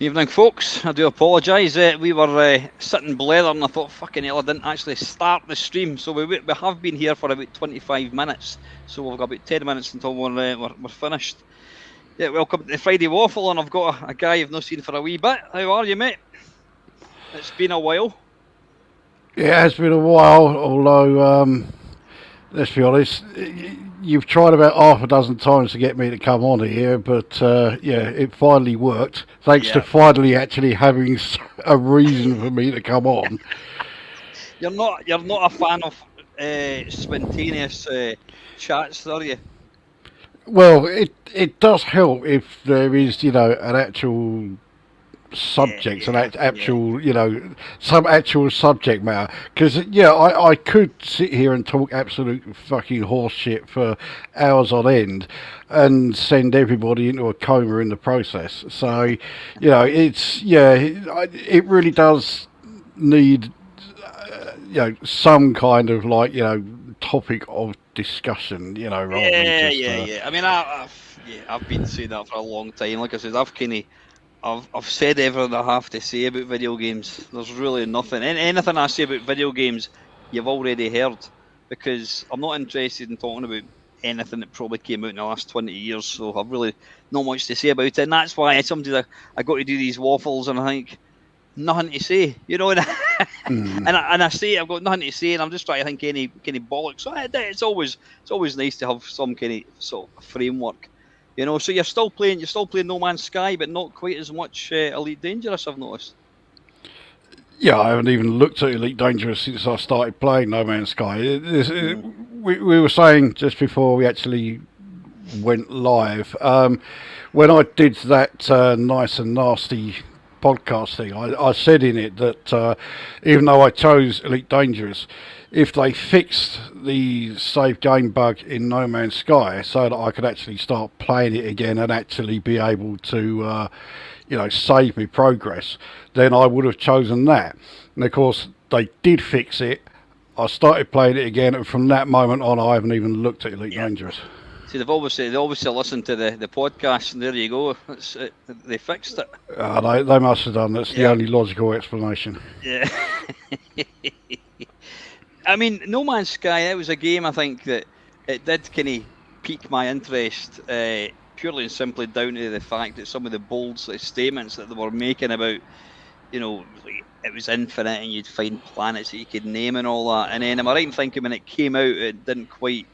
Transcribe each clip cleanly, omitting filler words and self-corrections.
Evening, folks. I do apologise. We were sitting blethering, and I thought, fucking hell, I didn't actually start the stream. So we have been here for about 25 minutes. So we've got about 10 minutes until we're finished. Yeah, welcome to the Friday Waffle, and I've got a guy I've not seen for a wee bit. How are you, mate? It's been a while. It has been a while, although, let's be honest, you've tried about half a dozen times to get me to come on here, but yeah, it finally worked. Thanks to finally actually having a reason for me to come on. You're not a fan of spontaneous chats, are you? Well, it does help if there is, an actual subject, some actual subject matter. Because I could sit here and talk absolute fucking horse shit for hours on end and send everybody into a coma in the process. So it really does need some kind of topic of discussion, rather than just, I mean, I've been saying that for a long time. Like I said, I've said everything I have to say about video games. There's really nothing. Anything I say about video games, you've already heard. Because I'm not interested in talking about anything that probably came out in the last 20 years. So I've really not much to say about it. And that's why sometimes I got to do these waffles and I think, nothing to say, and I say I've got nothing to say, and I'm just trying to think any bollocks. So it's always nice to have some kind of sort of framework. So you're still playing No Man's Sky, but not quite as much Elite Dangerous, I've noticed. Yeah, I haven't even looked at Elite Dangerous since I started playing No Man's Sky. We were saying just before we actually went live, when I did that nice and nasty podcast thing, I said in it that even though I chose Elite Dangerous, if they fixed the save game bug in No Man's Sky so that I could actually start playing it again and actually be able to save me progress, then I would have chosen that. And of course they did fix it. I started playing it again, and from that moment on I haven't even looked at Elite Dangerous. See, they obviously listened to the podcast, and there you go. They fixed it. They must have done. That's the only logical explanation. Yeah. I mean, No Man's Sky, it was a game, I think, that it did kind of pique my interest, purely and simply down to the fact that some of the bold statements that they were making about, it was infinite and you'd find planets that you could name and all that. And then, am I right in thinking when it came out, it didn't quite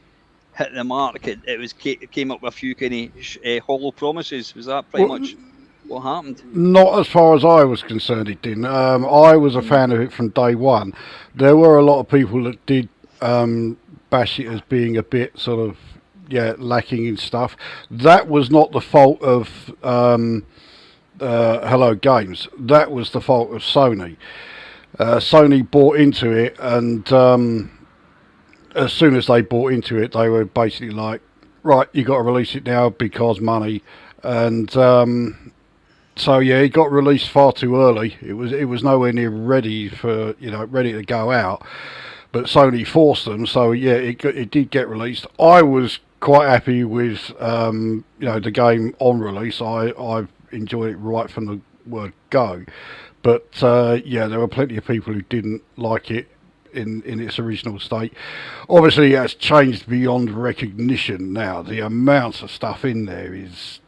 hit the mark? It came up with a few kind of hollow promises. Was that pretty much what happened? Not as far as I was concerned, it didn't. I was a fan of it from day one. There were a lot of people that did bash it as being a bit sort of lacking in stuff. That was not the fault of Hello Games. That was the fault of Sony. Sony bought into it, and as soon as they bought into it, they were basically like, right, you got to release it now because money. And so it got released far too early. It was nowhere near ready to go out. But Sony forced them, so it did get released. I was quite happy with the game on release. I've enjoyed it right from the word go. But there were plenty of people who didn't like it in its original state. Obviously, it has changed beyond recognition now. The amounts of stuff in there is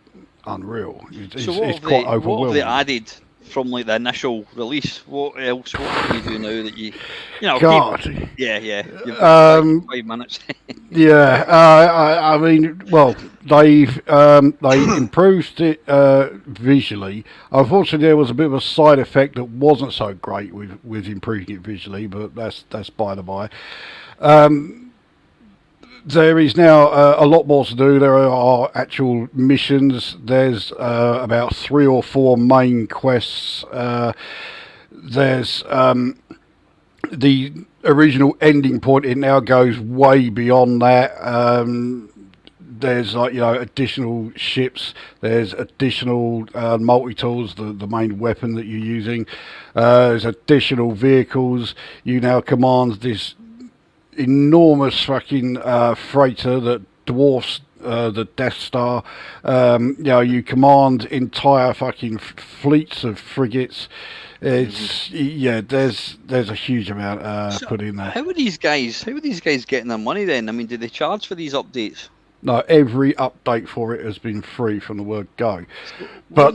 unreal. It's quite overwhelming. What have they added from like the initial release? What else? What can you do now that you God. You've got 5 minutes. I mean, well, they improved it visually. Unfortunately, there was a bit of a side effect that wasn't so great with improving it visually, but that's by the by. There is now a lot more to do. There are actual missions. There's about 3 or 4 main quests. There's the original ending point. It now goes way beyond that. There's additional ships. There's additional multi-tools, the main weapon that you're using. There's additional vehicles. You now command this enormous fucking freighter that dwarfs the Death Star. You command entire fucking fleets of frigates. It's there's a huge amount put in there. How are these guys getting their money then? I mean, do they charge for these updates? No, every update for it has been free from the word go. So But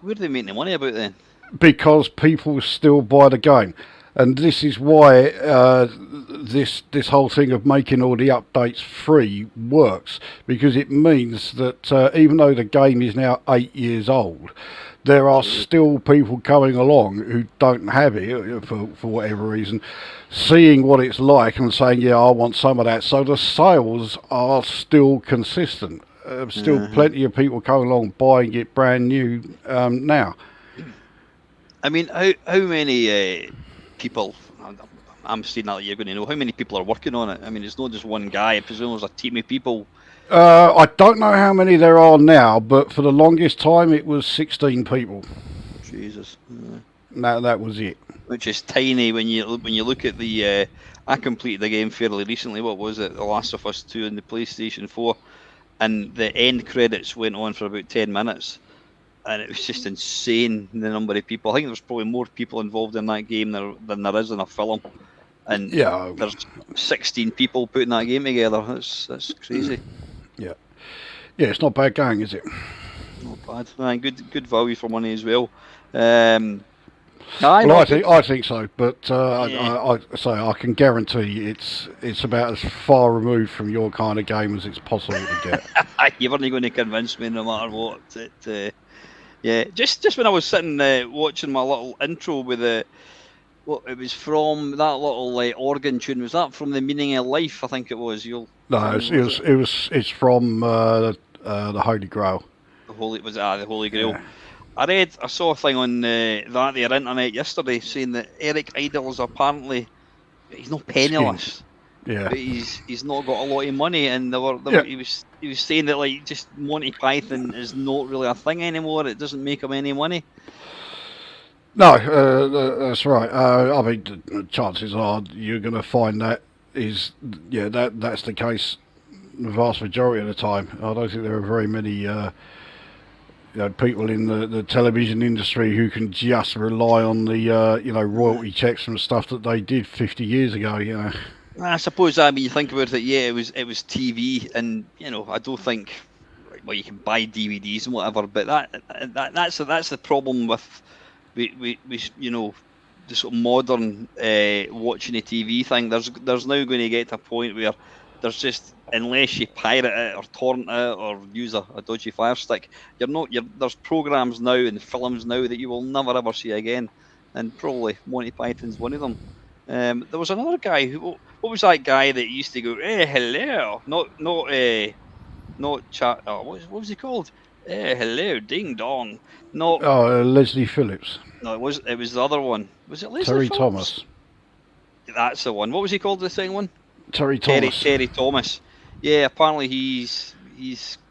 where do they make the money about then? because people still buy the game, and this is why this whole thing of making all the updates free works, because it means that even though the game is now 8 years old, there are still people coming along who don't have it for whatever reason, seeing what it's like and saying, yeah, I want some of that. So the sales are still consistent. Still plenty of people coming along buying it brand new now. I mean, how many people? I'm saying that you're going to know how many people are working on it. I mean, it's not just one guy. I presume there's a team of people. I don't know how many there are now, but for the longest time it was 16 people. Jesus. That was it. Which is tiny when you look at the. I completed the game fairly recently. What was it? The Last of Us 2 on the PlayStation 4, and the end credits went on for about 10 minutes, and it was just insane the number of people. I think there's probably more people involved in that game than there is in a film, and there's 16 people putting that game together. That's crazy. Yeah, it's not bad going, is it? Not bad. Good value for money as well. I think so, but I can guarantee it's about as far removed from your kind of game as it's possible to get. You weren't going to convince me no matter what. Just when I was sitting watching my little intro with it was from that little organ tune. Was that from The Meaning of Life? I think it was. It's from the Holy Grail. The Holy Grail. Yeah. I saw a thing on the internet yesterday saying that Eric Idle is apparently he's not penniless. Yeah. But he's not got a lot of money, and he was saying that just Monty Python is not really a thing anymore. It doesn't make him any money. No, that's right. I mean, the chances are you're going to find that's the case the vast majority of the time. I don't think there are very many people in the television industry who can just rely on the royalty checks from stuff that they did 50 years ago. I suppose when you think about it, it was TV, and I don't think you can buy DVDs and whatever, but that's the problem with we the sort of modern watching a TV thing. There's now going to get to a point where there's just, unless you pirate it or torrent it or use a dodgy Fire Stick, there's programs now and films now that you will never ever see again, and probably Monty Python's one of them. There was another guy what was that guy that used to go, "Hey, hello," not chat. Oh, what was he called? Hey, hello, ding dong. No. Oh, Leslie Phillips. No, it was the other one. Was it Leslie Terry Phillips? Thomas. That's the one. What was he called? The second one? Terry Thomas. Terry Thomas. Yeah, apparently he's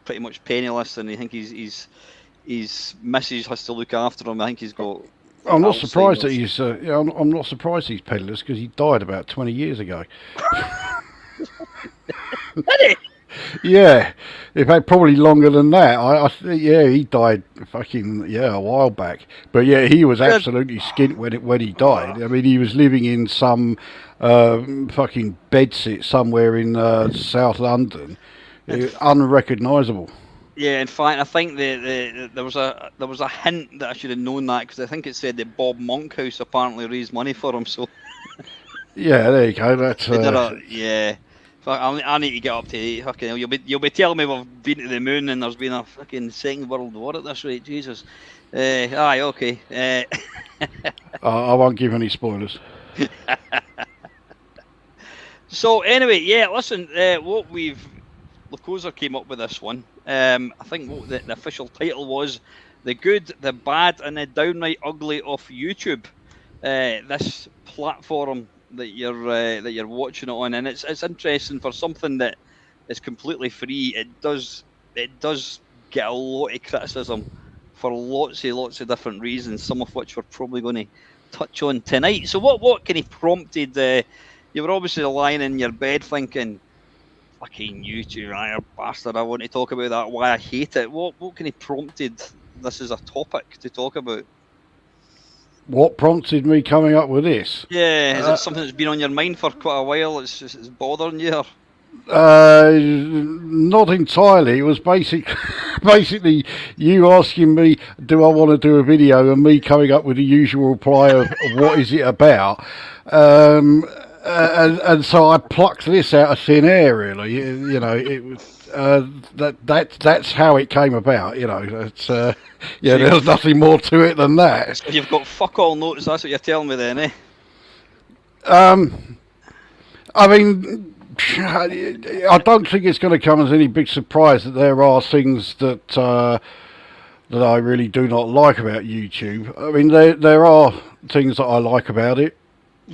pretty much penniless, and I think his missus has to look after him. I think he's got. I'm not surprised that he's. I'm not surprised he's penniless, because he died about 20 years ago. Did he? Yeah, in fact, probably longer than that. He died a while back. But yeah, he was absolutely skint when he died. I mean, he was living in some fucking bedsit somewhere in South London, unrecognisable. Yeah, in fact, I think there was a hint that I should have known that, because I think it said that Bob Monkhouse apparently raised money for him. So yeah, there you go. That's yeah. I need to get up to date. Fucking hell, you'll be telling me we've been to the moon and there's been a fucking Second World War at this rate. Jesus. Okay. I won't give any spoilers. So anyway, listen. Lukozer came up with this one. I think what the official title was "The Good, the Bad, and the Downright Ugly of YouTube." This platform that you're watching it on, and it's interesting for something that is completely free. It does get a lot of criticism for lots of different reasons, some of which we're probably going to touch on tonight. So what kind of prompted? You were obviously lying in your bed thinking, fucking YouTube, you bastard. I want to talk about that, why I hate it. What kind of prompted this as a topic to talk about? What prompted me coming up with this? Yeah, is it something that's been on your mind for quite a while? It's bothering you? Not entirely. It was basically you asking me, do I want to do a video, and me coming up with the usual reply of what is it about. And so I plucked this out of thin air. Really, you know, it was that's how it came about. You know, it's yeah. So There's nothing more to it than that. So you've got fuck all notice. That's what you're telling me, then, eh? I mean, I don't think it's going to come as any big surprise that there are things that that I really do not like about YouTube. I mean, there are things that I like about it.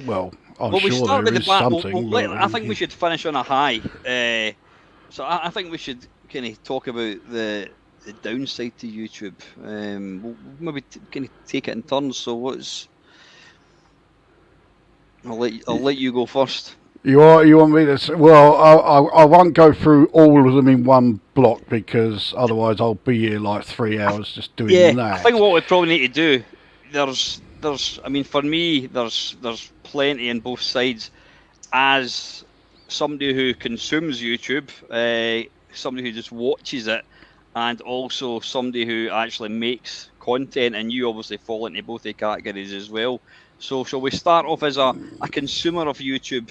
Well, I'm we sure start there with is the something. I think we should finish on a high. So I think we should kind of talk about the downside to YouTube. We'll maybe kind of take it in turns. So I'll let you go first. You want me to? Well, I won't go through all of them in one block because otherwise I'll be here like 3 hours just doing that. I think what we probably need to do, there's I mean, for me, there's plenty on both sides. As somebody who consumes YouTube, somebody who just watches it, and also somebody who actually makes content, and you obviously fall into both the categories as well. So shall we start off as a consumer of YouTube?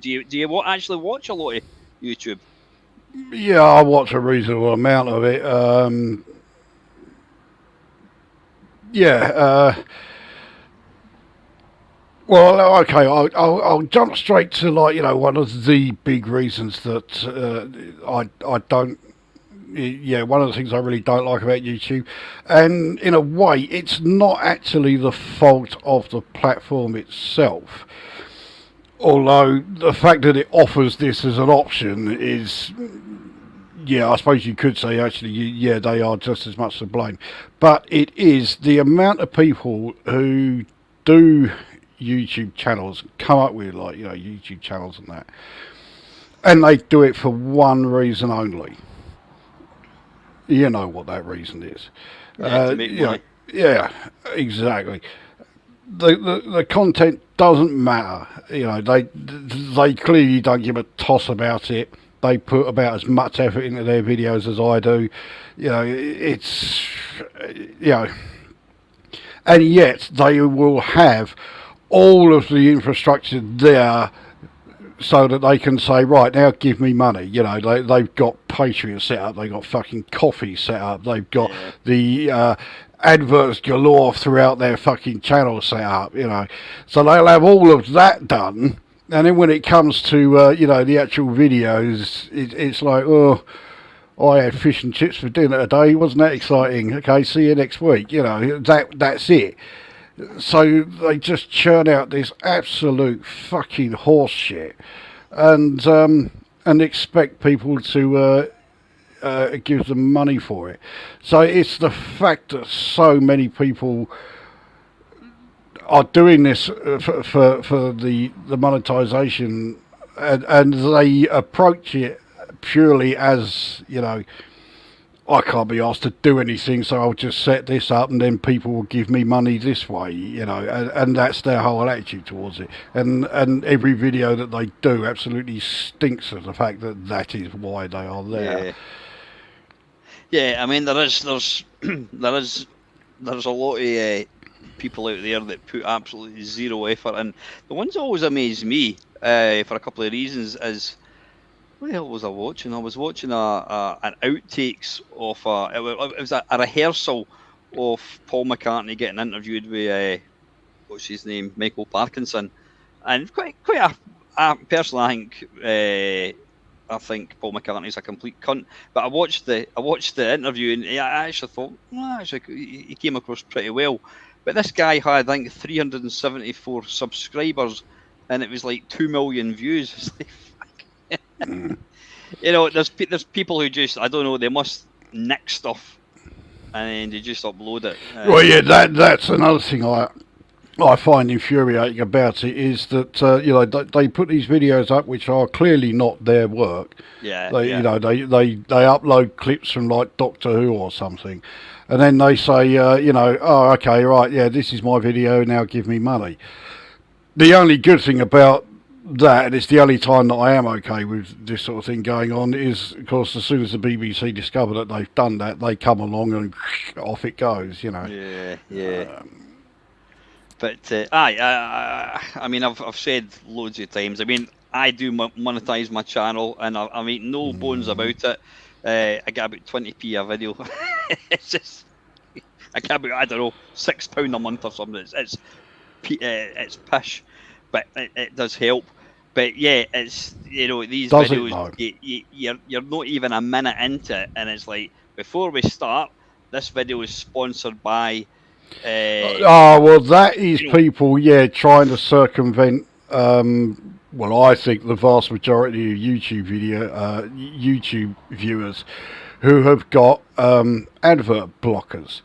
Do you actually watch a lot of YouTube? Yeah, I watch a reasonable amount of it. Well, okay, I'll jump straight to, like, you know, one of the big reasons that I don't. Yeah, one of the things I really don't like about YouTube, and in a way, it's not actually the fault of the platform itself. Although the fact that it offers this as an option is, yeah, I suppose you could say actually, yeah, they are just as much to blame. But it is the amount of people who do YouTube channels, come up with, like, you know, YouTube channels and that, and they do it for one reason only. You know what that reason is. Yeah, to make money. Yeah, exactly. The content doesn't matter. You know, they clearly don't give a toss about it. They put about as much effort into their videos as I do. You know, it's, you know, and yet they will have all of the infrastructure there so that they can say, right, now give me money. You know, they've got Patreon set up, they've got fucking coffee set up, they've got the adverts galore throughout their fucking channel set up, you know. So they'll have all of that done, and then when it comes to, you know, the actual videos, it's like, oh, I had fish and chips for dinner today, wasn't that exciting? Okay, see you next week. You know, that's it. So they just churn out this absolute fucking horse shit, and expect people to give them money for it. So it's the fact that so many people are doing this for the monetization, and they approach it purely as, you know, I can't be asked to do anything, so I'll just set this up and then people will give me money this way, you know, and that's their whole attitude towards it. And every video that they do absolutely stinks of the fact that that is why they are there. Yeah, I mean, there's a lot of people out there that put absolutely zero effort, and the ones that always amaze me for a couple of reasons is, what the hell was I watching? I was watching an outtakes of it was a rehearsal of Paul McCartney getting interviewed with what's his name, Michael Parkinson, and quite a personally, I think Paul McCartney's a complete cunt. But I watched the interview, and I actually thought, well, actually he came across pretty well. But this guy had, I think, 374 subscribers, and it was like 2 million views. It's like, you know, there's people who just, I don't know, they must nick stuff and then they just upload it. Well, yeah, that's another thing I find infuriating about it is that they put these videos up which are clearly not their work. Yeah, They yeah. they upload clips from like Doctor Who or something, and then they say oh okay right yeah this is my video now give me money. The only good thing about that, and it's the only time that I am okay with this sort of thing going on, is of course as soon as the BBC discover that they've done that, they come along and off it goes. Yeah, yeah. But I mean, I've said loads of times. I mean, I do monetize my channel, and I make no bones about it. I get about 20p a video. It's just I get about, I don't know, £6 a month or something. It's pish, but it does help. But yeah, it's these Does it videos though? you're not even a minute into it, and it's like before we start, this video is sponsored by. Oh well, that is You know, people, trying to circumvent. Well, I think the vast majority of YouTube viewers who have got advert blockers.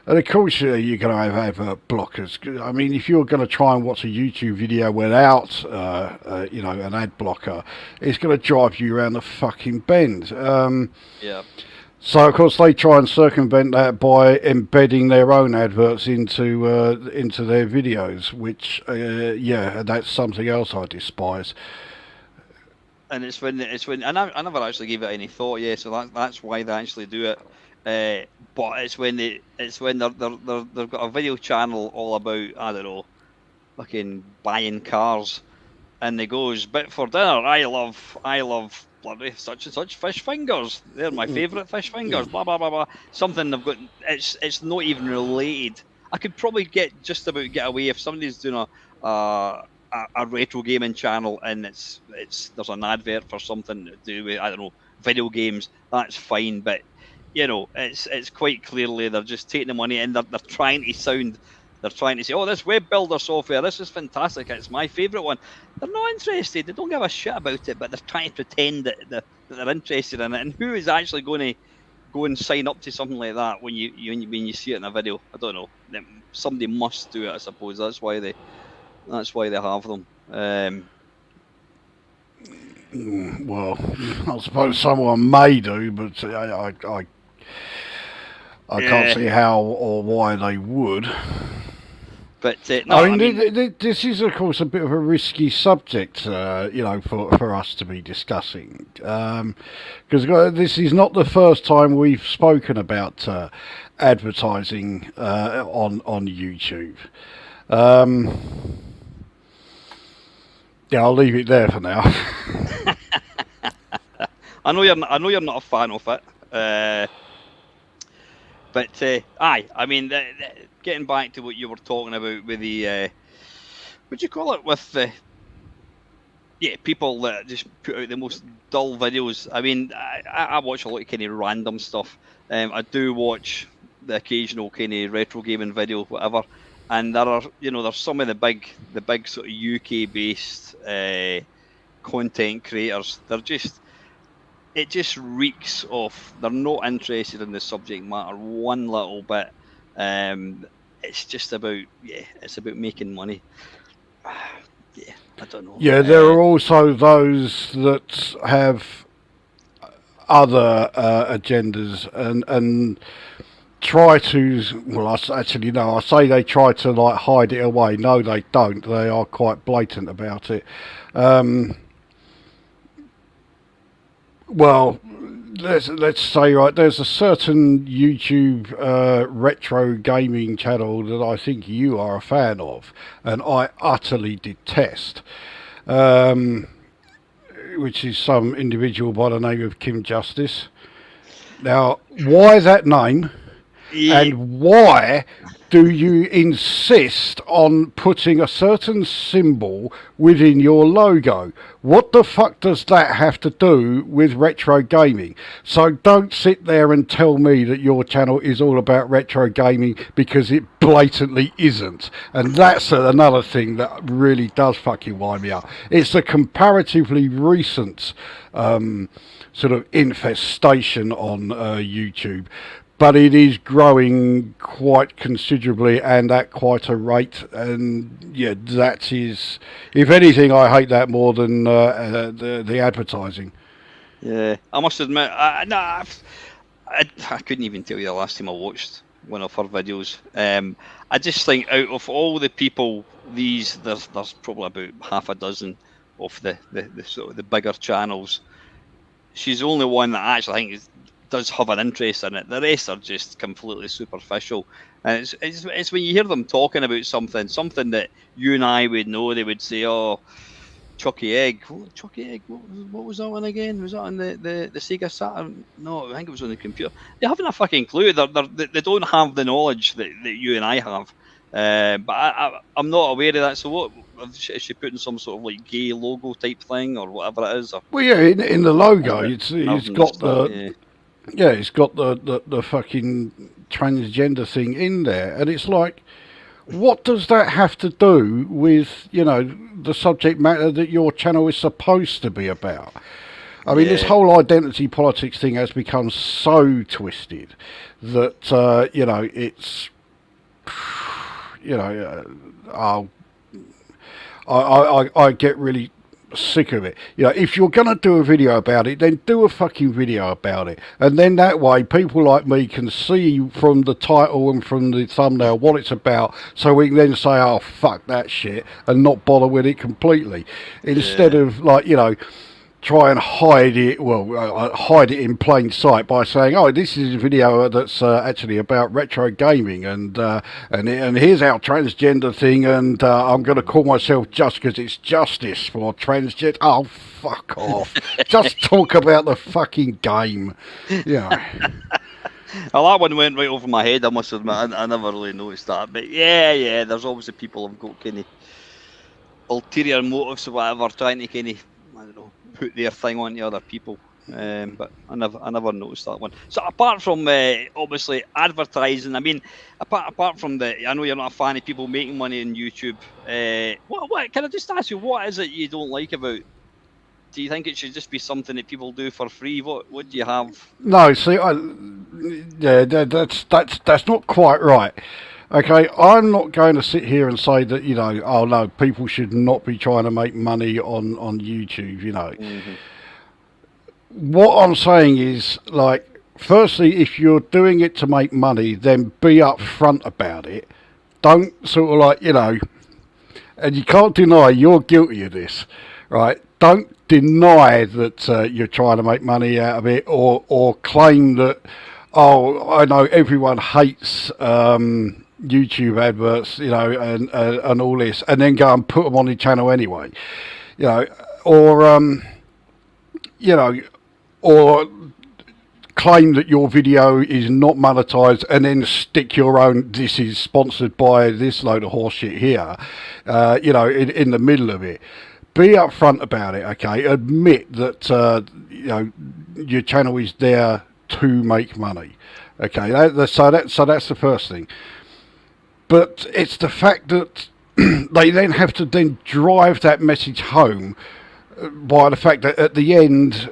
And of course, you're going to have advert blockers. I mean, if you're going to try and watch a YouTube video without, an ad blocker, it's going to drive you around the fucking bend. yeah. So of course they try and circumvent that by embedding their own adverts into their videos, which that's something else I despise. And it's when I never actually gave it any thought. Yeah, so that's why they actually do it. But it's when they've got a video channel all about, I don't know, fucking buying cars, and they goes, but for dinner I love bloody such and such fish fingers. They're my favourite fish fingers. Blah blah blah blah. Something they've got. It's not even related. I could probably get away if somebody's doing a retro gaming channel and there's an advert for something to do with, I don't know, video games. That's fine, but it's quite clearly they're just taking the money and they're trying to sound. They're trying to say, oh, this web builder software, this is fantastic. It's my favourite one. They're not interested. They don't give a shit about it, but they're trying to pretend that they're interested in it. And who is actually going to go and sign up to something like that when you see it in a video? I don't know. Somebody must do it, I suppose. That's why they have them. Well, I suppose someone may do, but I can't see how or why they would. But no, I mean, this is of course a bit of a risky subject, for us to be discussing, because this is not the first time we've spoken about advertising on YouTube. I'll leave it there for now. I know you're not a fan of it. But I mean, getting back to what you were talking about with the, what do you call it, with the, people that just put out the most dull videos. I mean, I watch a lot of kind of random stuff. I do watch the occasional kind of retro gaming video, whatever. And there are, there's some of the big sort of UK based content creators. It just reeks of they're not interested in the subject matter one little bit. It's just about it's about making money. I don't know. Yeah, there are also those that have other agendas and try to. Well, I say they try to like hide it away. No, they don't. They are quite blatant about it. Well, let's say there's a certain YouTube retro gaming channel that I think you are a fan of, and I utterly detest, which is some individual by the name of Kim Justice. Now, why that name? Yeah. And why do you insist on putting a certain symbol within your logo? What the fuck does that have to do with retro gaming? So don't sit there and tell me that your channel is all about retro gaming, because it blatantly isn't. And that's another thing that really does fucking wind me up. It's a comparatively recent sort of infestation on YouTube. but it is growing quite considerably and at quite a rate. And yeah, that is, if anything, I hate that more than the advertising. Yeah, I must admit, I couldn't even tell you the last time I watched one of her videos. I just think out of all the people, there's probably about half a dozen of the sort of the bigger channels. She's the only one that I actually think does have an interest in it. The rest are just completely superficial. And it's when you hear them talking about something that you and I would know, they would say, "Oh, Chucky Egg." Chucky Egg. What was that one again? Was that on the Sega Saturn? No, I think it was on the computer. They haven't a fucking clue. They don't have the knowledge that you and I have. But I'm not aware of that. So what is she putting some sort of like gay logo type thing or whatever it is? Or, Well, yeah, in the logo, it's got the it's got the fucking transgender thing in there, and it's like, what does that have to do with, you know, the subject matter that your channel is supposed to be about? I mean, this whole identity politics thing has become so twisted that you know, it's, you know, I get really sick of it. You know, if you're going to do a video about it, then do a fucking video about it. And then that way, people like me can see from the title and from the thumbnail what it's about, so we can then say, oh, fuck that shit, and not bother with it completely. Instead of, like, you know, try and hide it, hide it in plain sight by saying, oh, this is a video that's actually about retro gaming, and here's our transgender thing, and I'm going to call myself just because it's justice for transgender. Oh, fuck off. Just talk about the fucking game. Yeah. Well, that one went right over my head, I must admit. I never really noticed that. But yeah, there's obviously people who've got kind of ulterior motives or whatever, trying to kind of, I don't know, put their thing on to other people, but I never noticed that one. So apart from obviously advertising, I mean, apart from I know you're not a fan of people making money on YouTube. What can I just ask you? What is it you don't like about? Do you think it should just be something that people do for free? What do you have? No, see, that's not quite right. Okay, I'm not going to sit here and say that, you know, oh no, people should not be trying to make money on YouTube, you know. Mm-hmm. What I'm saying is, like, firstly, if you're doing it to make money, then be upfront about it. Don't sort of like, you know, and you can't deny you're guilty of this, right? Don't deny that you're trying to make money out of it, or claim that, oh, I know everyone hates YouTube adverts, you know, and all this, and then go and put them on your channel anyway, you know, or you know, or claim that your video is not monetized and then stick your own, this is sponsored by this load of horseshit here, you know, in the middle of it. Be upfront about it, okay? Admit that you know, your channel is there to make money, okay? So that's the first thing. But it's the fact that they then have to then drive that message home by the fact that at the end,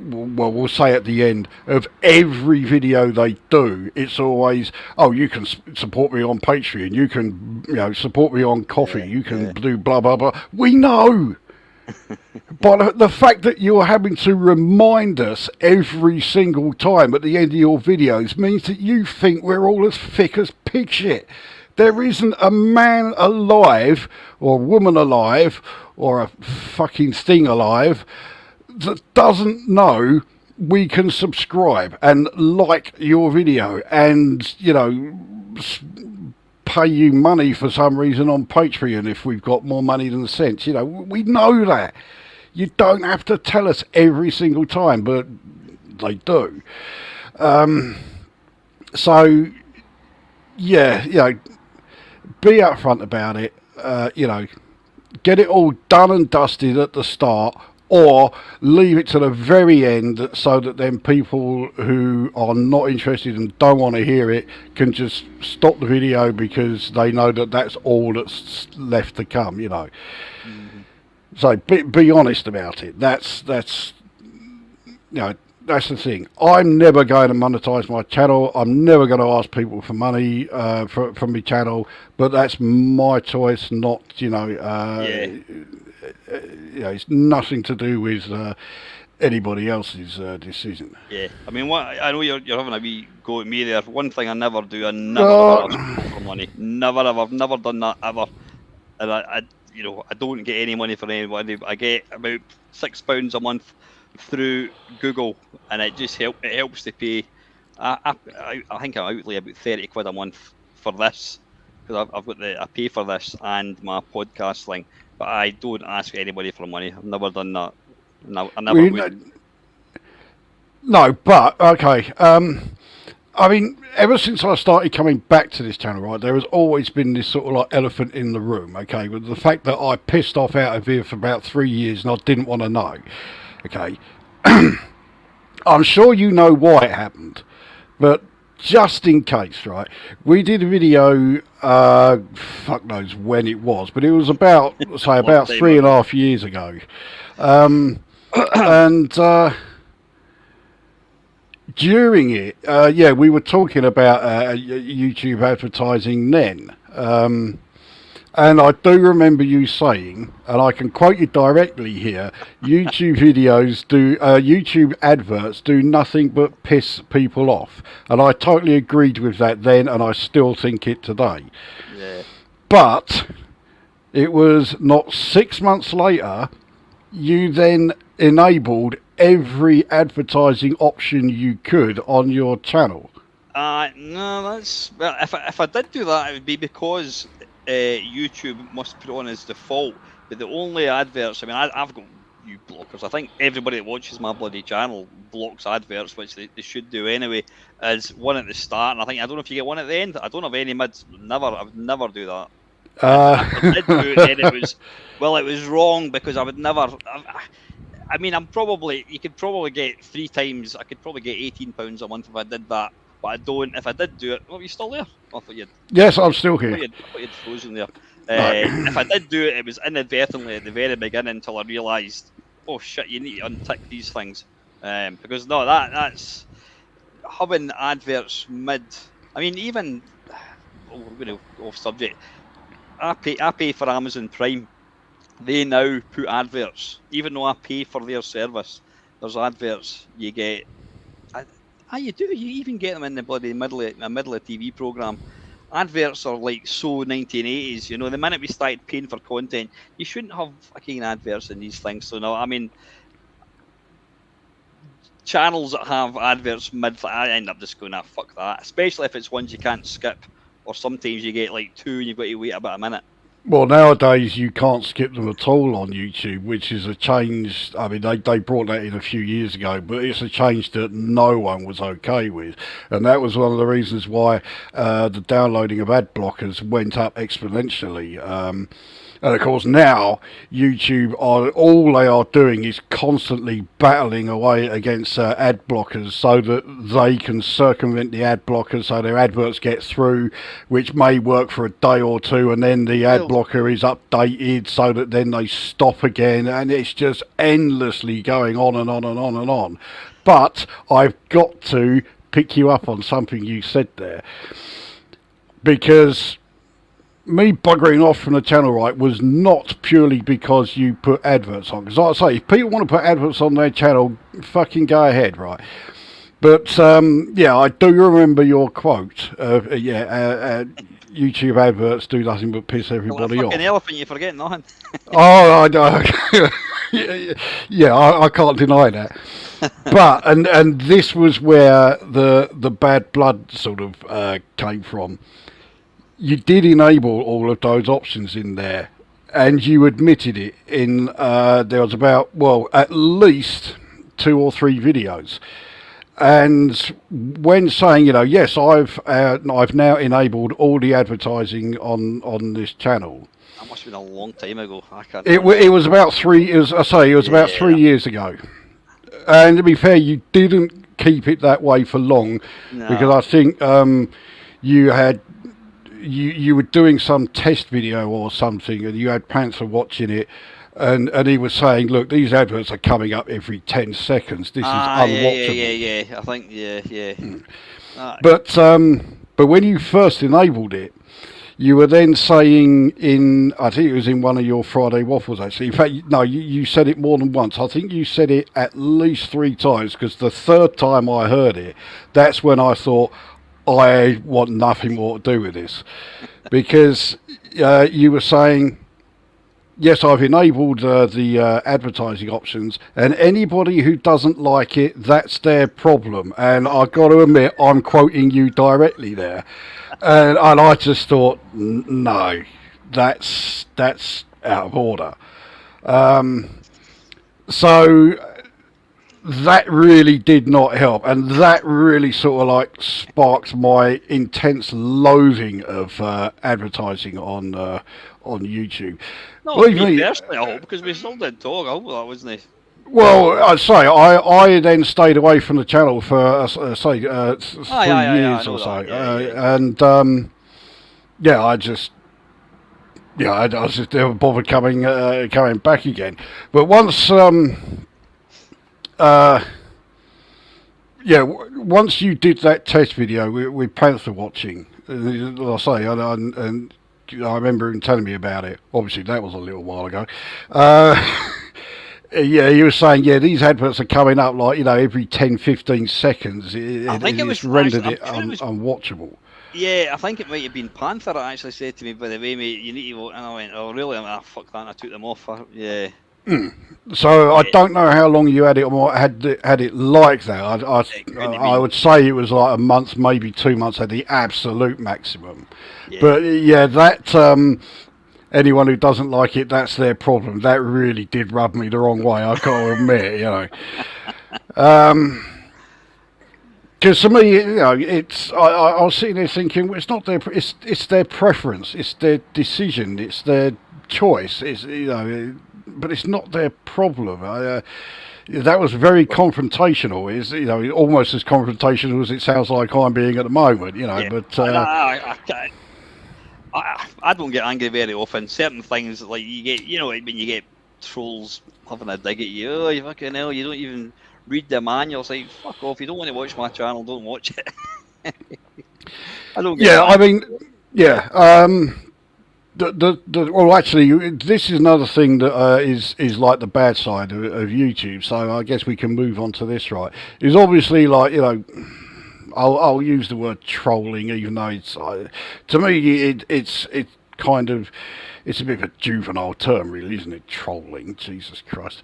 well, we'll say at the end of every video they do, it's always, oh, you can support me on Patreon, you can, you know, support me on Coffee, you can do blah, blah, blah. We know. But the fact that you're having to remind us every single time at the end of your videos means that you think we're all as thick as pig shit. There isn't a man alive, or a woman alive, or a fucking thing alive that doesn't know we can subscribe and like your video and, you know, pay you money for some reason on Patreon if we've got more money than sense. You know, we know that. You don't have to tell us every single time, but they do. So, yeah, you know, be upfront about it. You know, get it all done and dusted at the start, or leave it to the very end so that then people who are not interested and don't want to hear it can just stop the video because they know that that's all that's left to come, you know. Mm-hmm. So be honest about it. That's you know, that's the thing. I'm never going to monetize my channel. I'm never going to ask people for money from my channel. But that's my choice, not it's nothing to do with anybody else's decision. Yeah, I mean, I know you're having a wee go at me there. One thing I never do, I never ever ask people for money. Never ever, I've never done that ever. And I don't get any money from anybody. I get about £6 a month through Google, and it just helps to pay. I think I outlay about £30 a month for this, because I've got I pay for this and my podcast thing, but I don't ask anybody for money. I've never done that. No, I never would. No, but okay. I mean, ever since I started coming back to this channel, right, there has always been this sort of like elephant in the room, okay, with the fact that I pissed off out of here for about 3 years and I didn't want to know, okay. I'm sure you know why it happened, but just in case, right, we did a video, fuck knows when it was, but it was about, say, about 3.5 years ago, and during it, we were talking about YouTube advertising then. And I do remember you saying, and I can quote you directly here, YouTube YouTube adverts do nothing but piss people off. And I totally agreed with that then, and I still think it today. Yeah. But it was not 6 months later, you then enabled every advertising option you could on your channel. No, if I did do that, it would be because YouTube must put it on as default. But the only adverts, I mean, I've got blockers. I think everybody that watches my bloody channel blocks adverts, which they should do anyway. As one at the start, and I don't know if you get one at the end. I don't have any mids. I would never do that. If I did do it, then it was wrong, because I would never. I mean, you could probably get 3 times. I could probably get £18 a month if I did that, but I don't. If I did do it, are you still there? I thought you'd. Yes, I'm still here. I thought you'd frozen there. If I did do it, it was inadvertently at the very beginning until I realised, oh shit, you need to untick these things, because no, that's having adverts mid. I mean, even we're going off subject. I pay for Amazon Prime. They now put adverts, even though I pay for their service. There's adverts you get. You do. You even get them in the bloody middle of a TV program. Adverts are like so 1980s. You know, the minute we started paying for content, you shouldn't have fucking adverts in these things. So no, I mean, channels that have adverts mid, I end up just going, fuck that. Especially if it's ones you can't skip, or sometimes you get like 2 and you've got to wait about a minute. Well, nowadays you can't skip them at all on YouTube, which is a change. I mean, they brought that in a few years ago, but it's a change that no one was okay with. And that was one of the reasons why the downloading of ad blockers went up exponentially. And of course now YouTube all they are doing is constantly battling away against ad blockers so that they can circumvent the ad blockers so their adverts get through, which may work for a day or two, and then the ad blocker is updated so that then they stop again, and it's just endlessly going on and on and on and on. But I've got to pick you up on something you said there, because me buggering off from the channel, right, was not purely because you put adverts on. Because like I say, if people want to put adverts on their channel, fucking go ahead, right? But I do remember your quote. YouTube adverts do nothing but piss everybody off. Fucking elephant, you forget nothing. Oh, I can't deny that. But and this was where the bad blood sort of came from. You did enable all of those options in there, and you admitted it in there was about, well, at least 2 or 3 videos. And when saying, yes, I've now enabled all the advertising on this channel. That must have been a long time ago. I can't. It was about 3. It was about 3 years ago. And to be fair, you didn't keep it that way for long, because I think you had. You were doing some test video or something, and you had Panther watching it, and he was saying, look, these adverts are coming up every 10 seconds. This is unwatchable. Yeah. I think, yeah. But when you first enabled it, you were then saying I think it was in one of your Friday Waffles actually. In fact, no, you said it more than once. I think you said it at least 3 times, because the third time I heard it, that's when I thought, I want nothing more to do with this. Because you were saying, yes, I've enabled the advertising options, and anybody who doesn't like it, that's their problem. And I've got to admit, I'm quoting you directly there. And I just thought, no, that's out of order. So that really did not help, and that really sort of like sparked my intense loathing of advertising on YouTube. No, me personally, I hope, because we still did talk. I hope that wasn't it. Well, I'd say I then stayed away from the channel for 3 years or so, and I just never bothered coming back again. But once once you did that test video with Panther watching, like I say, and I remember him telling me about it. Obviously, that was a little while ago. Yeah, he was saying, these adverts are coming up like, every 10, 15 seconds. I think it was rendered unwatchable. Yeah, I think it might have been Panther that actually said to me, by the way, mate, you need to vote. And I went, oh, really? Fuck that, and I took them off. So I don't know how long you had it, or had it like that. I would say it was like a month, maybe 2 months at the absolute maximum. Yeah. But that anyone who doesn't like it, that's their problem. That really did rub me the wrong way, I gotta admit, Because to me, it's I was sitting there thinking, well, it's not their, it's their preference, it's their decision, it's their choice. It's but it's not their problem. That was very confrontational. Is almost as confrontational as it sounds like I'm being at the moment. But I don't get angry very often. Certain things, like you get, when you get trolls having a dig at you, oh, you fucking hell, you don't even read the manual. It's like, fuck off. You don't want to watch my channel, don't watch it. I don't get well, actually, this is another thing that is like the bad side of YouTube. So I guess we can move on to this. Right? Is obviously like I'll use the word trolling, even though it's to me it's kind of, it's a bit of a juvenile term, really, isn't it? Trolling, Jesus Christ.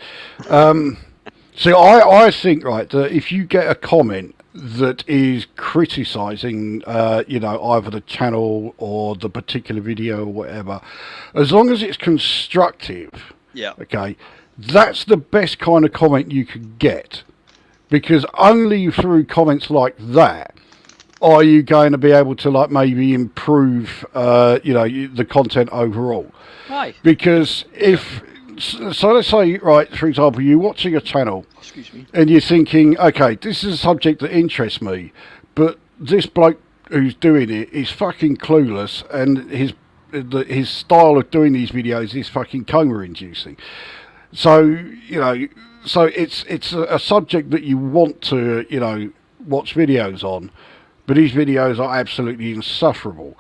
So I think, right, that if you get a comment that is criticising, either the channel or the particular video or whatever, as long as it's constructive, okay, that's the best kind of comment you could get, because only through comments like that are you going to be able to like maybe improve, the content overall. Right. Because so let's say, right, for example, you're watching a channel, and you're thinking, okay, this is a subject that interests me, but this bloke who's doing it is fucking clueless, and his style of doing these videos is fucking coma-inducing. So so it's a subject that you want to watch videos on, but these videos are absolutely insufferable.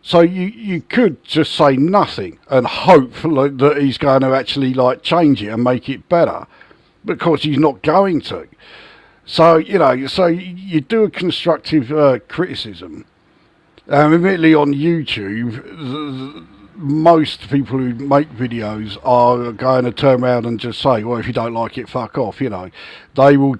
So you could just say nothing and hope that he's going to actually like change it and make it better, but of course he's not going to. So so you do a constructive criticism. Admittedly, on YouTube, most people who make videos are going to turn around and just say, well, if you don't like it, fuck off. They will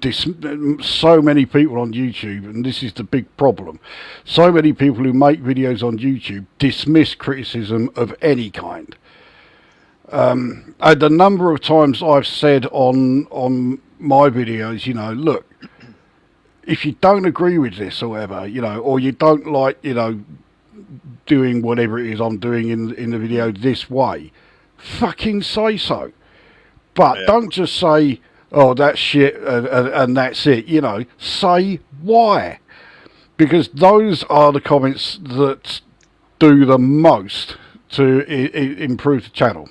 so many people on YouTube, and this is the big problem, so many people who make videos on YouTube dismiss criticism of any kind. And the number of times I've said on my videos, look, if you don't agree with this or whatever, or you don't like, doing whatever it is I'm doing in the video this way, fucking say so. But don't just say, oh, that's shit and that's it. Say why, because those are the comments that do the most to improve the channel.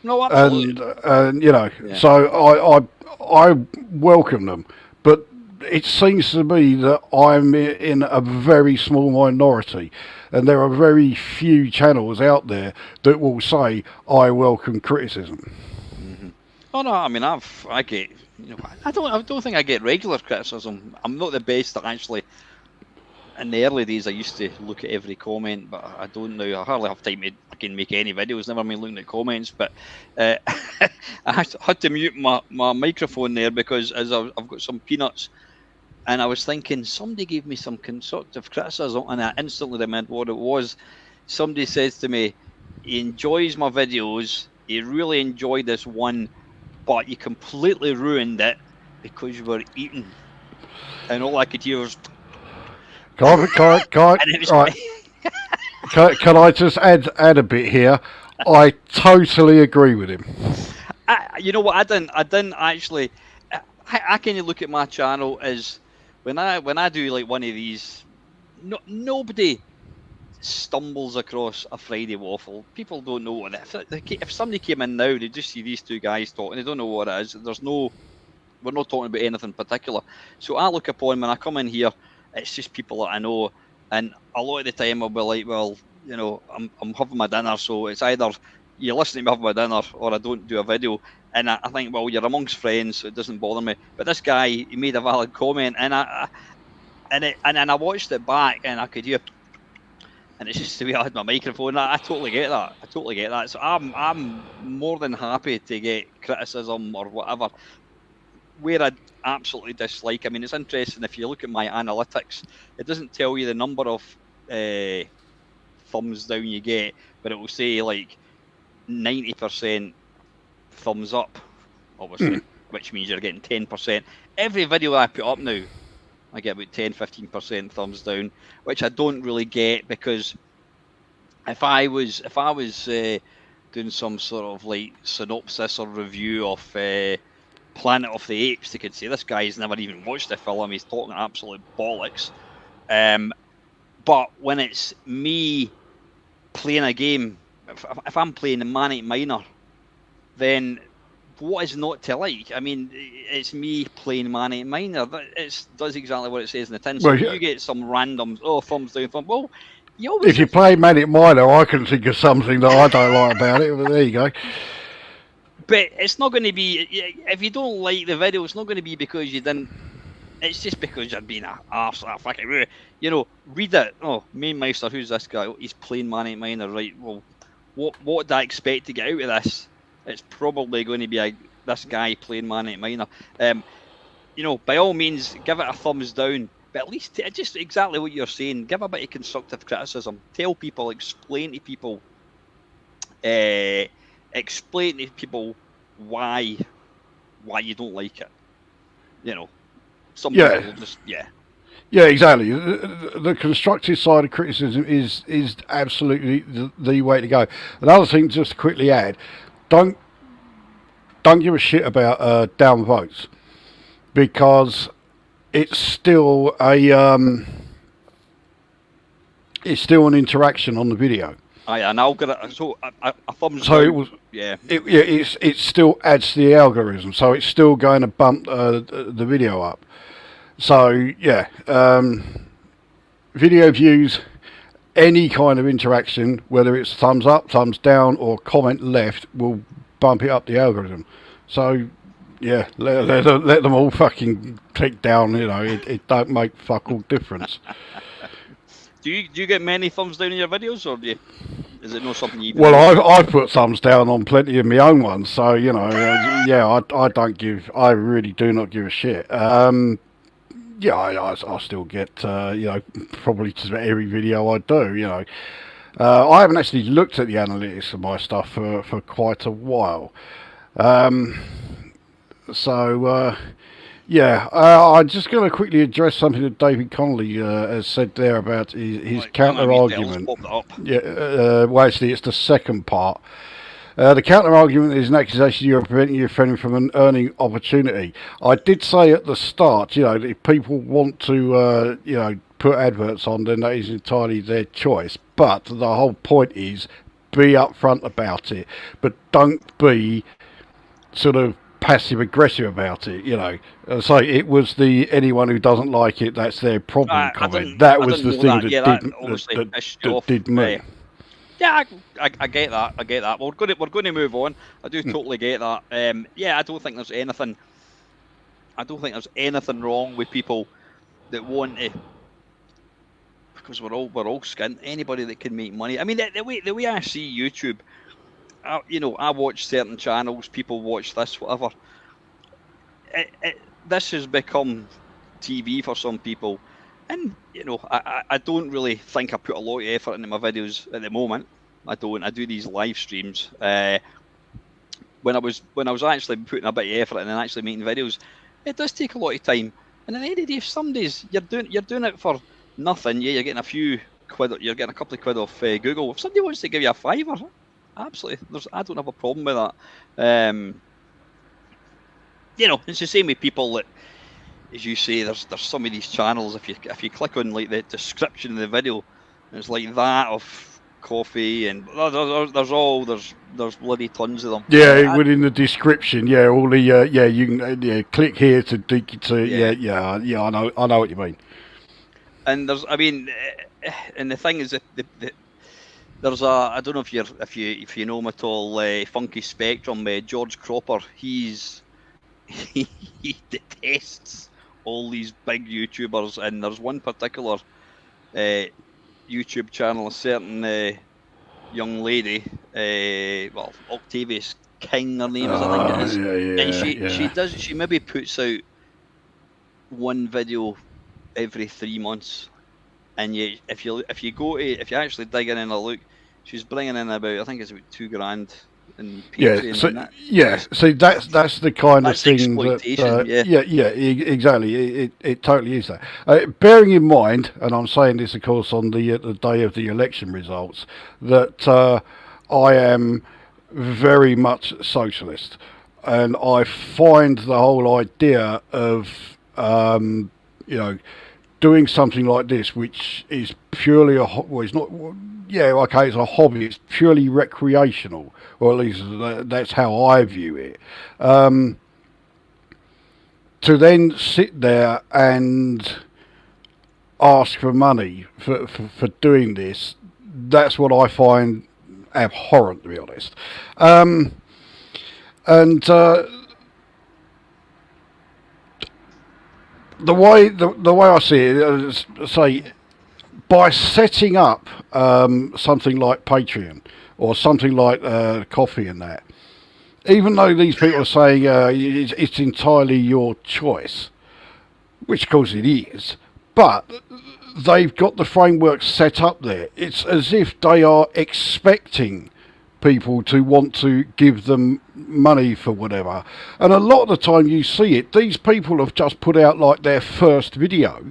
No, absolutely. And you know, Yeah. so I welcome them, but it seems to me that I'm in a very small minority, and there are very few channels out there that will say I welcome criticism. Oh no, I mean I get, I don't think I get regular criticism. I'm not the best at actually. In the early days, I used to look at every comment, but I don't now. I hardly have time to fucking make any videos. Never mind looking at comments. But I had to mute my microphone there because as I've got some peanuts, and I was thinking somebody gave me some constructive criticism, and I instantly remembered what it was. Somebody says to me, he enjoys my videos. He really enjoyed this one, but you completely ruined it because you were eating, and all I could hear was, and it was Right. Can I just add a bit here? I totally agree with him. you know what? I didn't actually. I can look at my channel as when I do like one of these. No, nobody stumbles across a Friday waffle. People don't know what it is. If somebody came in now, they just see these two guys talking. They don't know what it is. We're not talking about anything particular. So I look upon when I come in here, it's just people that I know, and a lot of the time I'll be like, well, I'm having my dinner, so it's either you're listening to me having my dinner or I don't do a video. And I think, well, you're amongst friends, so it doesn't bother me. But this guy, he made a valid comment, and I watched it back, and I could hear, and it's just the way I had my microphone. I totally get that. I totally get that. So I'm more than happy to get criticism or whatever. Where I absolutely dislike, I mean, it's interesting if you look at my analytics, it doesn't tell you the number of thumbs down you get, but it will say like 90% thumbs up, obviously, which means you're getting 10%. Every video I put up now, I get about 10-15% thumbs down, which I don't really get, because if I was doing some sort of like synopsis or review of Planet of the Apes, they could say this guy's never even watched the film, he's talking absolute bollocks. But when it's me playing a game, if I'm playing Manic Miner, then what is not to like? I mean, it's me playing Manic Miner. It does exactly what it says in the tin. So you get some random, thumbs down, thumb. Well, if you play Manic Miner, I can think of something that I don't like about it, but there you go. But it's not going to be, if you don't like the video, it's not going to be because you didn't, it's just because you're being a arse, fucking, read it. Oh, Main Meister, who's this guy? He's playing Manic Miner, right? Well, what do I expect to get out of this? It's probably going to be this guy playing Manic Miner. By all means, give it a thumbs down, but at least just exactly what you're saying, give a bit of constructive criticism. Tell people, explain to people why you don't like it. Some people just Yeah, exactly. The constructive side of criticism is absolutely the way to go. Another thing, just to quickly add, don't give a shit about down votes, because it's still an interaction on the video. And algorithm. So a thumbs down. It still adds to the algorithm, so it's still going to bump the video up. So video views, any kind of interaction, whether it's thumbs up, thumbs down, or comment left, will bump it up the algorithm. So let them all fucking click down. It don't make fuck all difference. Do you get many thumbs down in your videos, or is it not something you? Well, I put thumbs down on plenty of my own ones, so I really do not give a shit. I still get probably just about every video I do. I haven't actually looked at the analytics of my stuff for quite a while. I'm just going to quickly address something that David Connolly has said there about his counter-argument. Actually, it's the second part. The counter-argument is an accusation you're preventing your friend from an earning opportunity. I did say at the start, if people want to, put adverts on, then that is entirely their choice. But the whole point is be upfront about it, but don't be sort of passive aggressive about it. So it was the anyone who doesn't like it, that's their problem comment. That I was didn't the know thing that. that Yeah, did that obviously that, pissed you that off. did me. Yeah, I get that. I get that. We're going to move on. I do totally get that. Yeah, I don't think there's anything. I don't think there's anything wrong with people that want to, because we're all skint. Anybody that can make money. I mean, the way I see YouTube, I watch certain channels. People watch this, whatever. This has become TV for some people, and I don't really think I put a lot of effort into my videos at the moment. I don't. I do these live streams. When I was actually putting a bit of effort in and actually making videos, it does take a lot of time. And at the end of the day, if some days you're doing it for nothing, yeah, you're getting a few quid, you're getting a couple of quid off Google. If somebody wants to give you a fiver, absolutely, I don't have a problem with that. It's the same with people that, as you say, there's some of these channels. If you click on like the description of the video, it's like that of coffee, and there's bloody tons of them. Yeah, within the description, yeah, all the you can click here to yeah. I know what you mean. And and the thing is that there's I don't know if you know him at all, Funky Spectrum, George Cropper. He detests all these big YouTubers, and there's one particular YouTube channel, a certain young lady, Octavius King, her name is, I think it is. And she maybe puts out one video every 3 months, and if you actually dig in and look, she's bringing in about, I think it's about $2,000 in Patreon. See, that's the kind of thing exploitation, that exactly. It totally is that. Bearing in mind, and I'm saying this, of course, on the day of the election results, that I am very much socialist, and I find the whole idea of doing something like this, which is purely it's not. Yeah, okay, it's a hobby. It's purely recreational, or at least that's how I view it. To then sit there and ask for money for doing this, that's what I find abhorrent, to be honest. The way I see it is, say, by setting up something like Patreon or something like Coffee and that, even though these people are saying it's entirely your choice, which of course it is, but they've got the framework set up there. It's as if they are expecting people to want to give them money for whatever. And a lot of the time you see it, these people have just put out like their first video,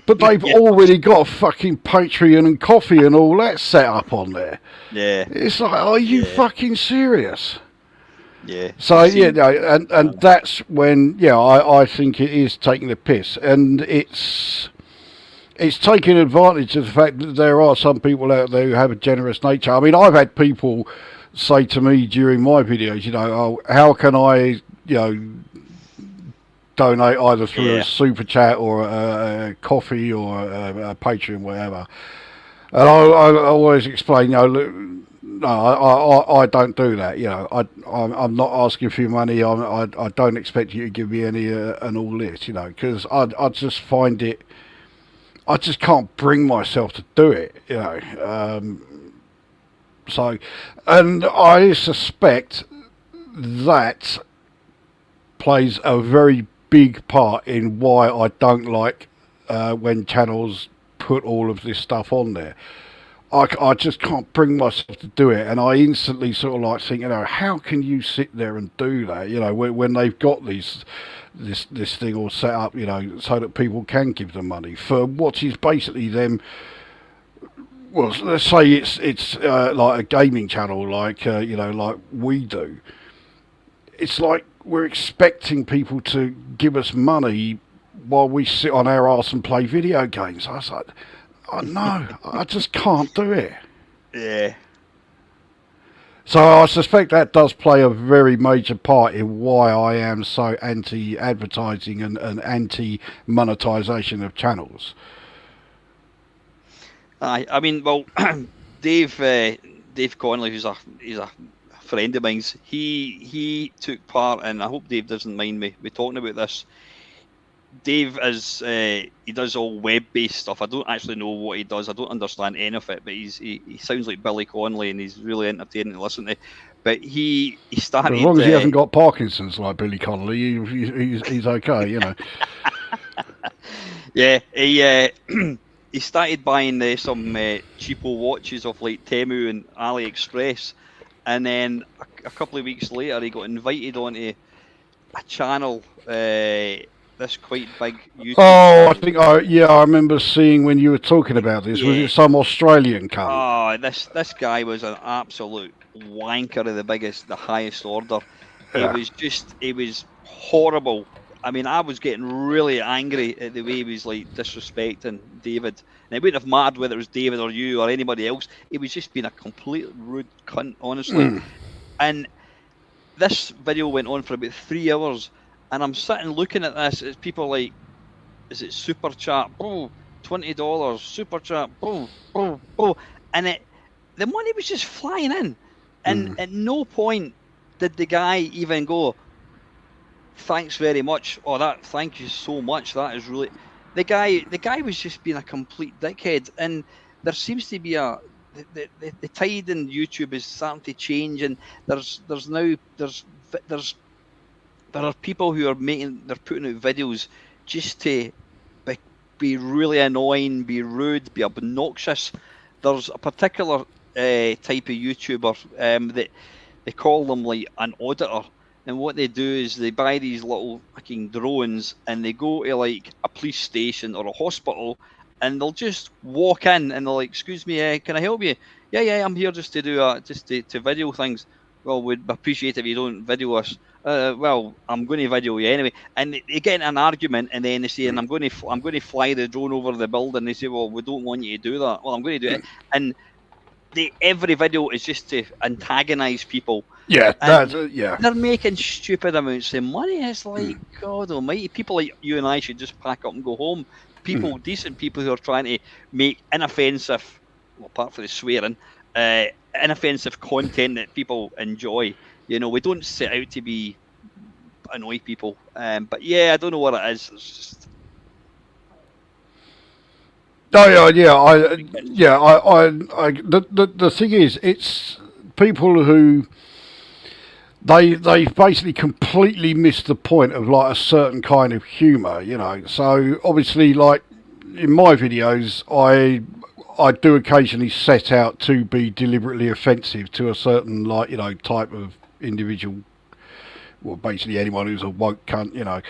but they've already got fucking Patreon and Coffee and all that set up on there. Yeah. It's like, are you fucking serious? Yeah. So and that's when I think it is taking the piss, and it's taking advantage of the fact that there are some people out there who have a generous nature. I mean, I've had people say to me during my videos, oh, how can I, donate either through a super chat or a coffee or a Patreon, whatever. And I always explain, look, no, I don't do that. I'm not asking for your money. I don't expect you to give me any and all this, because I just find it. I just can't bring myself to do it, So, and I suspect that plays a very big part in why I don't like when channels put all of this stuff on there. I just can't bring myself to do it, and I instantly sort of like think, how can you sit there and do that? When they've got this thing all set up, so that people can give them money for what is basically them. Well, let's say it's like a gaming channel, like like we do. It's like we're expecting people to give us money while we sit on our arse and play video games. I was like, oh no, I just can't do it. Yeah. So I suspect that does play a very major part in why I am so anti-advertising and anti-monetization of channels. I mean, well, Dave Dave Conley, he's a friend of mine's. He took part, and I hope Dave doesn't mind me talking about this. Dave is he does all web based stuff. I don't actually know what he does. I don't understand any of it, but he sounds like Billy Connolly, and he's really entertaining to listen to. But he But as started. long as he hasn't got Parkinson's like Billy Connolly, he's okay, you know. Yeah, he he started buying some cheapo watches off like Temu and AliExpress, and then a couple of weeks later he got invited onto a channel. This quite big YouTube Oh, channel. I remember seeing when you were talking about this. Was Yeah. it some Australian cunt? Oh, this guy was an absolute wanker of the highest order. Yeah. It was horrible. I mean, I was getting really angry at the way he was like disrespecting David. And it wouldn't have mattered whether it was David or you or anybody else. He was just being a complete rude cunt, honestly. And this video went on for about 3 hours, and I'm sitting looking at this. It's people like, is it super chat? Oh, $20 super chat. Oh, oh, oh, and the money was just flying in, and at no point did the guy even go, "Thanks very much." Oh, thank you so much. That is really. The guy was just being a complete dickhead, and there seems to be the tide in YouTube is starting to change, and there's now there are people who are putting out videos just to be really annoying, be rude, be obnoxious. There's a particular type of YouTuber that they call them like an auditor, and what they do is they buy these little fucking drones and they go to like a police station or a hospital, and they'll just walk in and they're like, "Excuse me, can I help you?" Yeah, I'm here just to do to video things. Well, we'd appreciate if you don't video us. Well, I'm going to video you anyway. And they get in an argument, and then they say, "And I'm going to fly the drone over the building." They say, "Well, we don't want you to do that." Well, I'm going to do it. And every video is just to antagonize people. Yeah, they're making stupid amounts of money. It's like, God almighty. People like you and I should just pack up and go home. People, decent people who are trying to make inoffensive, well, apart from the swearing, inoffensive content that people enjoy. You know, we don't set out to annoy people. But yeah, I don't know what it is. It's just. Oh yeah. The thing is, it's people who they basically completely miss the point of like a certain kind of humour, you know. So obviously, like in my videos, I do occasionally set out to be deliberately offensive to a certain, like, you know, type of individual, well, basically anyone who's a woke cunt, you know.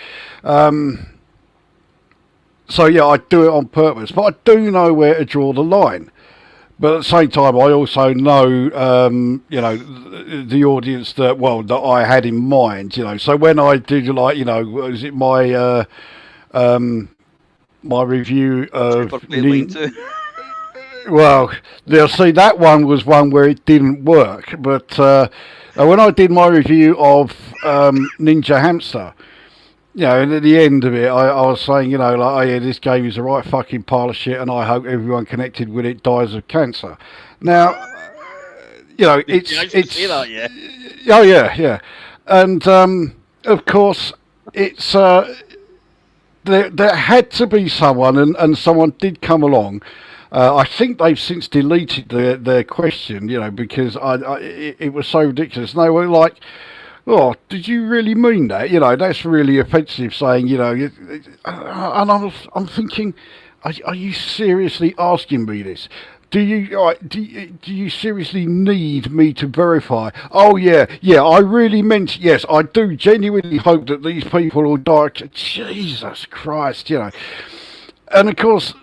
So yeah, I do it on purpose, but I do know where to draw the line. But at the same time, I also know, you know, the audience that I had in mind, you know. So when I did, like, you know, was it my my review of well, see, that one was one where it didn't work. But when I did my review of Ninja Hamster, you know, and at the end of it, I was saying, you know, like, oh yeah, this game is a right fucking pile of shit, and I hope everyone connected with it dies of cancer. Now, you know, it's say that, yeah. Oh yeah, and of course, it's there had to be someone, and someone did come along. I think they've since deleted their question, you know, because it was so ridiculous. And they were like, "Oh, did you really mean that? You know, that's really offensive." Saying, you know, and I'm thinking, are you seriously asking me this? Do you seriously need me to verify? Oh yeah, I really meant, yes, I do genuinely hope that these people will die. Jesus Christ, you know. And of course,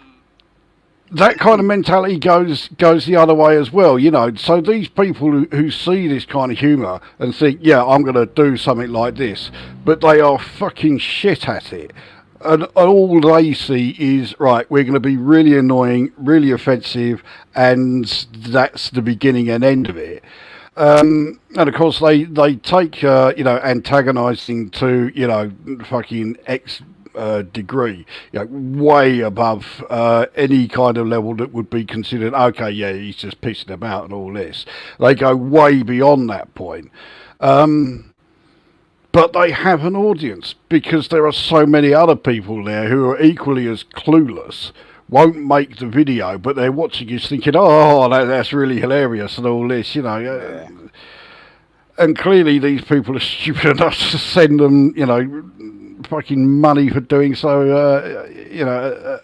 that kind of mentality goes the other way as well, you know. So these people who see this kind of humour and think, yeah, I'm going to do something like this, but they are fucking shit at it. And all they see is, right, we're going to be really annoying, really offensive, and that's the beginning and end of it. And of course, they take antagonising to fucking X degree, way above any kind of level that would be considered okay. Yeah, he's just pissing about and all this. They go way beyond that point. But they have an audience because there are so many other people there who are equally as clueless, won't make the video, but they're watching you thinking, oh, that's really hilarious and all this, Yeah. And clearly these people are stupid enough to send them, fucking money for doing so,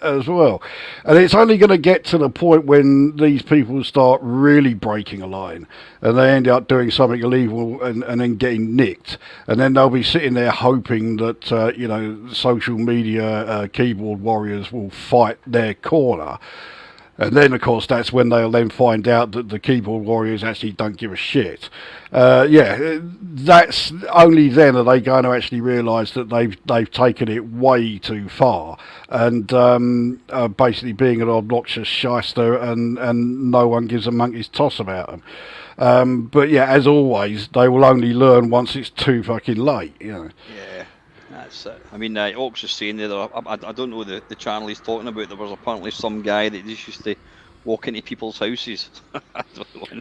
as well. And it's only going to get to the point when these people start really breaking a line and they end up doing something illegal and then getting nicked. And then they'll be sitting there hoping that, social media keyboard warriors will fight their corner. And then, of course, that's when they'll then find out that the keyboard warriors actually don't give a shit. That's only then are they going to actually realise that they've taken it way too far and basically being an obnoxious shyster and no one gives a monkey's toss about them. But yeah, as always, they will only learn once it's too fucking late. Yeah. That's it. I mean, Ox is saying there, I don't know the channel he's talking about. There was apparently some guy that just used to walk into people's houses. I don't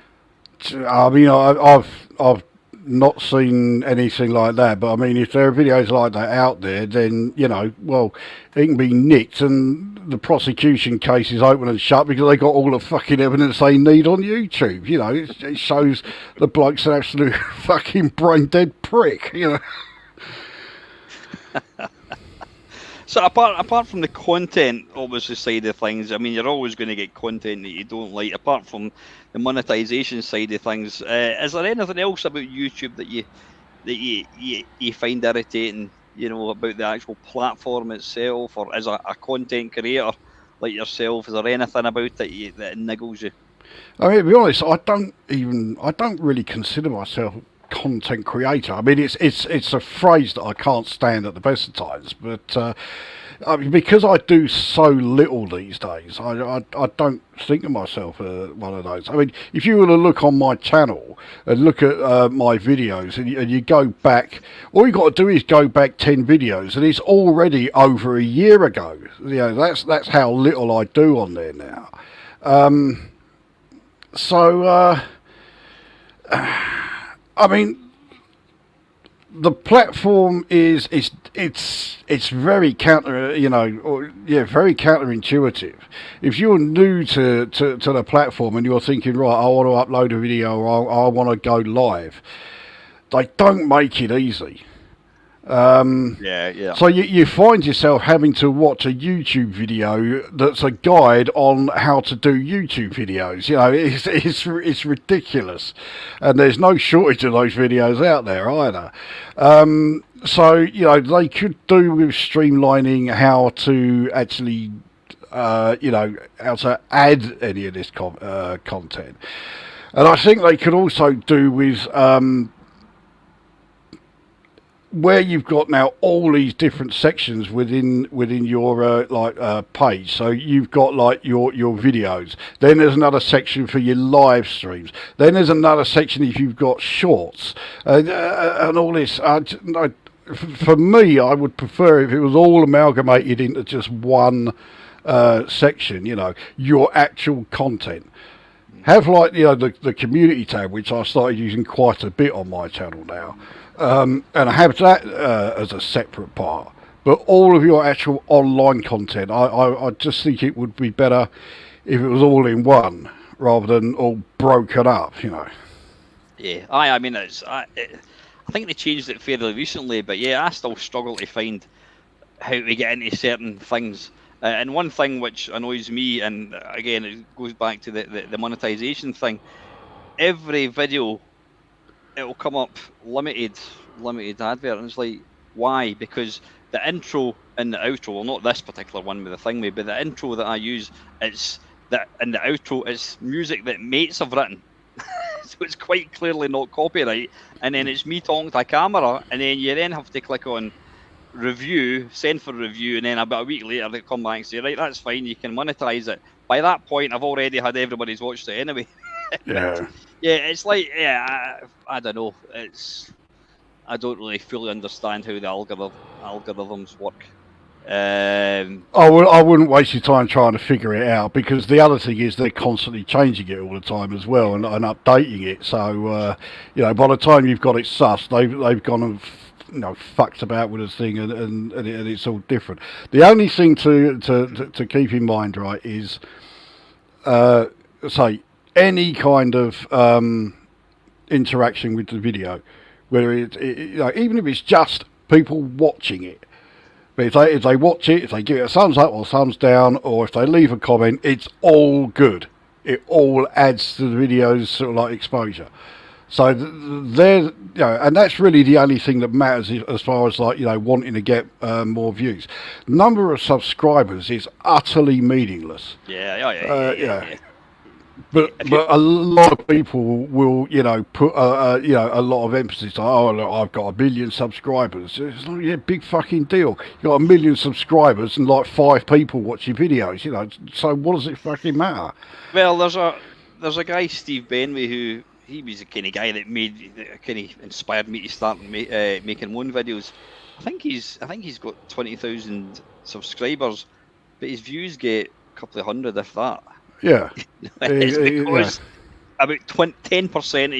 know. I mean, I've not seen anything like that, but I mean, if there are videos like that out there, then it can be nicked, and the prosecution case is open and shut because they got all the fucking evidence they need on YouTube. It shows the bloke's an absolute fucking brain dead prick. So apart from the content, obviously side of things, I mean, you're always going to get content that you don't like. Apart from the monetization side of things, is there anything else about YouTube that you find irritating? About the actual platform itself, or as a content creator like yourself, is there anything about it that niggles you? I mean, to be honest, I don't really consider myself content creator. I mean, it's a phrase that I can't stand at the best of times, but I mean, because I do so little these days, I don't think of myself one of those. I mean, if you were to look on my channel and look at my videos, and you go back, all you got to do is go back 10 videos, and it's already over a year ago. That's how little I do on there now. I mean, the platform it's very very counterintuitive. If you're new to the platform and you're thinking, right, I want to upload a video or I want to go live, they don't make it easy. So you find yourself having to watch a YouTube video that's a guide on how to do YouTube videos. It's ridiculous, and there's no shortage of those videos out there either. So they could do with streamlining how to actually how to add any of this content, and I think they could also do with where you've got now all these different sections within your page. So you've got like your videos, then there's another section for your live streams, then there's another section if you've got shorts and all this. For me, I would prefer if it was all amalgamated into just one section, your actual content. Have like the community tab, which I started using quite a bit on my channel now. And I have that as a separate part. But all of your actual online content, I just think it would be better if it was all in one rather than all broken up, Yeah, I mean, I think they changed it fairly recently, but yeah, I still struggle to find how to get into certain things. And one thing which annoys me, and again, it goes back to the monetization thing, every video, it'll come up limited advert, and it's like, why? Because the intro and the outro, well, not this particular one with the thingy, but the intro that I use, it's that, and the outro is music that mates have written. So it's quite clearly not copyright, and then it's me talking to a camera, and then you then have to click on review, send for review, and then about a week later they come back and say, right, that's fine, you can monetize it. By that point, I've already had everybody's watched it anyway. Yeah. Yeah, it's like I don't know. I don't really fully understand how the algorithms work. I wouldn't waste your time trying to figure it out, because the other thing is they're constantly changing it all the time as well, and updating it. So by the time you've got it sussed, they've gone and fucked about with the thing, and it's all different. The only thing to keep in mind, right, is say any kind of interaction with the video, whether even if it's just people watching it. But if they watch it, if they give it a thumbs up or thumbs down, or if they leave a comment, it's all good. It all adds to the video's sort of like exposure. So and that's really the only thing that matters as far as wanting to get more views. Number of subscribers is utterly meaningless. Yeah. But a lot of people will put a lot of emphasis on, oh look, I've got 1 million subscribers. It's like, big fucking deal. You got 1 million subscribers and like 5 people watch your videos. So what does it fucking matter? Well, there's a guy, Steve Benway, who he was the kind of guy that inspired me to start making my own videos. I think he's got 20,000 subscribers, but his views get a couple of hundred, if that. Yeah, it's because about 10% of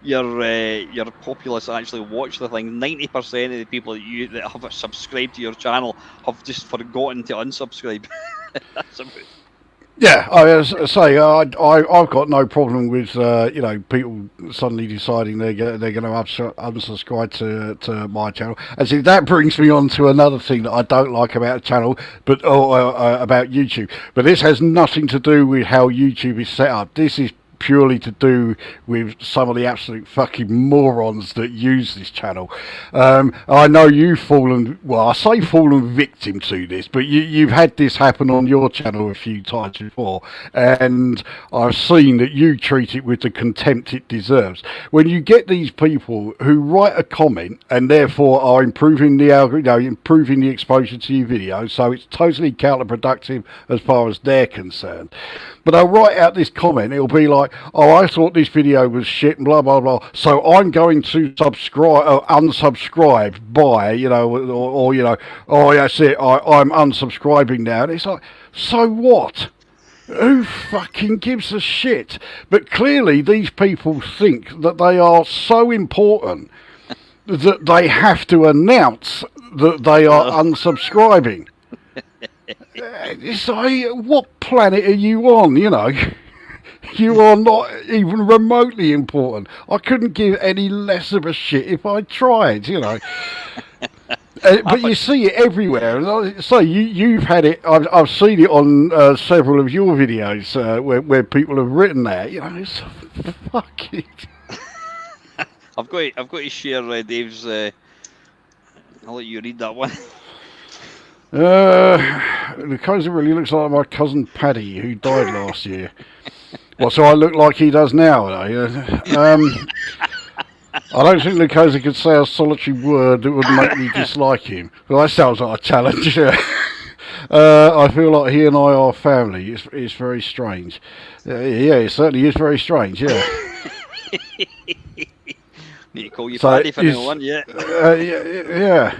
your populace actually watch the thing. 90% of the people that have subscribed to your channel have just forgotten to unsubscribe. That's about. Yeah, I say I've got no problem with people suddenly deciding they're going to unsubscribe to my channel. And see, that brings me on to another thing that I don't like about a channel, but about YouTube. But this has nothing to do with how YouTube is set up. This is purely to do with some of the absolute fucking morons that use this channel. I know you've fallen victim to this, but you've had this happen on your channel a few times before, and I've seen that you treat it with the contempt it deserves. When you get these people who write a comment and therefore are improving the algorithm, improving the exposure to your video, so it's totally counterproductive as far as they're concerned. But they'll write out this comment, it'll be like, oh, I thought this video was shit, and blah, blah, blah, so I'm going to unsubscribe by, oh, that's it, I'm unsubscribing now. And it's like, so what? Who fucking gives a shit? But clearly these people think that they are so important that they have to announce that they are unsubscribing. It's like, what planet are you on, You are not even remotely important. I couldn't give any less of a shit if I tried, But you see it everywhere. So you've had it. I've seen it on several of your videos where people have written that. It's fucking. I've got to share Dave's. I'll let you read that one. Lukozer really looks like my cousin Paddy, who died last year. Well, so I look like he does now. I don't think Lukozer could say a solitary word that would make me dislike him. Well, that sounds like a challenge. I feel like he and I are family. It's very strange. Yeah, it certainly is very strange. Yeah. Need to call you Paddy for no one, yeah. Yeah.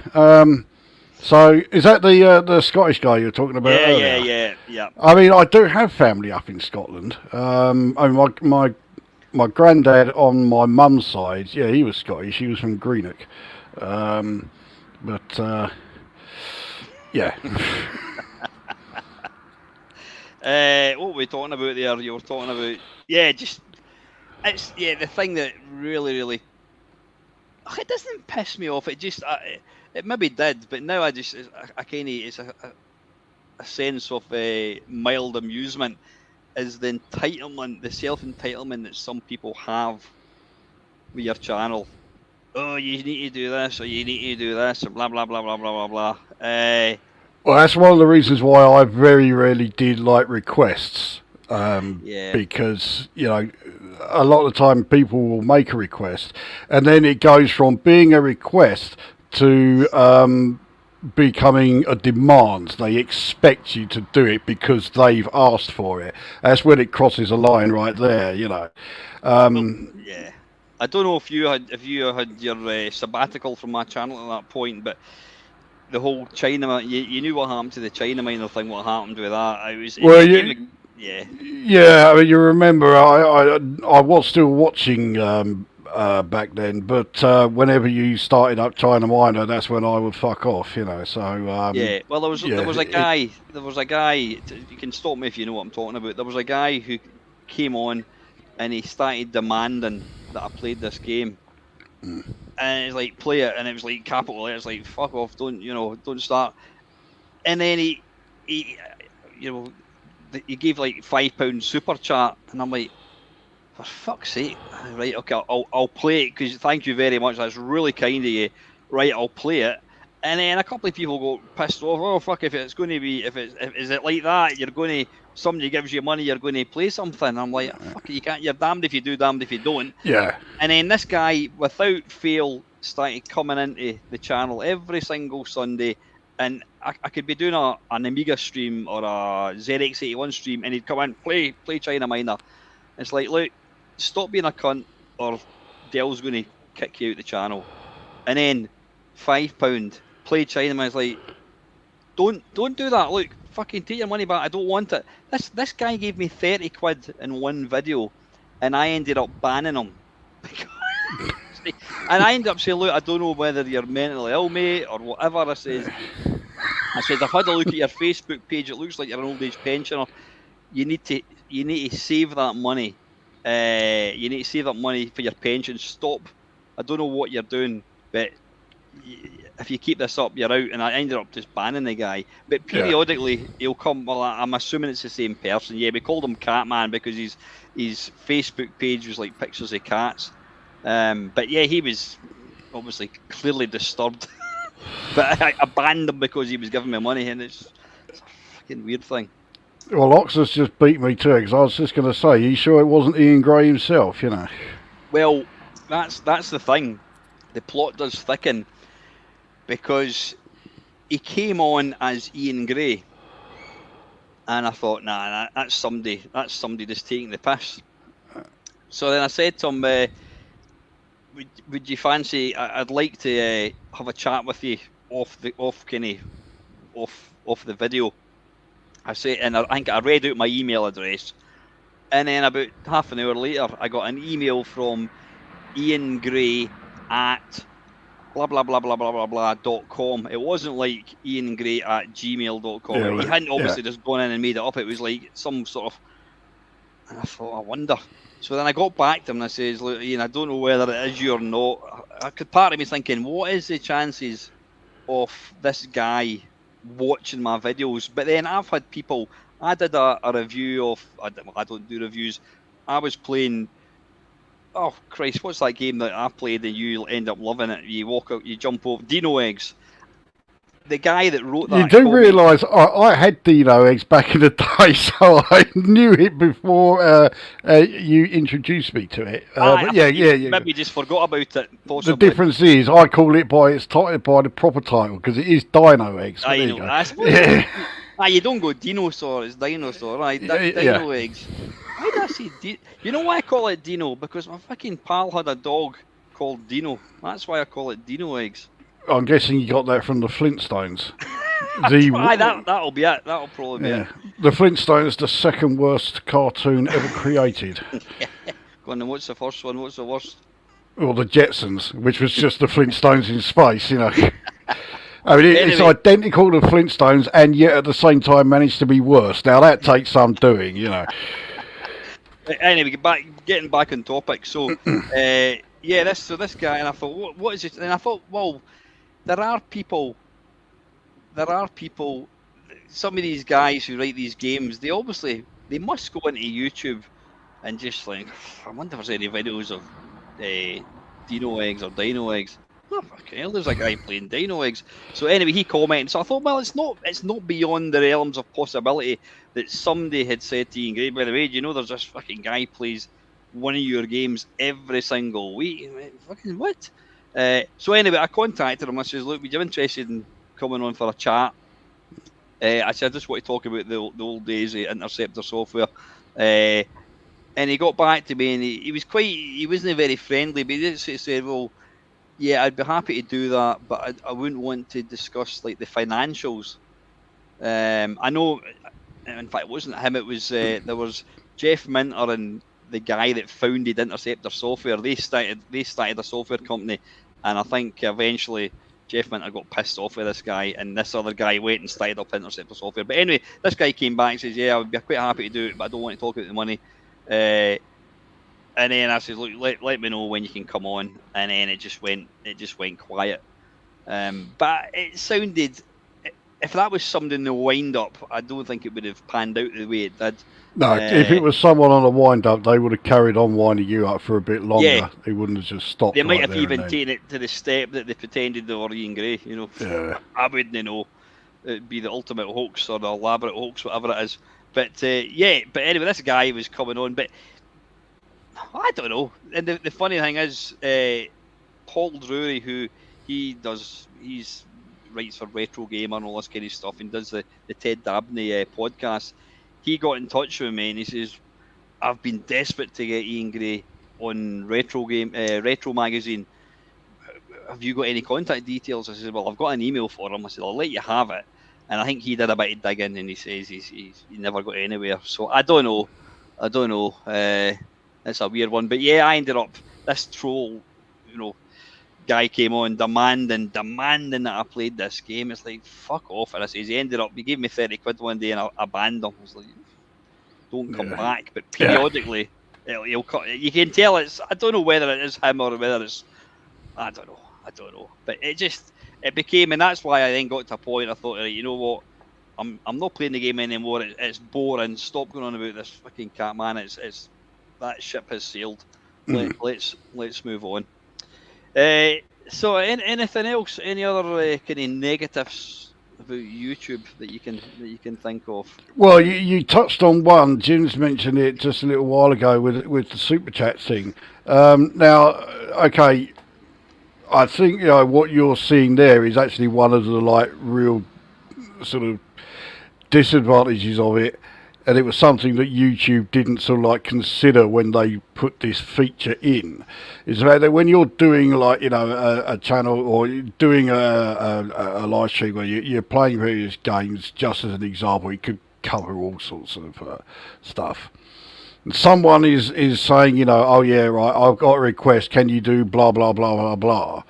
So is that the Scottish guy you were talking about? Yeah. I mean, I do have family up in Scotland. I mean, my granddad on my mum's side, yeah, he was Scottish. He was from Greenock. Yeah. What were we talking about there? You were talking about the thing that really it doesn't piss me off. It just it maybe did, but now I kind of it's a sense of mild amusement. Is the entitlement, the self-entitlement that some people have with your channel. Oh, you need to do this, or you need to do this, or blah blah blah blah blah blah blah. Well, that's one of the reasons why I very rarely did like requests. Because a lot of the time people will make a request, and then it goes from being a request to becoming a demand. They expect you to do it because they've asked for it. That's when it crosses a line right there, you know. Yeah. I don't know if you had your sabbatical from my channel at that point, but the whole China, you knew what happened to the China miner thing. What happened with that? It Well, became yeah. yeah. I mean, you remember, I was still watching back then, but whenever you started up China Miner, that's when I would fuck off, you know. So Yeah, well, there yeah, was a guy. There was a guy. You can stop me if you know what I'm talking about. There was a guy who came on, and he started demanding that I played this game, and it's like play it, and it was like capital letters, like fuck off, don't start. And then he, you know, he gave like £5 super chat, and I'm like, for fuck's sake, right? Okay, I'll play it because thank you very much. That's really kind of you. Right, I'll play it. And then a couple of people go pissed off. Oh fuck! If it's going to be, is it like that? You're going to somebody gives you money, you're going to play something. I'm like, fuck it, you can't. You're damned if you do, damned if you don't. yeah. And then this guy, without fail, started coming into the channel every single Sunday. And I could be doing an Amiga stream or a ZX81 stream, and he'd come in, play China Miner. It's like, look, stop being a cunt, or Dell's going to kick you out the channel. And then £5, play China Miner's like, don't do that. Look, fucking take your money back. I don't want it. This guy gave me 30 quid in one video, and I ended up banning him. And I ended up saying, look, I don't know whether you're mentally ill, mate, or whatever. I said, I've had a look at your Facebook page. It looks like you're an old age pensioner. You need to save that money. You need to save that money for your pension. Stop. I don't know what you're doing, but if you keep this up, you're out. And I ended up just banning the guy. But periodically, he'll come. Well, I'm assuming it's the same person. Yeah, we called him Catman because his Facebook page was like pictures of cats. But yeah, he was obviously clearly disturbed. But I banned him because he was giving me money, and it's a fucking weird thing. Well, Oxus just beat me too, because I was just going to say, you sure it wasn't Ian Gray himself, you know? Well, that's the thing. The plot does thicken because he came on as Ian Gray, and I thought, nah, that's somebody just taking the piss. So then I said to him, would you fancy? I'd like to have a chat with you off the video. I say, and I think I read out my email address, and then about half an hour later, I got an email from Ian Gray at blah blah blah blah blah blah blah.com. It wasn't like Ian Gray at gmail.com. Yeah, he hadn't obviously just gone in and made it up. It was like some sort of. And I thought, I wonder. So then I got back to him and I says, look, Ian, I don't know whether it is you or not. Part of me thinking, what is the chances of this guy watching my videos? But then I've had people, I did a review of, I don't do reviews, I was playing, oh Christ, what's that game that I played and you end up loving it? You walk out, you jump over, Dino Eggs. The guy that wrote that. You do realise I had Dino Eggs back in the day, so I knew it before you introduced me to it. But yeah. Maybe just forgot about it. Possibly. The difference is I call it by its title, by the proper title, because it is Dino Eggs. I know. I suppose. You don't go dinosaur. It's dinosaur, right? Dino Eggs. Why did I say Dino? You know why I call it Dino? Because my fucking pal had a dog called Dino. That's why I call it Dino Eggs. I'm guessing you got that from the Flintstones. That'll be it. That'll probably be it. The Flintstones, the second worst cartoon ever created. Go on, then what's the first one? What's the worst? Well, the Jetsons, which was just the Flintstones in space, you know. I mean, it's identical to Flintstones, and yet at the same time managed to be worse. Now that takes some doing, you know. Anyway, getting back on topic. So, this guy, and I thought, what is it? And I thought, well, there are people, some of these guys who write these games, they must go into YouTube and just like, I wonder if there's any videos of Dino Eggs or Dino Eggs. Oh, fucking hell, there's a guy playing Dino Eggs. So anyway, he commented. So I thought, well, it's not beyond the realms of possibility that somebody had said to Ian Gray, by the way, do you know there's this fucking guy plays one of your games every single week? Fucking what? So anyway, I contacted him. I says, look, would you be interested in coming on for a chat. I said, I just want to talk about the old days of Interceptor software. And he got back to me, and he wasn't very friendly, but he just said, well, yeah, I'd be happy to do that, but I wouldn't want to discuss like the financials. I know, in fact, it wasn't him. It was there was Jeff Minter and the guy that founded Interceptor Software. They started a software company, and I think eventually Jeff Minter got pissed off with this guy, and this other guy went and started up Interceptor Software. But anyway, this guy came back and says, "Yeah, I would be quite happy to do it, but I don't want to talk about the money." And then I said, "Look, let me know when you can come on." And then it just went quiet. But it sounded, if that was somebody in the wind-up, I don't think it would have panned out the way it did. No, if it was someone on a wind-up, they would have carried on winding you up for a bit longer. Yeah. They wouldn't have just stopped. They might have even taken it to the step that they pretended they were Ian Gray. You know, yeah. I wouldn't know. It'd be the ultimate hoax or the elaborate hoax, whatever it is. But yeah, but anyway, this guy was coming on, but I don't know. And the funny thing is, Paul Drury, who he's writes for Retro Gamer and all this kind of stuff, and does the Ted Dabney podcast. He got in touch with me and he says, "I've been desperate to get Ian Gray on Retro Magazine. Have you got any contact details?" I said, "Well, I've got an email for him." I said, "I'll let you have it." And I think he did a bit of digging, and he says he never got anywhere. So I don't know. It's a weird one, but yeah, I ended up this troll, guy came on demanding that I played this game. It's like, fuck off. And I says, he gave me 30 quid one day and I banned him. I was like, don't come back. But periodically, he'll cut. You can tell I don't know whether it is him or whether it's, I don't know. But it became, and that's why I then got to a point I thought, you know what, I'm not playing the game anymore. It's boring. Stop going on about this fucking Catman. It's that ship has sailed. Let's move on. So anything else? Any other kind of negatives about YouTube that you can think of? Well, you touched on one. Jim's mentioned it just a little while ago with the super chat thing. Now, okay, I think what you're seeing there is actually one of the real sort of disadvantages of it. And it was something that YouTube didn't sort of consider when they put this feature in. Is that when you're doing a channel or doing a live stream where you're playing various games, just as an example, it could cover all sorts of stuff. And someone is saying, oh yeah, right, I've got a request. Can you do blah blah blah blah blah?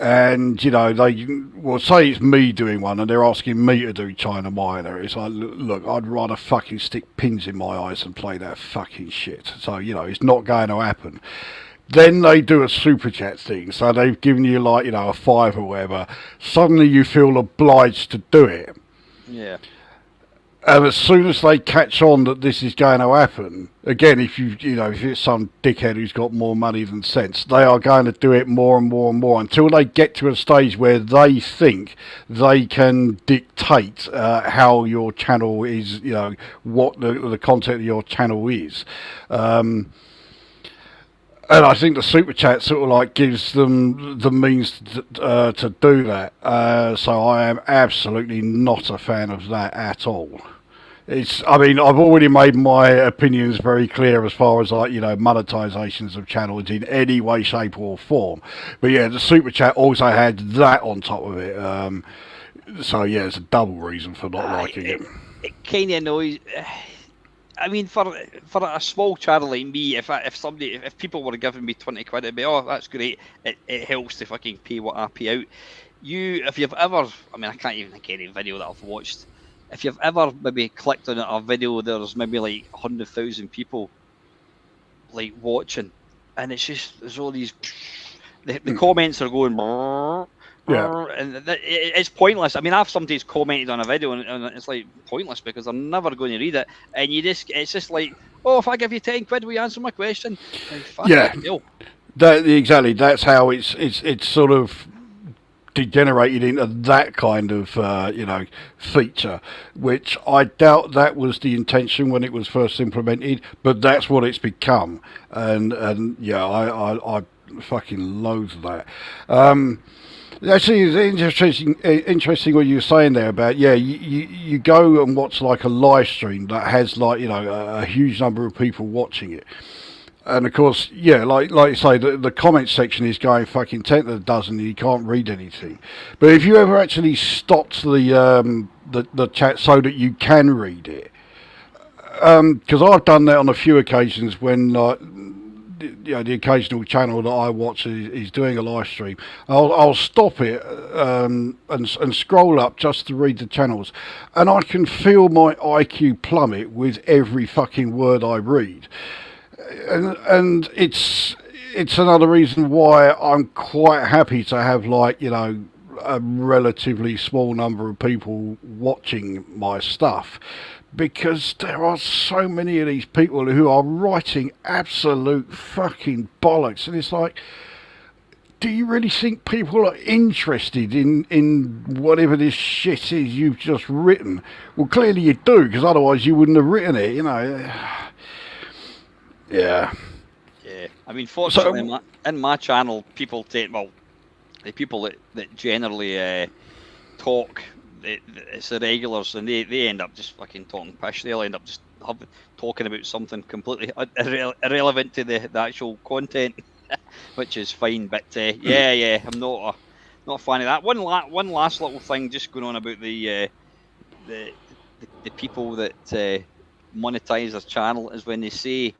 And they will say it's me doing one, and they're asking me to do China Minor. It's like, look, I'd rather fucking stick pins in my eyes and play that fucking shit. So it's not going to happen. Then they do a super chat thing, so they've given you a $5 or whatever. Suddenly you feel obliged to do it. Yeah. And as soon as they catch on that this is going to happen, again, if if it's some dickhead who's got more money than sense, they are going to do it more and more and more until they get to a stage where they think they can dictate how your channel is, what the content of your channel is. And I think the super chat sort of gives them the means to do that. So I am absolutely not a fan of that at all. I've already made my opinions very clear as far as monetizations of channels in any way, shape or form. But yeah, the super chat also had that on top of it. So yeah, it's a double reason for not liking it. It kind of annoys. For a small channel like me, if people were giving me 20 quid, it'd be, oh, that's great. It helps to fucking pay what I pay out. If you've ever, I can't even think of any video that I've watched. If you've ever maybe clicked on a video, there's maybe 100,000 people watching, and it's just there's all these. The comments are going. Yeah. And it's pointless. I've somebody's commented on a video and it's pointless because I'm never going to read it. And it's just oh, if I give you 10 quid, will you answer my question? Yeah. Exactly. That's how it's sort of degenerated into that kind of feature, which I doubt that was the intention when it was first implemented, but that's what it's become. And yeah, I fucking loathe that. Actually, it's interesting what you were saying there about you go and watch like a live stream that has like a huge number of people watching it, and of course like you say the comment section is going fucking 10 to the dozen and you can't read anything. But if you ever actually stopped the chat so that you can read it, because I've done that on a few occasions when the occasional channel that I watch is doing a live stream. I'll stop it and scroll up just to read the channels, and I can feel my IQ plummet with every fucking word I read, and it's another reason why I'm quite happy to have like a relatively small number of people watching my stuff, because there are so many of these people who are writing absolute fucking bollocks, and it's like, do you really think people are interested in whatever this shit is you've just written? Well, clearly you do, because otherwise you wouldn't have written it, Yeah. Yeah, I mean, fortunately, in my channel, people take the people that generally talk. It's the regulars, and they end up just fucking talking pish. They'll end up just talking about something completely irrelevant to the actual content, which is fine. But yeah, I'm not a fan of that. One last little thing, just going on about the people that monetize their channel, is when they say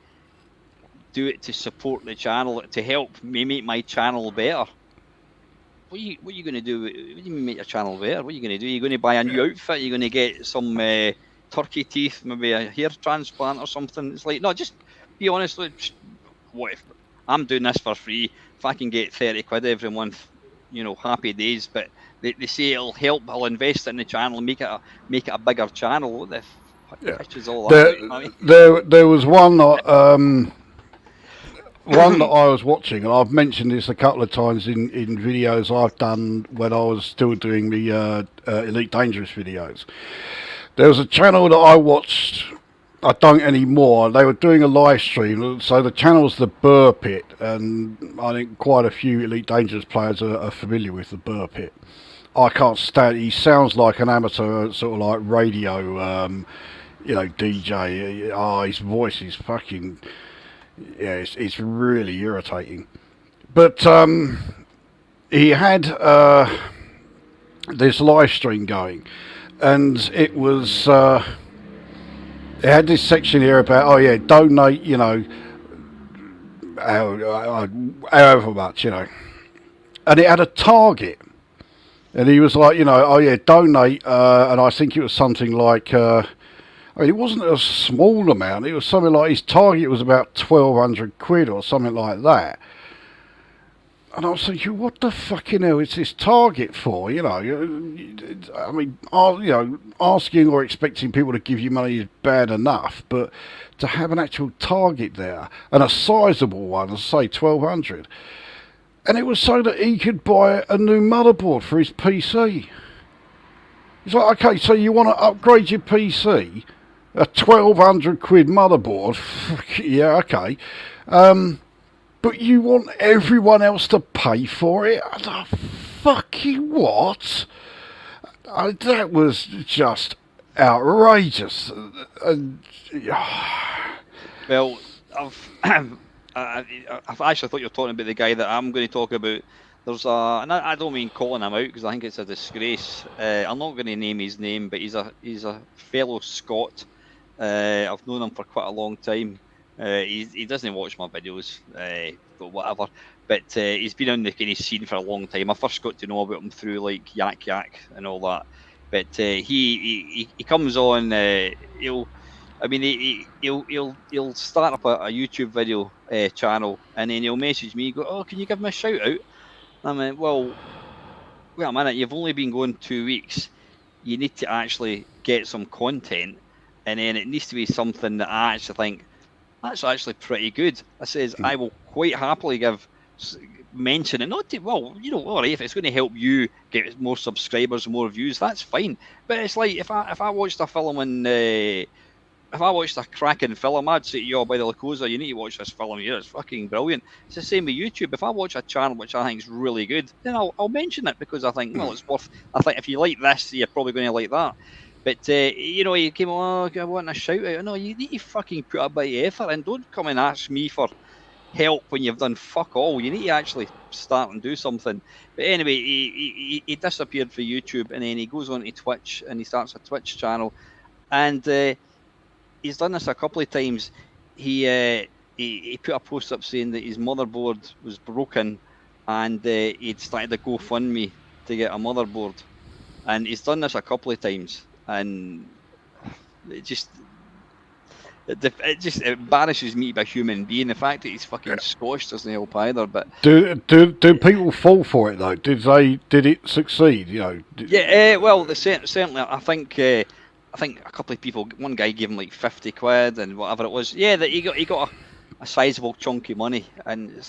do it to support the channel, to help me make my channel better. What are you going to do? What do you mean make your channel better? What are you going to do? Are you going to buy a new outfit? Are you going to get some turkey teeth, maybe a hair transplant or something? It's like, no, just be honest. What if I'm doing this for free? If I can get 30 quid every month, happy days. But they say it'll help. I'll invest it in the channel and make it a bigger channel. What the fuck is all that? There was one that I was watching, and I've mentioned this a couple of times in videos I've done when I was still doing the Elite Dangerous videos. There was a channel that I watched, I don't anymore. They were doing a live stream, so the channel's the Burr Pit, and I think quite a few Elite Dangerous players are familiar with the Burr Pit. I can't stand it. He sounds like an amateur sort of like radio DJ. His voice is fucking... Yeah, it's really irritating. But he had this live stream going, and it was it had this section here about donate however much and it had a target, and he was like donate, and I think it was something like. It wasn't a small amount. It was something like his target was about 1,200 quid or something like that. And I was thinking, what the fucking hell is this target for? I mean, asking or expecting people to give you money is bad enough, but to have an actual target there, and a sizable one, say 1,200, and it was so that he could buy a new motherboard for his PC. It's like, okay, so you want to upgrade your PC? A 1,200 quid motherboard, yeah, okay. But you want everyone else to pay for it? Fucking what? That was just outrageous. Well, I've actually thought you were talking about the guy that I'm going to talk about. There's and I don't mean calling him out because I think it's a disgrace. I'm not going to name his name, but he's a fellow Scot. I've known him for quite a long time. He doesn't watch my videos, but whatever. But he's been on the kind of scene for a long time. I first got to know about him through like Yak Yak and all that. But he comes on. He'll start up a YouTube video channel, and then he'll message me. Go, oh, can you give me a shout out? I mean, well, wait a minute. You've only been going 2 weeks. You need to actually get some content. And then it needs to be something that I actually think, that's actually pretty good. I says, I will quite happily mention it. Not to, all right, if it's going to help you get more subscribers, more views, that's fine. But it's like, if I watched a film in if I watched a cracking film, I'd say to you, oh, by the Lukozer, you need to watch this film here. It's fucking brilliant. It's the same with YouTube. If I watch a channel which I think is really good, then I'll mention it because I think, well, it's worth. I think if you like this, you're probably going to like that. But you came, oh, I want a shout out. No, you need to fucking put a bit of effort and don't come and ask me for help when you've done fuck all. You need to actually start and do something. But anyway, he disappeared for YouTube, and then he goes on to Twitch and he starts a Twitch channel, and he's done this a couple of times. He put a post up saying that his motherboard was broken, and he'd started a GoFundMe to get a motherboard, and he's done this a couple of times, and it just embarrasses me to be a human being. The fact that he's fucking Scotch doesn't help either. But do people fall for it though? Did it succeed? You know? Well, certainly. I think a couple of people. One guy gave him like 50 quid and whatever it was. Yeah, that he got a sizable chunk of money, and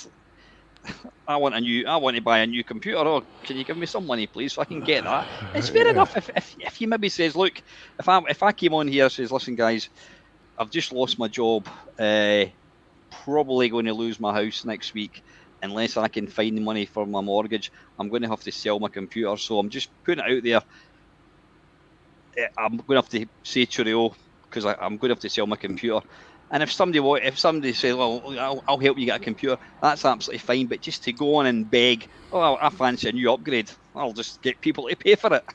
I want to buy a new computer. Oh, can you give me some money, please, so I can get that? It's fair enough. If he maybe says, look, if I came on here and says, listen, guys, I've just lost my job. Probably going to lose my house next week unless I can find the money for my mortgage. I'm going to have to sell my computer. So I'm just putting it out there. I'm going to have to say cheerio because I'm going to have to sell my computer. And if somebody says, well, I'll help you get a computer, that's absolutely fine. But just to go on and beg, oh, I fancy a new upgrade, I'll just get people to pay for it.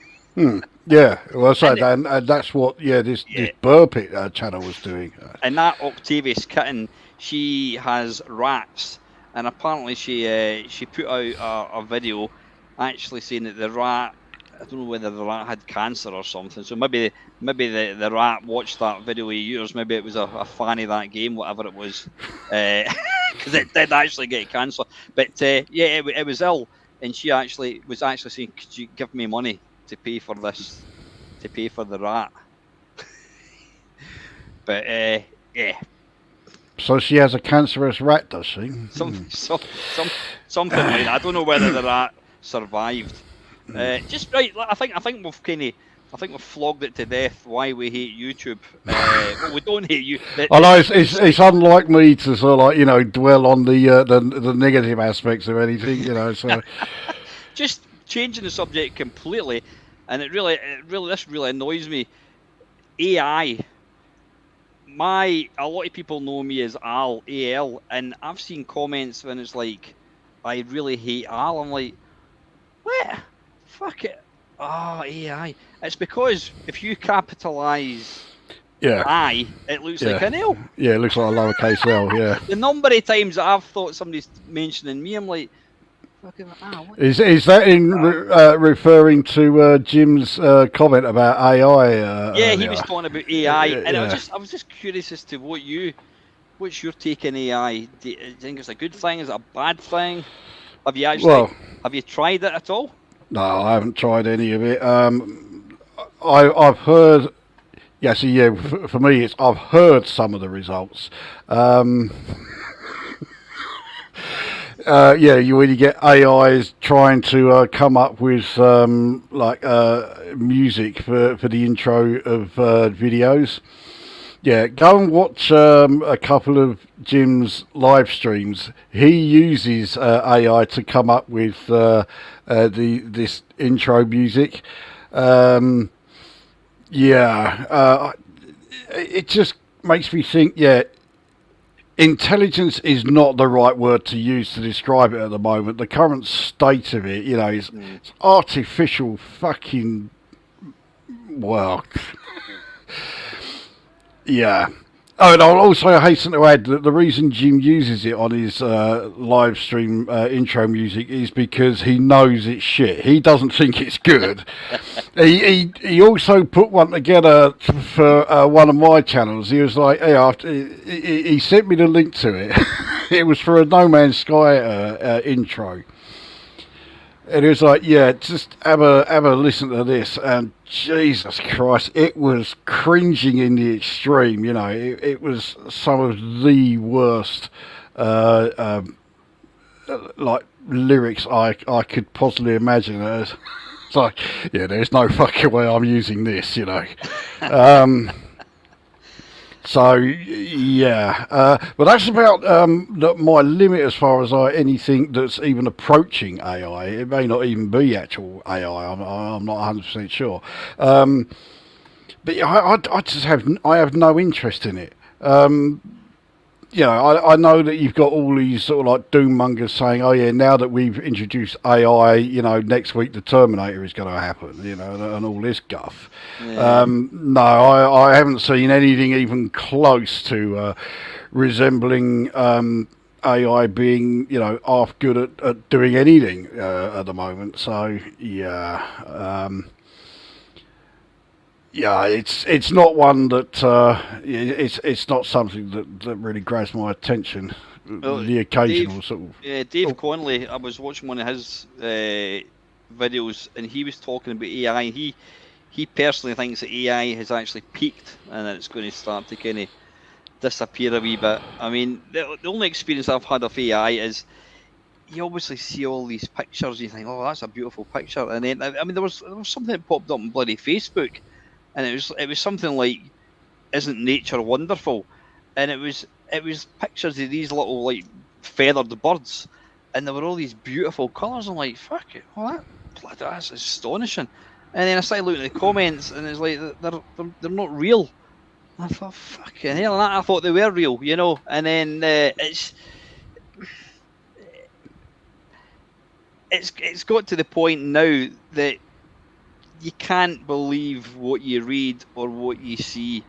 Yeah, well, and that's what this Burpit channel was doing. And that Octavius kitten, she has rats, and apparently she put out a video actually saying that the rat, I don't know whether the rat had cancer or something. So maybe the rat watched that video of yours. Maybe it was a fan of that game, whatever it was, because it did actually get cancer. But it was ill, and she was actually saying, "Could you give me money to pay for this, to pay for the rat?" But yeah. So she has a cancerous rat, does she? Something like that. I don't know whether the rat survived. Just right. I think we've flogged it to death. Why we hate YouTube? Well, we don't hate you. I know it's unlike me to sort of dwell on the negative aspects of anything. So just changing the subject completely, and this really annoys me. AI. A lot of people know me as Al, AL, and I've seen comments when it's like, I really hate Al. I'm like, what? Fuck it. Oh, AI. It's because if you capitalise I, it looks like an L. Yeah, it looks like a lowercase L, yeah. The number of times that I've thought somebody's mentioning me, I'm like, fucking Is that in referring to Jim's comment about AI? Yeah, he was talking about AI, and I was just curious as to what's your take on AI? Do you think it's a good thing? Is it a bad thing? Have you tried it at all? No, I haven't tried any of it. I've heard. For me, I've heard some of the results. When you get AIs trying to come up with music for the intro of videos. Yeah, go and watch a couple of Jim's live streams. He uses AI to come up with this intro music. It just makes me think. Intelligence is not the right word to use to describe it at the moment. The current state of it, is it's artificial fucking. Well. Yeah. Oh, and I'll also hasten to add that the reason Jim uses it on his live stream intro music is because he knows it's shit. He doesn't think it's good. He also put one together for one of my channels. He was like, he sent me the link to it. It was for a No Man's Sky intro. And it was like, just have a listen to this, and Jesus Christ, it was cringing in the extreme. It was some of the worst lyrics I could possibly imagine. It's like, there's no fucking way I'm using this. So yeah, but that's about my limit as far as anything that's even approaching AI. It may not even be actual AI. I'm not 100% sure. But yeah, I just have no interest in it. I know that you've got all these sort of like doom mongers saying, "Oh yeah, now that we've introduced AI, next week the Terminator is going to happen," and all this guff. Yeah. No, I haven't seen anything even close to resembling AI being, half good at doing anything at the moment. So yeah. Yeah, it's not one that it's not something that really grabs my attention. Well, The occasional Dave, sort of. Dave Oh, Conley, I was watching one of his videos, and he was talking about AI. He personally thinks that AI has actually peaked, and that it's going to start to kind of disappear a wee bit. I mean, the only experience I've had of AI is you obviously see all these pictures, you think, oh, that's a beautiful picture, and then I mean, there was something that popped up on bloody Facebook, and it was something like, "Isn't nature wonderful?" And it was pictures of these little like feathered birds, and there were all these beautiful colours. I'm like, fuck it, well, that's astonishing. And then I started looking at the comments, and it's like they're not real. I thought, fucking hell, and I thought they were real, And then it's got to the point now that you can't believe what you read or what you see.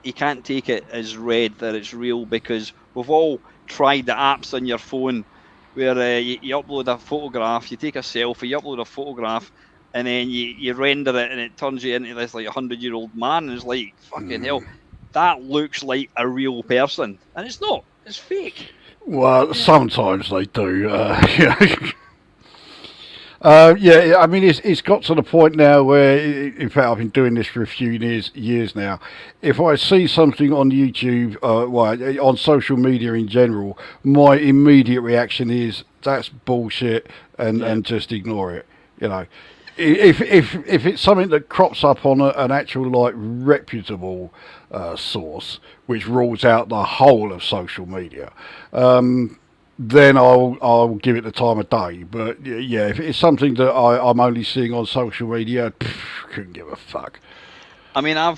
You can't take it as read that it's real, because we've all tried the apps on your phone where you upload a photograph, you take a selfie, you upload a photograph, and then you render it, and it turns you into this like 100-year-old man. And it's like, fucking hell, that looks like a real person, and it's not. It's fake. well, Yeah. sometimes they do. Yeah, I mean, it's got to the point now where, in fact, I've been doing this for a few years now. If I see something on YouTube, on social media in general, my immediate reaction is that's bullshit, Yeah. and just ignore it. You know, if it's something that crops up on an actual like reputable source, which rules out the whole of social media. Then I'll give it the time of day. But yeah, if it's something that I'm only seeing on social media, couldn't give a fuck. I mean, I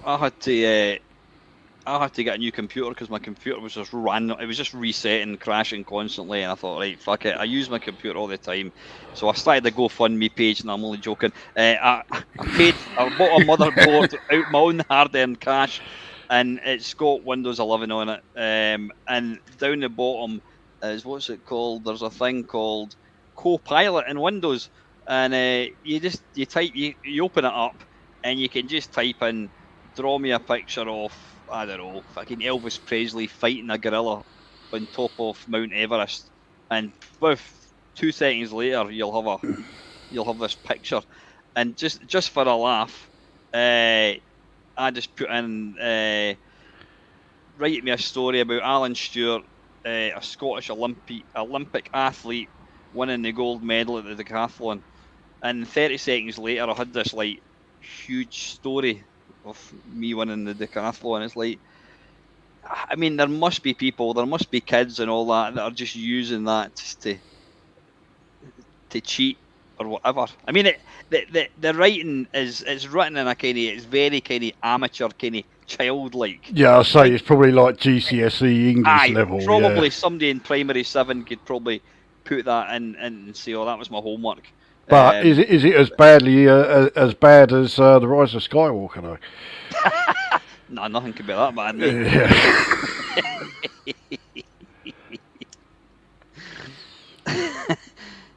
had to get a new computer because my computer was just random. It was just resetting, crashing constantly, and I thought, right, fuck it. I use my computer all the time, so I started the GoFundMe page, and I'm only joking. I bought a motherboard out my own hard-earned cash, and it's got Windows 11 on it. And down the bottom is, what's it called? There's a thing called Copilot in Windows, and you open it up, and you can just type in, draw me a picture of, I don't know, fucking Elvis Presley fighting a gorilla on top of Mount Everest, and with 2 seconds later, you'll have this picture, and just for a laugh, I just put in, write me a story about Alan Stewart, a Scottish Olympic athlete winning the gold medal at the decathlon, and 30 seconds later, I had this like huge story of me winning the decathlon. It's like, I mean, there must be people, there must be kids and all that are just using that just to cheat or whatever. I mean, the writing is written in a it's very kind of amateur, kind of childlike. Yeah, I say Like, it's probably like GCSE English aye, level. Yeah, probably somebody in primary 7 could probably put that in and say, oh, that was my homework. but Um, is it as bad as the Rise of Skywalker though? no, nothing could be that bad, mate. Yeah.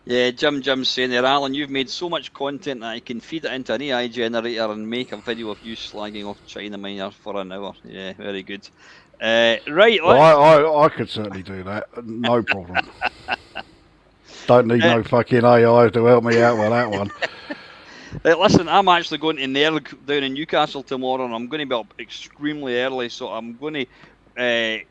Yeah, Jim's saying there, Alan, you've made so much content that I can feed it into an AI generator and make a video of you slagging off China Miner for an hour. Yeah, very good. Right, Well, I could certainly do that, no problem. Don't need no fucking AI to help me out with that one. listen, I'm actually going to Nerg down in Newcastle tomorrow, and I'm going to be up extremely early, so I'm going to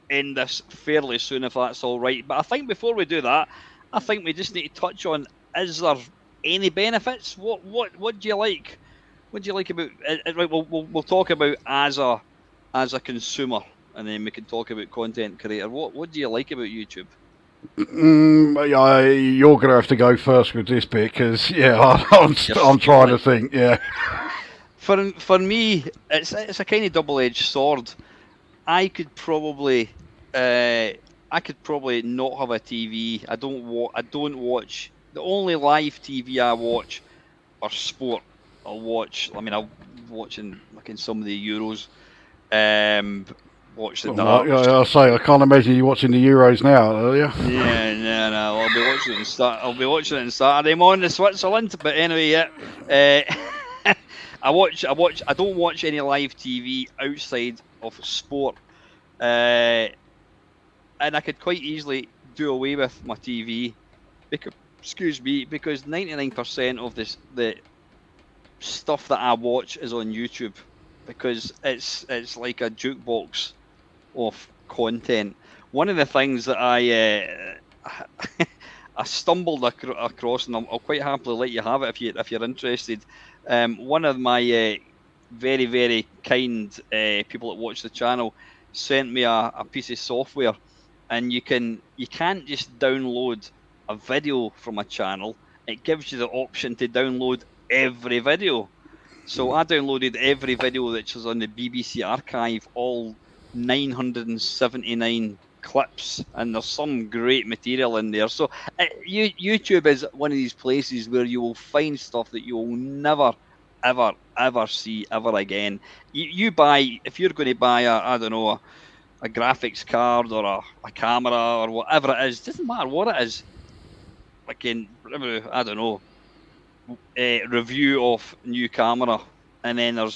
end this fairly soon if that's all right. But I think before we do that, I think we just need to touch on, is there any benefits? What do you like? What do you like about? Right, we'll talk about as as a consumer, and then we can talk about content creator. What do you like about YouTube? You're going to have to go first with this bit because I'm trying to think. Yeah. For me, it's a kind of double-edged sword. I could probably not have a TV. I don't watch. The only live TV I watch are sport. I'm watching like in some of the Euros. Watch the darts. I'll say I can't imagine you watching the Euros now, are you? Yeah, no. I'll be watching it on Saturday morning in Switzerland. But anyway, yeah. I don't watch any live TV outside of sport. And I could quite easily do away with my TV because 99% of the stuff that I watch is on YouTube, because it's like a jukebox of content. One of the things that I stumbled across, and I'll quite happily let you have it if you're interested. One of my very, very kind people that watch the channel sent me a piece of software, and you can't just download a video from a channel. It gives you the option to download every video. So I downloaded every video that was on the BBC archive, all 979 clips, and there's some great material in there. So YouTube is one of these places where you will find stuff that you will never ever see ever again. If you're going to buy a graphics card or a camera or whatever it is, doesn't matter what it is, like review of new camera, and then I'll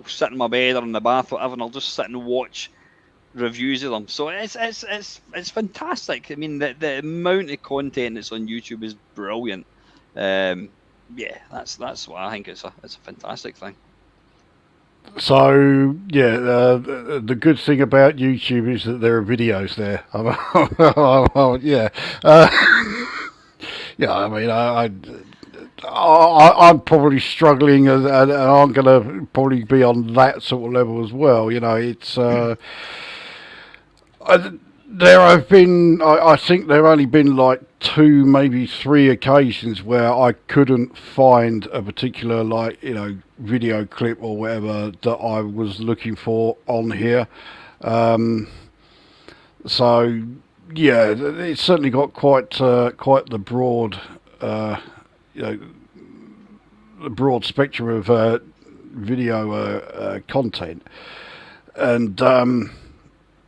sit in my bed or in the bath, whatever, and I'll just sit and watch reviews of them. So it's fantastic. I mean, the amount of content that's on YouTube is brilliant. That's why I think it's a fantastic thing. So the good thing about YouTube is that there are videos there. I'm probably struggling, and I'm going to probably be on that sort of level as well. It's there have been, I think there have only been like 2, maybe 3 occasions where I couldn't find a particular video clip or whatever that I was looking for on here. So yeah, it's certainly got quite the broad, the broad spectrum of video content, and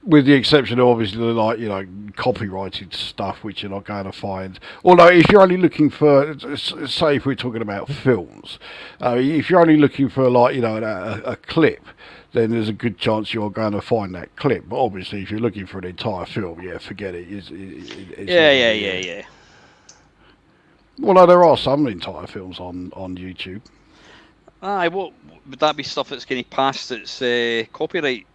with the exception of obviously copyrighted stuff, which you're not going to find. Although if you're only looking for, say if we're talking about films, if you're only looking for a clip, then there's a good chance you're going to find that clip. But obviously if you're looking for an entire film, forget it. Yeah. Well, there are some entire films on YouTube. What would that be? Stuff that's getting past its copyright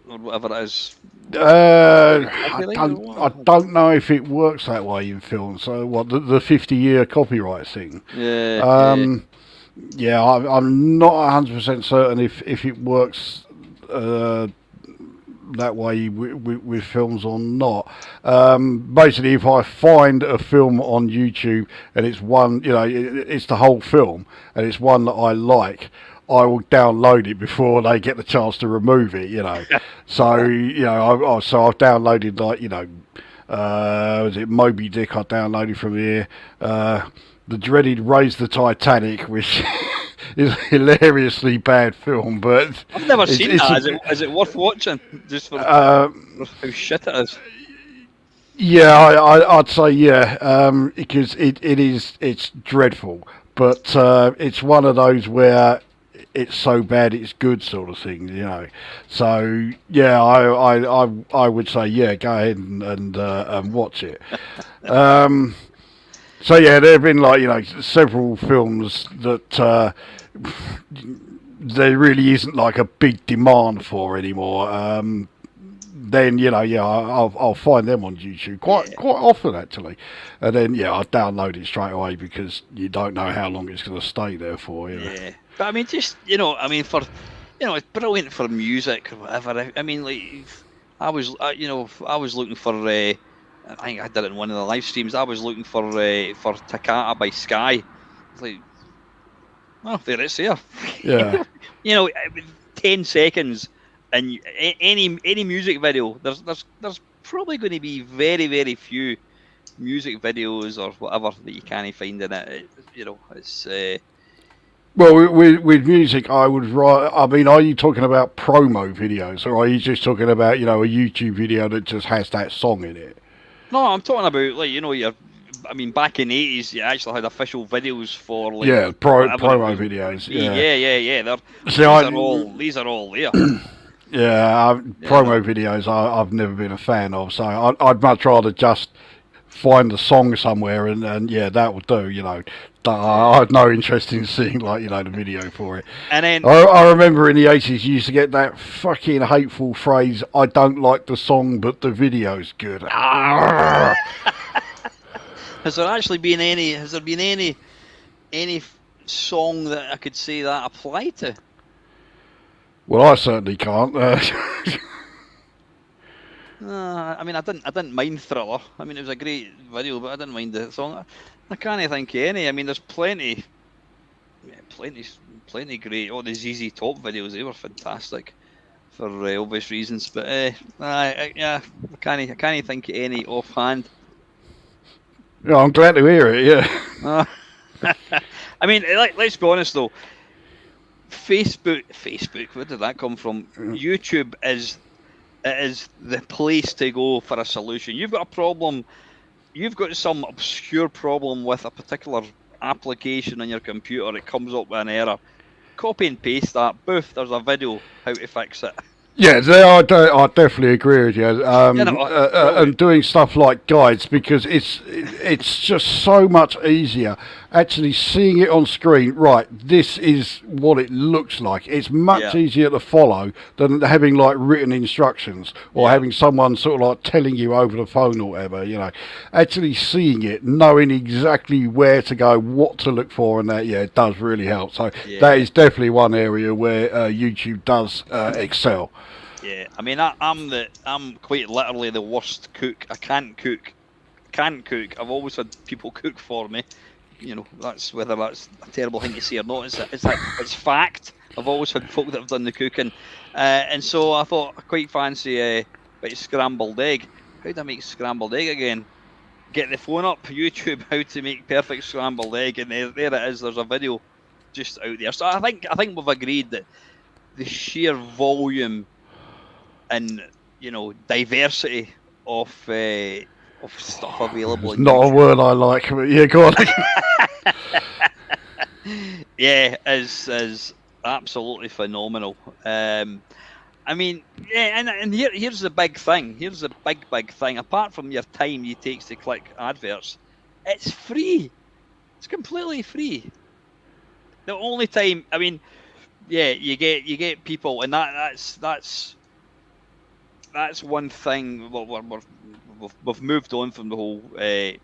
or whatever it is? I don't know if it works that way in film. So what, the 50-year copyright thing? I'm not 100% certain if it works that way with films or not. Basically, if I find a film on YouTube and it's one, it's the whole film and it's one that I like, I will download it before they get the chance to remove it. So I've downloaded was it Moby Dick? I downloaded from here. The dreaded Raise the Titanic, which is a hilariously bad film, but I've never seen that. Is it worth watching? Just for how shit it is. Yeah, I'd say because it's dreadful, but it's one of those where it's so bad it's good sort of thing, So yeah, I would say go ahead and watch it. So yeah, there have been several films that there really isn't like a big demand for anymore. Then I'll find them on YouTube quite often actually, and then I download it straight away because you don't know how long it's going to stay there for. Yeah, but I mean, just for you know, it's brilliant for music or whatever. I mean, like, I was looking for. I think I did it in one of the live streams. I was looking for Takata by Sky. It's like, well, there it's there. Yeah. You know, 10 seconds, and any music video. There's probably going to be very very few music videos or whatever that you can't find in it. You know, it's. Well, with music, I would write. I mean, are you talking about promo videos, or are you just talking about, you know, a YouTube video that just has that song in it? No, I'm talking about, like, you know, I mean, back in the 80s, you actually had official videos for, like, Yeah, whatever it promo was. videos. Yeah. See, I, These are all there. yeah, You promo know. videos I've never been a fan of. So I'd much rather just find the song somewhere and yeah, that would do. You know, I had no interest in seeing, like, you know, the video for it. And then, I remember in the 80s you used to get that fucking hateful phrase, "I don't like the song, but the video's good." has there been any song that I could say that apply to? Well, I certainly can't. I mean, I didn't mind Thriller. I mean, it was a great video, but I didn't mind the song. I can't think of any. I mean, there's plenty, plenty great. Oh, the ZZ Top videos, they were fantastic for obvious reasons. But yeah, I can't think of any offhand. Yeah, I'm glad to hear it. Yeah. I mean, let's be honest though. Facebook, where did that come from? YouTube is the place to go for a solution. You've got a problem. You've got some obscure problem with a particular application on your computer. It comes up with an error. Copy and paste that. Boof, there's a video how to fix it. Yeah, I definitely agree with you. And doing stuff like guides, because it's just so much easier actually seeing it on screen. Right, this is what it looks like. It's much easier to follow than having, like, written instructions or having someone sort of like telling you over the phone or whatever. You know, actually seeing it, knowing exactly where to go, what to look for, and that, yeah, it does really help. So that is definitely one area where YouTube does excel. Yeah, I mean, I'm quite literally the worst cook. I can't cook. I've always had people cook for me. You know, whether that's a terrible thing to say or not. It's fact. I've always had folk that have done the cooking, and so I thought I quite fancy a bit of scrambled egg. How do I make scrambled egg again? Get the phone up, YouTube, how to make perfect scrambled egg, and there it is. There's a video just out there. So I think we've agreed that the sheer volume and, you know, diversity of stuff available. It's not a word I like, but yeah, go on. Yeah, is absolutely phenomenal. I mean, yeah, and here's the big thing. Here's the big thing. Apart from your time you takes to click adverts, it's free. It's completely free. The only time, I mean, yeah, you get people, and that's one thing. We've moved on from the whole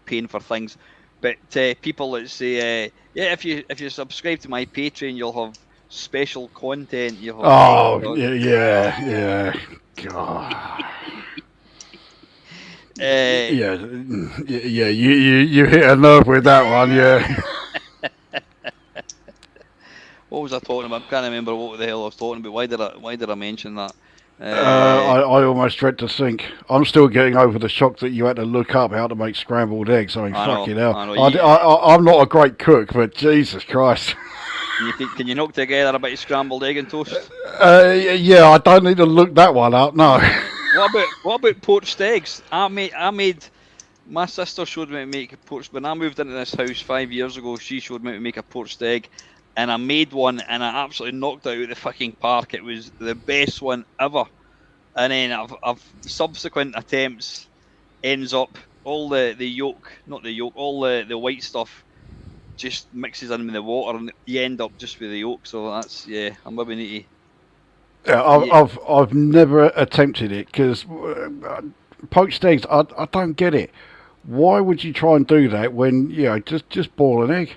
paying for things, but people that say, yeah, if you subscribe to my Patreon, you'll have special content. Yeah. God. Yeah. You hit a nerve with that one, yeah. What was I talking about? I can't remember what the hell I was talking about. Why did I mention that? I almost dread to think. I'm still getting over the shock that you had to look up how to make scrambled eggs. I mean, fucking hell. I'm not a great cook, but Jesus Christ. Can you knock together a bit of scrambled egg and toast? Yeah, I don't need to look that one up. No. What about poached eggs? I made. My sister showed me to make poached. When I moved into this house 5 years ago, she showed me to make a poached egg, and I made one, and I absolutely knocked it out of the fucking park. It was the best one ever. And then I've subsequent attempts ends up all the yolk, not the yolk, all the white stuff just mixes in with the water, and you end up just with the yolk. So that's, yeah, I'm maybe need to. Yeah, I've never attempted it, because poached eggs, I don't get it. Why would you try and do that when, you know, just boil an egg?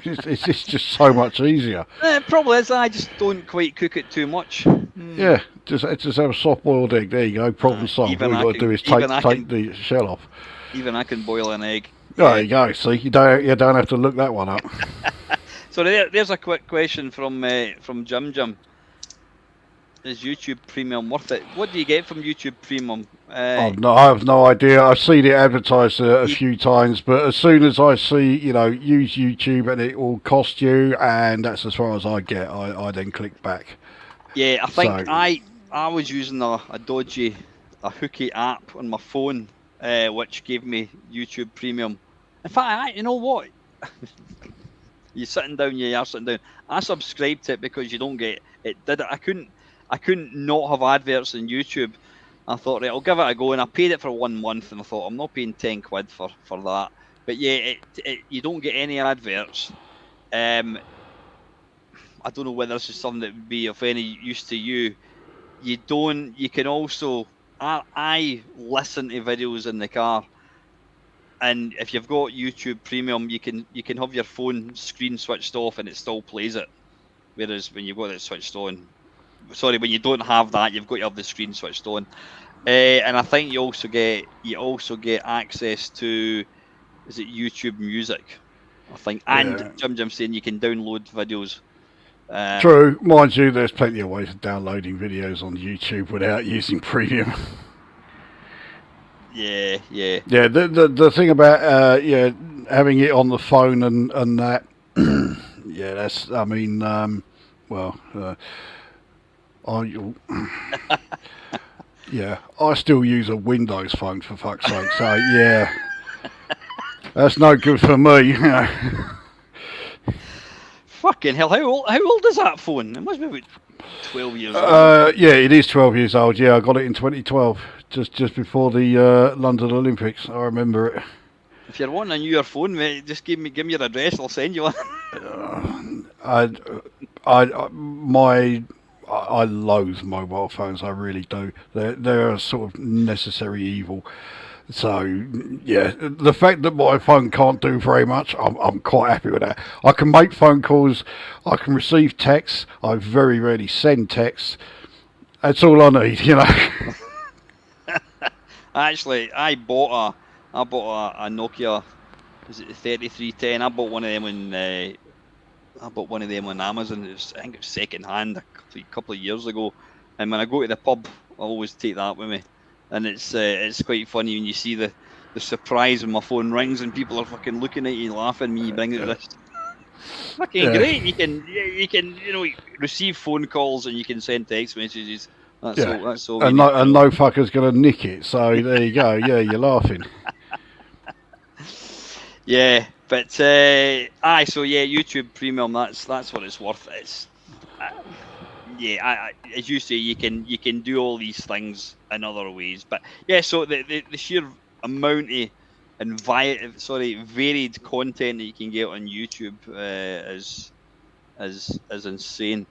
It's just so much easier. Probably is. I just don't quite cook it too much. Yeah, just have a soft boiled egg. There you go. Problem solved. All you got to do is take the shell off. Even I can boil an egg. There you go. See, you don't have to look that one up. So there's a quick question from Jim. Is YouTube Premium worth it? What do you get from YouTube Premium? I have no idea. I've seen it advertised a few times, but as soon as I see, use YouTube and it will cost you, and that's as far as I get, I then click back. Yeah, I think I was using a hooky app on my phone, which gave me YouTube Premium. In fact, you know what? You're sitting down. I subscribed to it because you don't get it. I couldn't not have adverts on YouTube. I thought, right, I'll give it a go, and I paid it for 1 month, and I thought I'm not paying 10 quid for that. But yeah, you don't get any adverts. I don't know whether this is something that would be of any use to you. You can also, I listen to videos in the car, and if you've got YouTube Premium, you can have your phone screen switched off and it still plays it. Whereas when you've got it switched on, when you don't have that, you've got to have the screen switched on. And I think you also get access to, is it YouTube Music? I think, and Jim saying you can download videos. True, mind you, there's plenty of ways of downloading videos on YouTube without using Premium. Yeah. The thing about having it on the phone and that, yeah, that's. I mean, I still use a Windows phone, for fuck's sake. So yeah, that's no good for me. Fucking hell! How old is that phone? It must be about 12 years old. Yeah, it is 12 years old. Yeah, I got it in 2012, just before the London Olympics. I remember it. If you're wanting a newer phone, mate, just give me your address. I'll send you one. I loathe mobile phones. I really do. They're a sort of necessary evil. So yeah, the fact that my phone can't do very much, I'm quite happy with that. I can make phone calls. I can receive texts. I very rarely send texts. That's all I need, Actually, I bought a Nokia. Is it the 3310? I bought one of them on Amazon. I think it was second hand a couple of years ago. And when I go to the pub, I always take that with me. And it's quite funny when you see the surprise when my phone rings and people are fucking looking at you, laughing. Me bring it this. Fucking great! You can receive phone calls and you can send text messages. That's all. And no fucker's gonna nick it. So there you go. Yeah, you're laughing. Yeah, but YouTube Premium. That's what it's worth. It's as you say, you can do all these things in other ways. But yeah, so the sheer amount of varied content that you can get on YouTube is insane.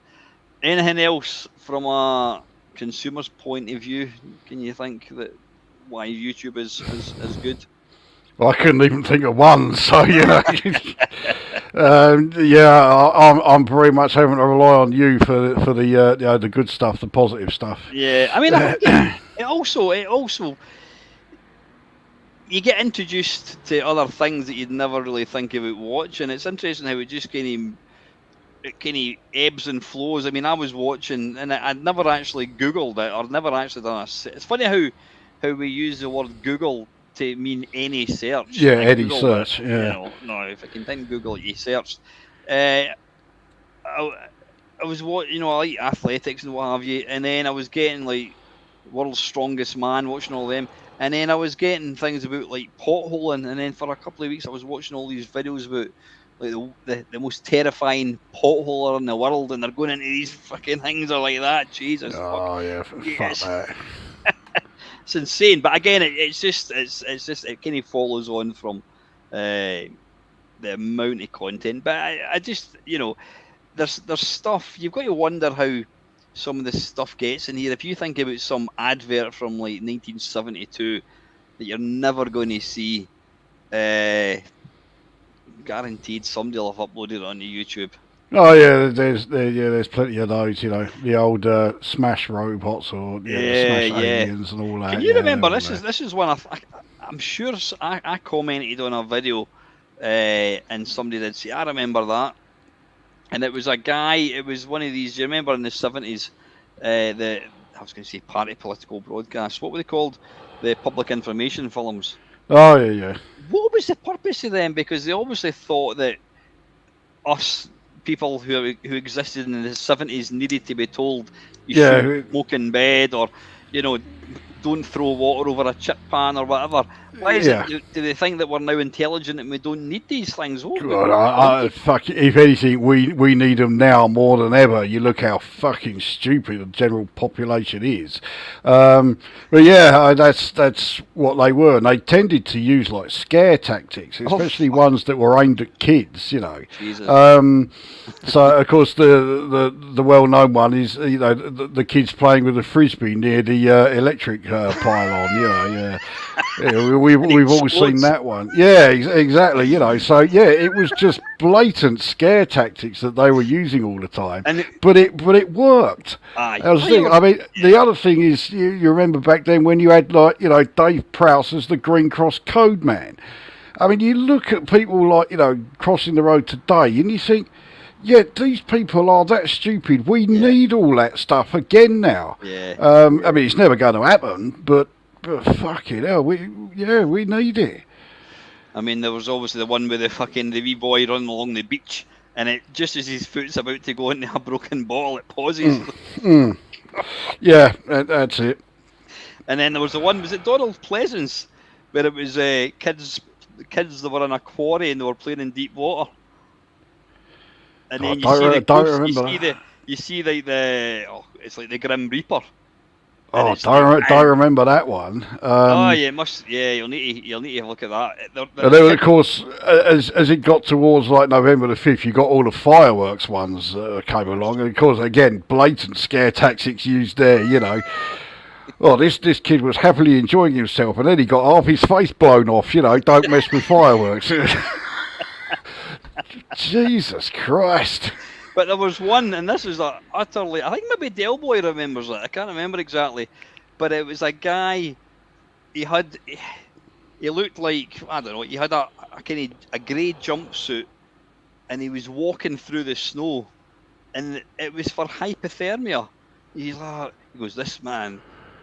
Anything else from a consumer's point of view? Can you think that why YouTube is good? Well, I couldn't even think of one, so I'm very much having to rely on you for the good stuff, the positive stuff. Yeah, I mean, I think it also you get introduced to other things that you'd never really think about watching. It's interesting how it just kind of ebbs and flows. I mean, I was watching and I'd never actually Googled it or never actually done it's funny how we use the word Google to mean any search. Yeah, any search. Yeah. No, if I can type in Google, you searched. I was watching, I like athletics and what have you, and then I was getting like World's Strongest Man, watching all them, and then I was getting things about like potholing, and then for a couple of weeks I was watching all these videos about like the most terrifying potholer in the world, and they're going into these fucking things are like that. Jesus. Oh yeah, fuck that. It's insane, but again, it's just it kind of follows on from the amount of content. But I just there's stuff you've got to wonder how some of this stuff gets in here. If you think about some advert from like 1972 that you're never going to see, guaranteed somebody will have uploaded it on the YouTube. Oh yeah, there's plenty of those. You know, the old Smash robots or the Smash aliens and all that. Can you remember? This is one I'm sure I commented on a video, and somebody did say I remember that, and it was a guy. It was one of these. You remember in the 70s, I was going to say party political broadcasts. What were they called? The public information films. Oh yeah. What was the purpose of them? Because they obviously thought that us people who existed in the 70s needed to be told you should smoke in bed, or don't throw water over a chip pan or whatever. Why is it? Do they think that we're now intelligent and we don't need these things? Fuck, if anything, we need them now more than ever. You look how fucking stupid the general population is. But yeah, that's what they were, and they tended to use like scare tactics, especially ones that were aimed at kids. Jesus. So of course the well-known one is the kids playing with a frisbee near the electric pylon. We've all seen that one. Yeah, exactly. So yeah, it was just blatant scare tactics that they were using all the time, but it worked. Aye. That was the thing. I mean, the other thing is you remember back then when you had Dave Prowse as the Green Cross Code Man. I mean, you look at people like crossing the road today, and you think, yeah, these people are that stupid. We need all that stuff again now. Yeah. I mean, it's never going to happen, but fucking hell, we need it. I mean, there was obviously the one with the wee boy running along the beach, and it just as his foot's about to go into a broken bottle, it pauses. Yeah, that's it. And then there was the one, was it Donald Pleasance, where it was kids that were in a quarry and they were playing in deep water. And then you see like it's like the Grim Reaper. Oh, don't remember that one. You'll need to have a look at that. And then, of course, as it got towards like November the 5th, you got all the fireworks ones came along, and of course, again, blatant scare tactics used there. Oh, this kid was happily enjoying himself, and then he got half his face blown off. Don't mess with fireworks. Jesus Christ. But there was one, and this is utterly, I think maybe Del Boy remembers it, I can't remember exactly, but it was a guy, he looked like, I don't know, he had a grey jumpsuit, and he was walking through the snow, and it was for hypothermia. He goes, this man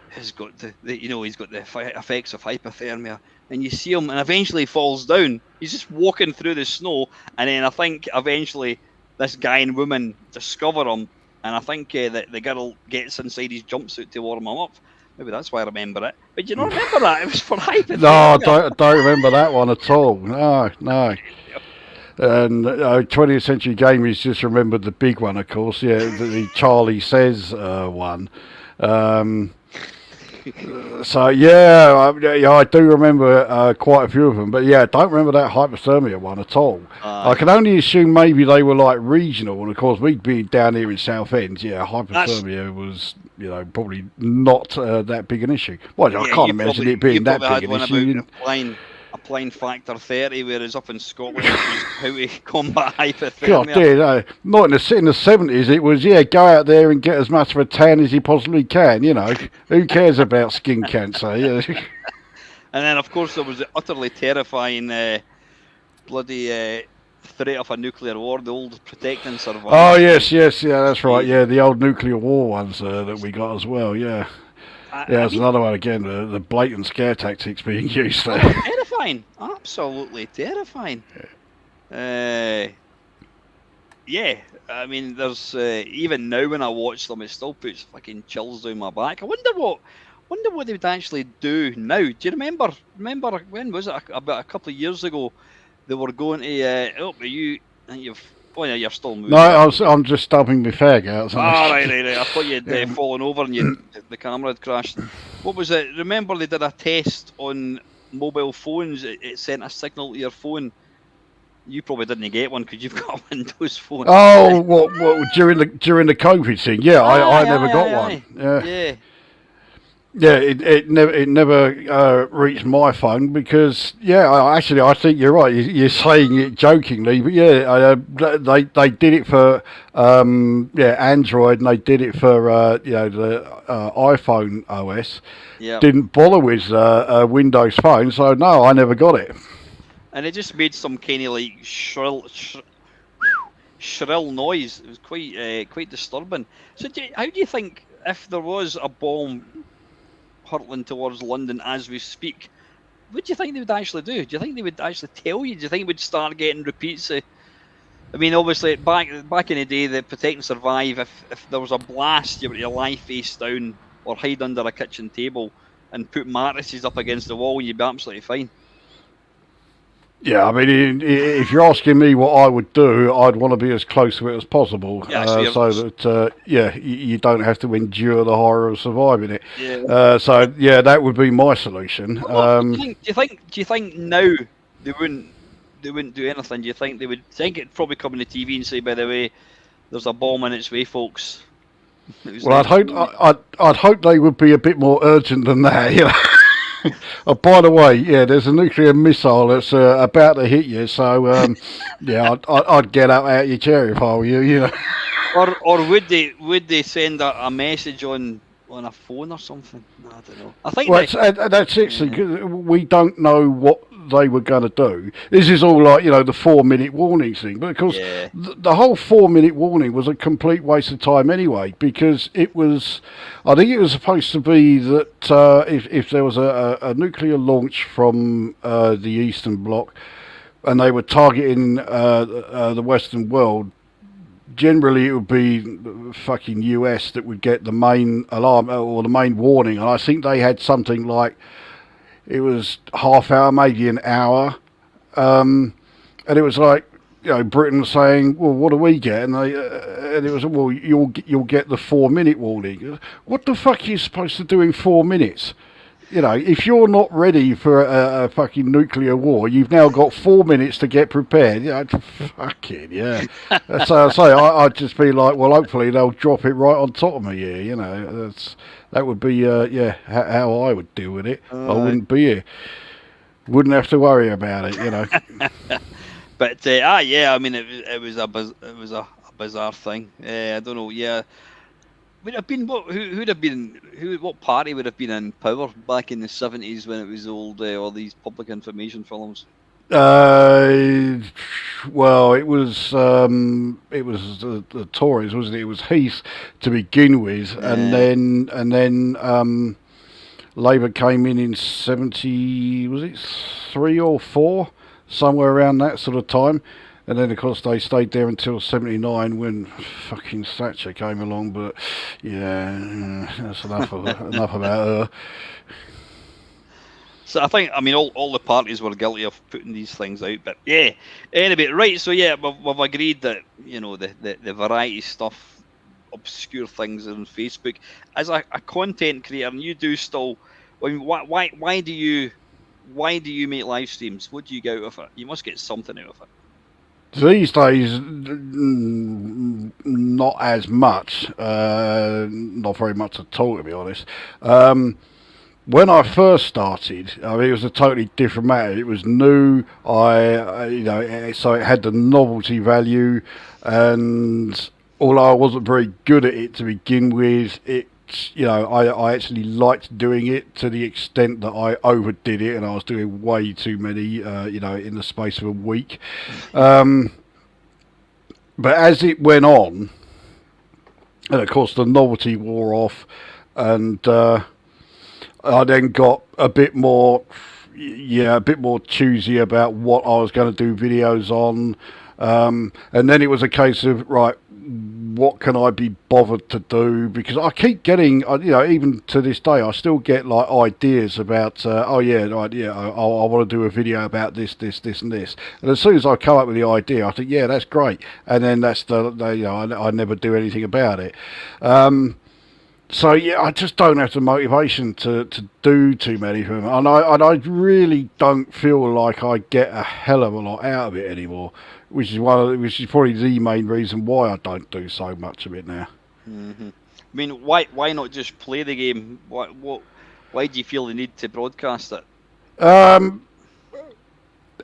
has got he's got the effects of hypothermia, and you see him, and eventually he falls down. He's just walking through the snow, and then I think eventually this guy and woman discover him, and I think that the girl gets inside his jumpsuit to warm him up. Maybe that's why I remember it. But you don't remember that? It was for hypothermia. No, I don't remember that one at all. No. And 20th Century Gamers just remembered the big one, of course. Yeah, the Charlie Says one. So yeah, I do remember quite a few of them, but yeah, I don't remember that hypothermia one at all. I can only assume maybe they were like regional, and of course we'd be down here in Southend. Yeah, hypothermia was probably not that big an issue. Well, I can't imagine it being that big an issue. Applying factor 30, whereas up in Scotland it was how to combat hypothermia. God dear, no. Not in the 70s, it was, go out there and get as much of a tan as you possibly can, Who cares about skin cancer? And then, of course, there was the utterly terrifying bloody threat of a nuclear war, the old Protect and Survive. Oh, yes, that's right, the old nuclear war ones that we got as well, yeah. There's another one again, the blatant scare tactics being used there. Terrifying, absolutely terrifying. I mean, there's even now when I watch them, it still puts fucking chills down my back. I wonder what they would actually do now. Do you remember? When was it? About a couple of years ago, they were going to. You're still moving. No, I'm just stubbing my fag out. Right. I thought you'd fallen over and the camera had crashed. What was it? Remember they did a test on mobile phones. It sent a signal to your phone. You probably didn't get one because you've got a Windows phone. Oh, what during the COVID thing? Yeah, I never got one. Yeah. Yeah, it never reached my phone because I think you're right. You're saying it jokingly, but they did it for Android, and they did it for the iPhone OS. Yeah. Didn't bother with a Windows phone, so no, I never got it. And it just made some kind of like shrill noise. It was quite disturbing. So, how do you think if there was a bomb hurtling towards London as we speak, what do you think they would actually do? Do you think they would actually tell you? Do you think it would start getting repeats? I mean, obviously, back in the day, the Protect and Survive, if there was a blast, you were to lie face down or hide under a kitchen table and put mattresses up against the wall, and you'd be absolutely fine. Yeah, I mean, if you're asking me what I would do, I'd want to be as close to it as possible, so that you don't have to endure the horror of surviving it. Yeah. That would be my solution. Do you think now they wouldn't do anything? Do you think they would think it'd probably come on the TV and say, by the way, there's a bomb on its way, folks? Well, I'd hope they would be a bit more urgent than that. You know? Oh, by the way, there's a nuclear missile that's about to hit you. So, I'd get up out of your chair if I were you. You know. Or would they send a message on a phone or something? I don't know. I think that's it. Yeah. We don't know what they were going to do. This is all like the 4-minute warning thing, but of course the whole 4-minute warning was a complete waste of time anyway, because I think it was supposed to be that if there was a nuclear launch from the Eastern Bloc and they were targeting the Western world, generally it would be fucking US that would get the main alarm or the main warning, and I think they had something like, it was half hour, maybe an hour, and it was like Britain saying, "Well, what do we get?" And it was, "Well, you'll get the 4-minute warning." What the fuck are you supposed to do in 4 minutes? If you're not ready for a fucking nuclear war, you've now got 4 minutes to get prepared. Fucking yeah. So I say, I'd just be like, well, hopefully they'll drop it right on top of me here. That would be how I would deal with it. I wouldn't be here. Wouldn't have to worry about it. But I mean, it was a bizarre thing. I don't know. Yeah. Would have been what party would have been in power back in the 70s when it was all these public information films? Well, it was the Tories, wasn't it? It was Heath to begin with, and then Labour came in 70. Was it 3 or 4, somewhere around that sort of time. And then, of course, they stayed there until 79 when fucking Thatcher came along. But, that's enough about her. So I think, I mean, all the parties were guilty of putting these things out. But, yeah, anyway, right, so, we've agreed that, the variety stuff, obscure things on Facebook. As a content creator, and you do still, I mean, why do you make live streams? What do you get out of it? You must get something out of it. These days, not as much, not very much at all, to be honest. When I first started, I mean, it was a totally different matter. It was new, so it had the novelty value, and although I wasn't very good at it to begin with, I actually liked doing it to the extent that I overdid it, and I was doing way too many, in the space of a week. But as it went on, and of course the novelty wore off, and I then got a bit more choosy about what I was going to do videos on, and then it was a case of, right, what can I be bothered to do? Because I keep getting, even to this day, I still get like ideas about, I want to do a video about this, and this. And as soon as I come up with the idea, I think, yeah, that's great. And then that's I never do anything about it. So I just don't have the motivation to do too many of them, and I really don't feel like I get a hell of a lot out of it anymore, which is probably the main reason why I don't do so much of it now. Mm-hmm. I mean, why not just play the game? What Why do you feel the need to broadcast it?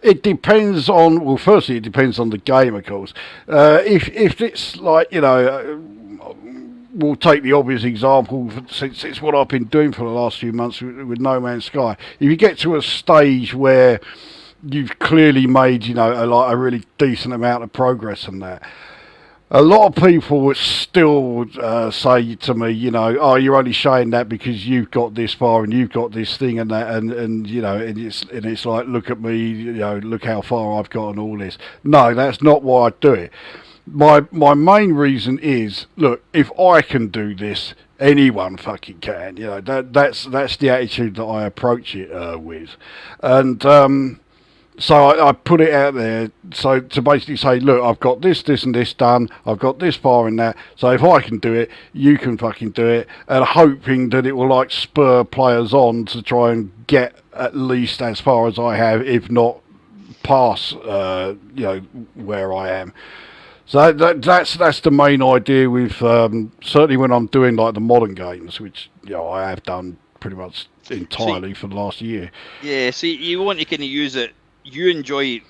It depends on, well, firstly, it depends on the game, of course. If it's like, we'll take the obvious example, since it's what I've been doing for the last few months with No Man's Sky. If you get to a stage where you've clearly made, a really decent amount of progress in that, a lot of people would still say to me, oh, you're only showing that because you've got this far and you've got this thing and that, and it's like, look at me, look how far I've got and all this. No, that's not why I do it. My main reason is, look, if I can do this, anyone fucking can. That's the attitude that I approach it with, and. So I put it out there, so to basically say, look, I've got this and this done, I've got this far in that, so if I can do it, you can fucking do it, and hoping that it will like spur players on to try and get at least as far as I have, if not past, where I am. So that's the main idea with certainly when I'm doing like the modern games, which I have done pretty much entirely for the last year. Yeah, see, you want to kind of use it. You enjoy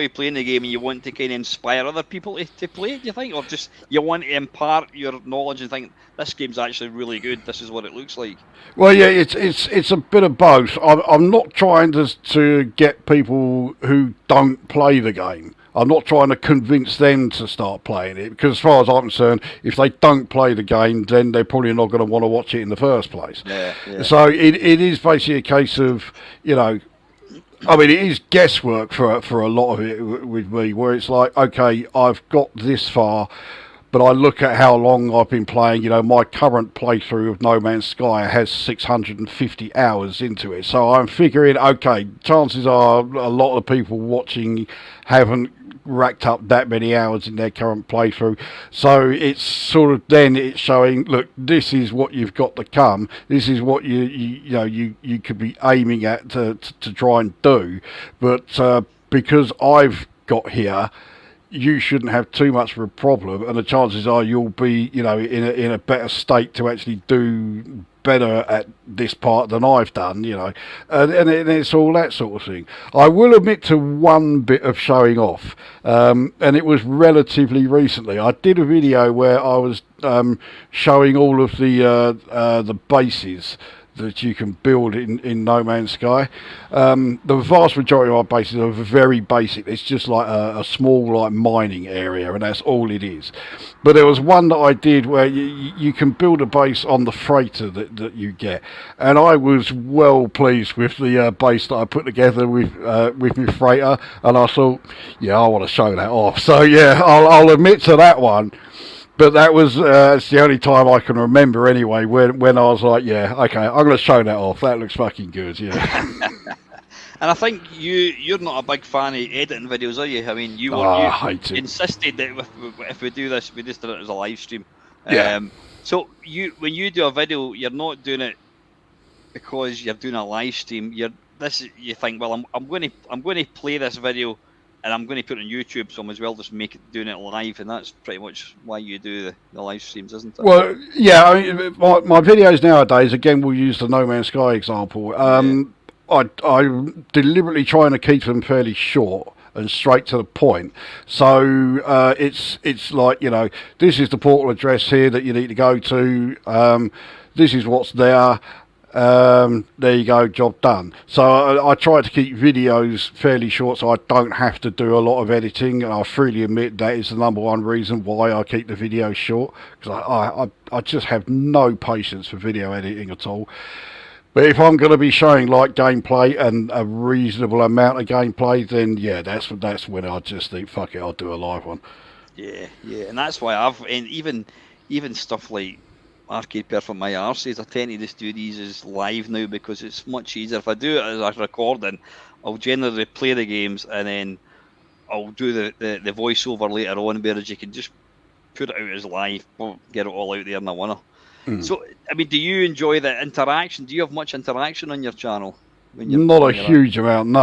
playing the game, and you want to kind of inspire other people to play it. Do you think, or just you want to impart your knowledge and think this game's actually really good? This is what it looks like. Well, yeah, it's a bit of both. I'm not trying to get people who don't play the game. I'm not trying to convince them to start playing it, because as far as I'm concerned, if they don't play the game, then they're probably not going to want to watch it in the first place. Yeah. So it is basically a case of, I mean, it is guesswork for a lot of it with me, where it's like, okay, I've got this far, but I look at how long I've been playing. My current playthrough of No Man's Sky has 650 hours into it. So I'm figuring, okay, chances are a lot of people watching haven't racked up that many hours in their current playthrough, so it's sort of then it's showing, look, this is what you've got to come, this is what you could be aiming at to try and do, but because I've got here, you shouldn't have too much of a problem, and the chances are you'll be in a better state to actually do better at this part than I've done, and it's all that sort of thing. I will admit to one bit of showing off, and it was relatively recently. I did a video where I was showing all of the bases that you can build in No Man's Sky. The vast majority of our bases are very basic. It's just like a small like mining area, and that's all it is. But there was one that I did where you can build a base on the freighter that you get, and I was well pleased with the base that I put together with my freighter, and I thought, yeah, I want to show that off. So yeah, I'll admit to that one. But that was it's the only time I can remember anyway when I was like, yeah, okay, I'm going to show that off. That looks fucking good, yeah. And I think you're not a big fan of editing videos, are you? I mean, you insisted that if we do this, we just did it as a live stream. Yeah. So when you do a video, you're not doing it because you're doing a live stream. You think, well, I'm going to play this video, and I'm going to put it on YouTube, so I might as well just doing it live, and that's pretty much why you do the live streams, isn't it? Well, yeah, I mean, my videos nowadays, again, we'll use the No Man's Sky example. I'm deliberately trying to keep them fairly short and straight to the point. So it's like, this is the portal address here that you need to go to. This is what's there. There you go, job done. So I try to keep videos fairly short so I don't have to do a lot of editing, and I freely admit that is the number one reason why I keep the videos short, because I just have no patience for video editing at all. But if I'm going to be showing like gameplay and a reasonable amount of gameplay, then yeah, that's when I just think, fuck it, I'll do a live one. Yeah, and that's why and even stuff like Arcade Perfect My Arses, I tend to just do these as live now because it's much easier. If I do it as a recording, I'll generally play the games and then I'll do the voiceover later on, whereas you can just put it out as live, get it all out there in a winner. So, I mean, do you enjoy the interaction? Do you have much interaction on your channel? Not a huge amount, no.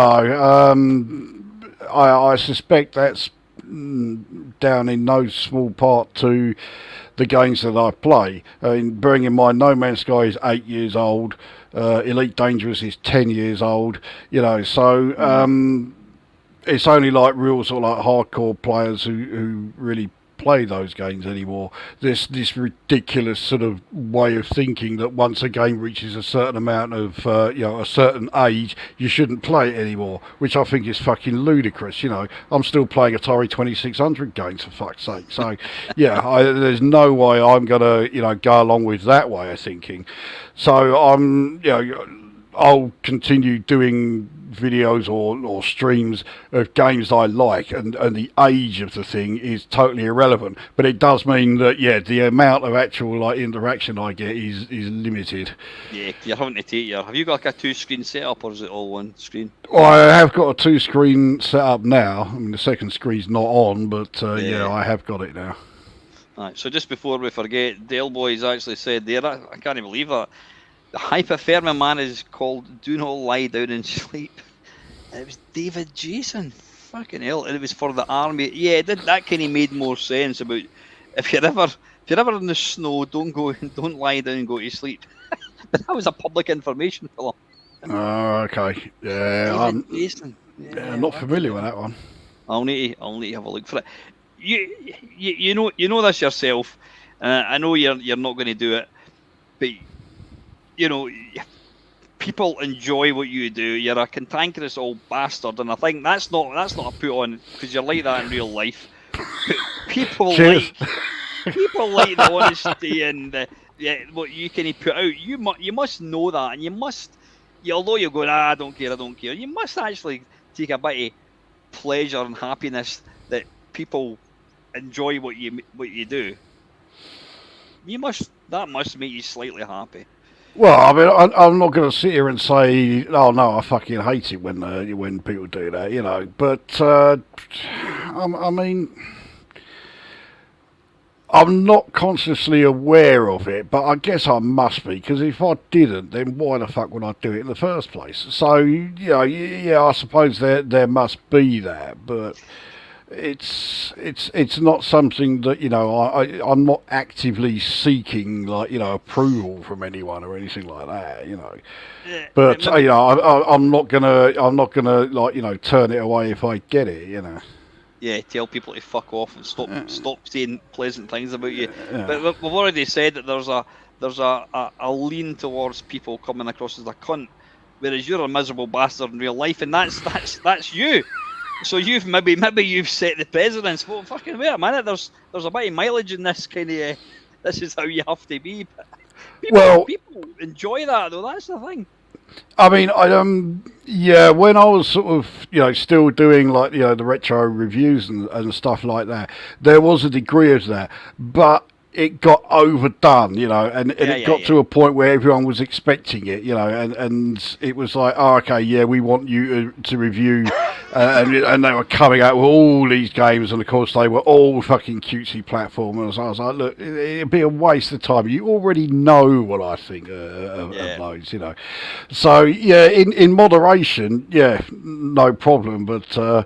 I suspect that's down in no small part to the games that I play. Bearing in mind, No Man's Sky is 8 years old, Elite Dangerous is 10 years old, so it's only like real sort of like hardcore players who really play those games anymore. This ridiculous sort of way of thinking that once a game reaches a certain amount of a certain age, you shouldn't play it anymore, which I think is fucking ludicrous. I'm still playing Atari 2600 games, for fuck's sake. So there's no way I'm gonna go along with that way of thinking. So I'll continue doing videos or streams of games I like, and the age of the thing is totally irrelevant. But it does mean that the amount of actual interaction I get is limited. Yeah, you're having to take have you got like a 2-screen setup, or is it all one screen? Well, I have got a 2-screen setup now. I mean, the second screen's not on, but I have got it now. Right, so just before we forget, Dale Boys actually said there, I can't even believe that. The hypothermia man is called Do Not Lie Down and Sleep. It was David Jason. Fucking hell. And it was for the army. Yeah, that kind of made more sense about if you're ever in the snow, don't lie down and go to sleep. But that was a public information filler. Oh, okay. Yeah, David Jason. Yeah, I'm not familiar with that one. I'll need to have a look for it. You know this yourself. I know you're not going to do it, but people enjoy what you do. You're a cantankerous old bastard, and I think that's not a put on, because you're like that in real life. People like the honesty and what you can put out. You must know that, and you must. Although you're going, I don't care. You must actually take a bit of pleasure and happiness that people enjoy what you do. That must make you slightly happy. Well, I mean, I'm not going to sit here and say, oh no, I fucking hate it when people do that, But I mean, I'm not consciously aware of it, but I guess I must be, because if I didn't, then why the fuck would I do it in the first place? So I suppose there must be that, but it's not something that I'm not actively seeking approval from anyone or anything like that, Yeah, but I'm not gonna turn it away if I get it, Yeah, tell people to fuck off and stop saying pleasant things about you. Yeah. But we've already said that there's a lean towards people coming across as a cunt, whereas you're a miserable bastard in real life, and that's you. So maybe you've set the precedence. Well, fucking wait a minute. There's a bit of mileage in this kind of. This is how you have to be. But people enjoy that though. That's the thing. I mean, when I was sort of, still doing the retro reviews and stuff like that, there was a degree of that, but it got overdone, and it got to a point where everyone was expecting it, and it was like, oh, okay, yeah, we want you to review, and they were coming out with all these games, and of course they were all fucking cutesy platformers. I was like, look, it'd be a waste of time. You already know what I think of those, So yeah, in moderation, yeah, no problem, but.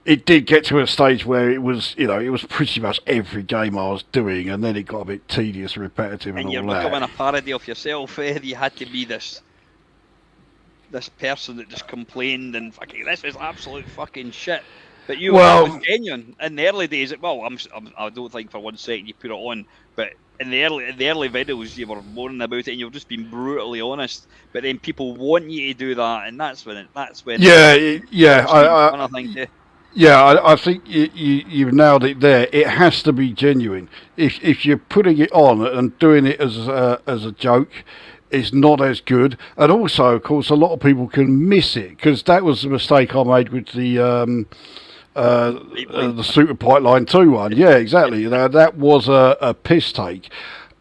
It did get to a stage where it was pretty much every game I was doing, and then it got a bit tedious, repetitive, and all that. And you're becoming a parody of yourself. You had to be this person that just complained and fucking this was absolute fucking shit. But it was genuine in the early days. Well, I don't think for 1 second you put it on, but in the early videos you were moaning about it, and you've just been brutally honest. But then people want you to do that, and that's when. I think. Yeah, I think you've nailed it there. It has to be genuine. If you're putting it on and doing it as a joke, it's not as good. And also, of course, a lot of people can miss it, because that was the mistake I made with the Super Pipeline 2 one. Yeah, exactly. That was a piss take.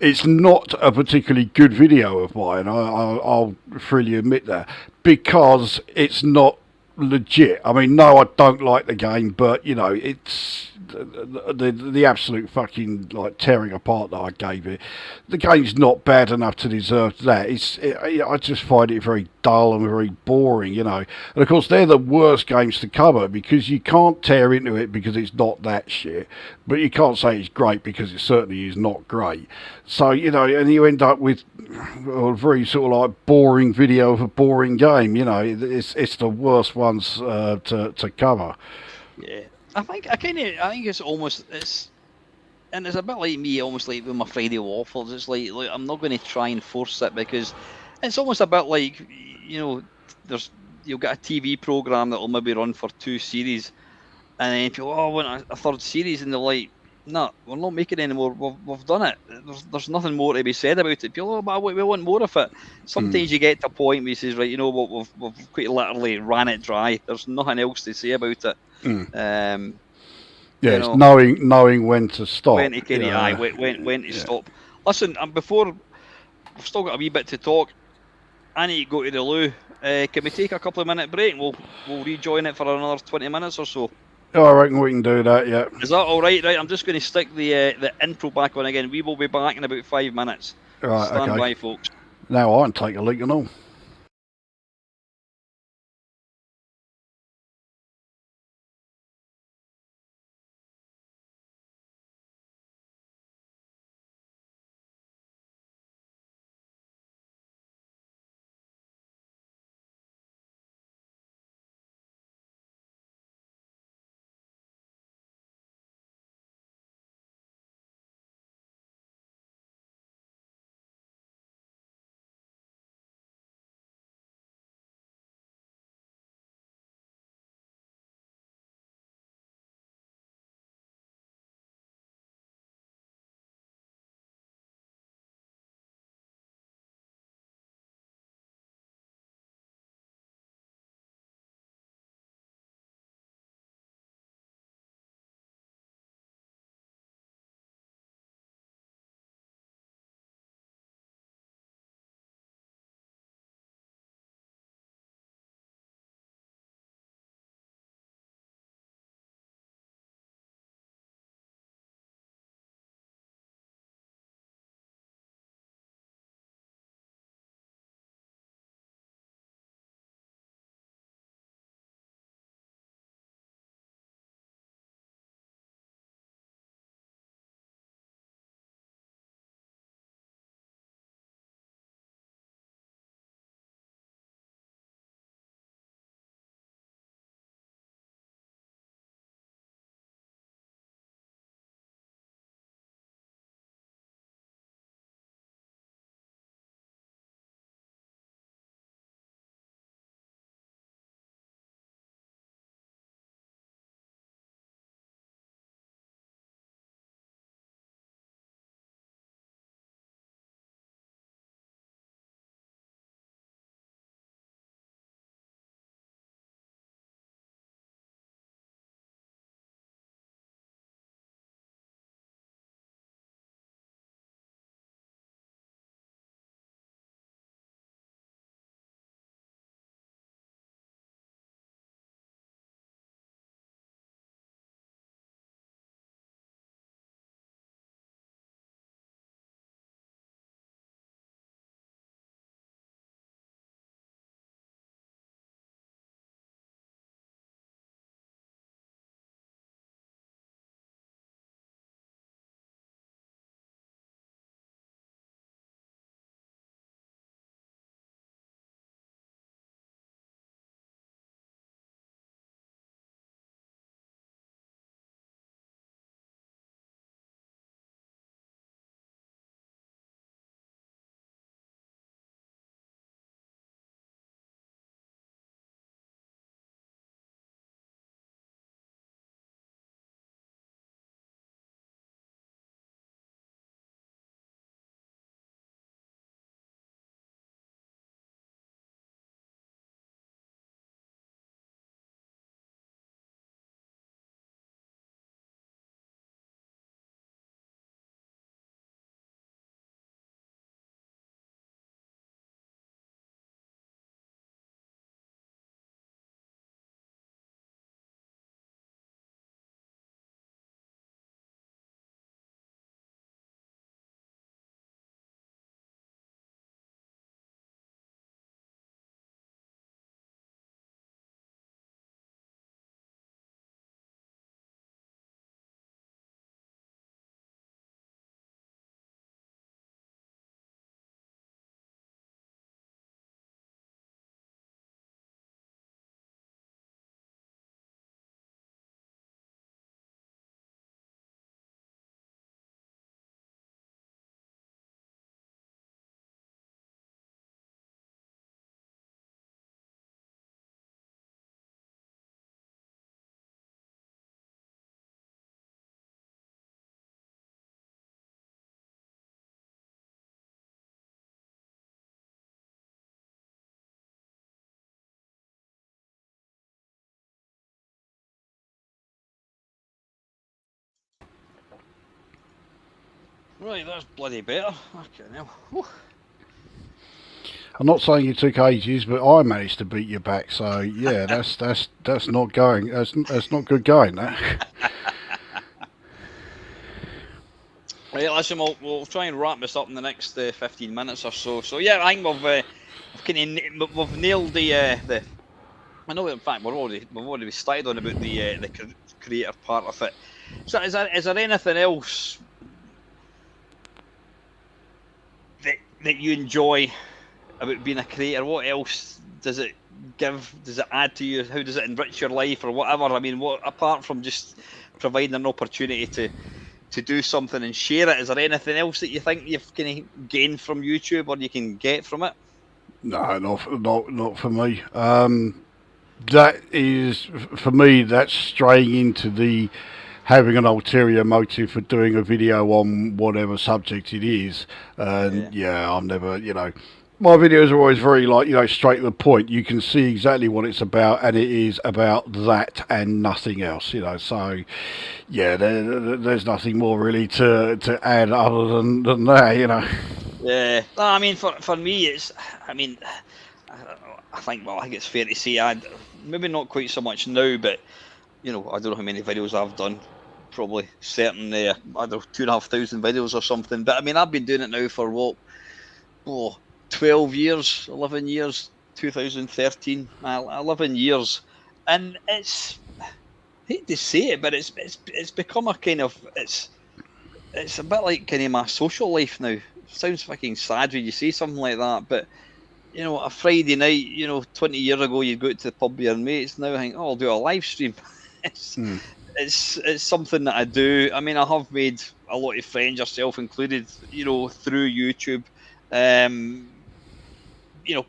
It's not a particularly good video of mine. I'll freely admit that, because it's not legit. I mean, no, I don't like the game, but it's the absolute fucking like tearing apart that I gave it. The game's not bad enough to deserve that. I just find it very dull and very boring, you know. And of course, they're the worst games to cover because you can't tear into it because it's not that shit, but you can't say it's great because it certainly is not great. So you know, and you end up with a very sort of like boring video of a boring game. You know, it's the worst ones to cover. Yeah, I think it's a bit like me, almost like with my Friday waffles. It's like I'm not going to try and force it because it's almost a bit like there's you'll get a TV program that will maybe run for two series, and then people, oh, I want a third series, and they're like, no, we're not making any more. We've done it. There's nothing more to be said about it. People, oh, but we want more of it. Sometimes you get to a point where you says, right, you know what, we've quite literally ran it dry. There's nothing else to say about it. Um, Yeah, you it's know, knowing when to when stop. to carry eye, when to Yeah. stop. Listen, before we've still got a wee bit to talk. I need to go to the loo. Can we take a couple of minute break? We'll rejoin it for another 20 minutes or so. Oh, I reckon we can do that. Yeah. Is that all right? Right, I'm just going to stick the intro back on again. We will be back in about 5 minutes. Right. Stand Okay. by, folks. Now I can take a leak and all. Right, that's bloody better. Okay, now. Whew. I'm not saying you took ages, but I managed to beat you back. So yeah, that's not going. That's not good going. That. Right, listen, we'll try and wrap this up in the next 15 minutes or so. So yeah, I think we've nailed the. I know, in fact, we've already started on about the creator part of it. So is there anything else that you enjoy about being a creator? What else does it give? Does it add to you? How does it enrich your life or whatever? I mean, what apart from just providing an opportunity to do something and share it, is there anything else that you think you've kind of gained from YouTube or you can get from it? No, not for me. That is for me. That's straying into the having an ulterior motive for doing a video on whatever subject it is. And yeah, I'm never, my videos are always very straight to the point. You can see exactly what it's about, and it is about that and nothing else. So yeah, there's nothing more really to add other than that. Yeah, no, I mean, for me, it's, I mean, I think it's fair to say, maybe not quite so much now, but I don't know how many videos I've done. Probably certainly, I don't know, 2,500 videos or something. But I mean, I've been doing it now for what, 12 years, 11 years, 2013, 11 years, and I hate to say it, but it's become a kind of it's a bit like kind of my social life now. Sounds fucking sad when you say something like that, but a Friday night, 20 years ago, you'd go to the pub with your mates. Now I think, I'll do a live stream. it's, it's something that I do. I mean, I have made a lot of friends, yourself included, through YouTube.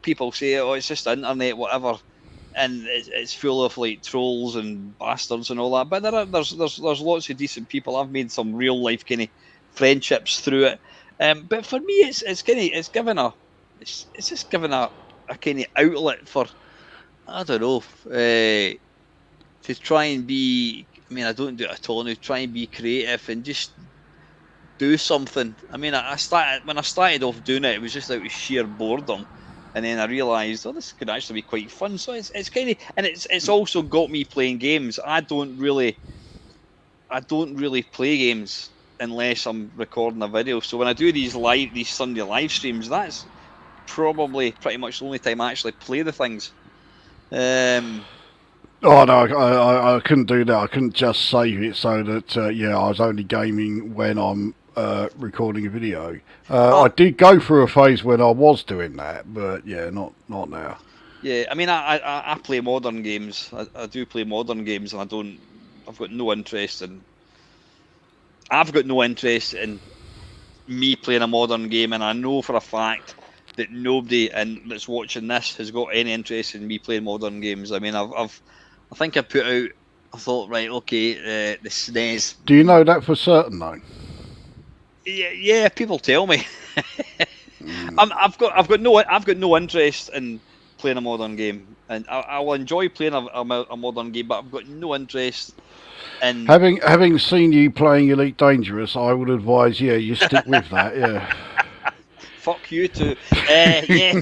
People say, oh, it's just the internet, whatever, and it's full of like trolls and bastards and all that. But there's lots of decent people. I've made some real life kind of friendships through it. But for me, it's just given a kind of outlet for, I don't know, to try and be. I mean, I don't do it at all now. Try and be creative and just do something. I mean, when I started off doing it, it was just out of sheer boredom. And then I realised, oh, this could actually be quite fun. So it's kind of, and it's also got me playing games. I don't really play games unless I'm recording a video. So when I do these Sunday live streams, that's probably pretty much the only time I actually play the things. Oh no, I couldn't do that. I couldn't just save it so that I was only gaming when I'm recording a video. I did go through a phase when I was doing that, but yeah, not now. Yeah, I mean, I play modern games. I do play modern games, and I've got no interest in. I've got no interest in me playing a modern game, and I know for a fact that nobody that's watching this has got any interest in me playing modern games. I mean, I think I put out. I thought, right, okay, the SNES. Do you know that for certain, though? Yeah, people tell me. I've got no interest in playing a modern game, and I will enjoy playing a modern game, but I've got no interest in having seen you playing Elite Dangerous. I would advise, you stick with that. Yeah. Fuck you too. Yeah.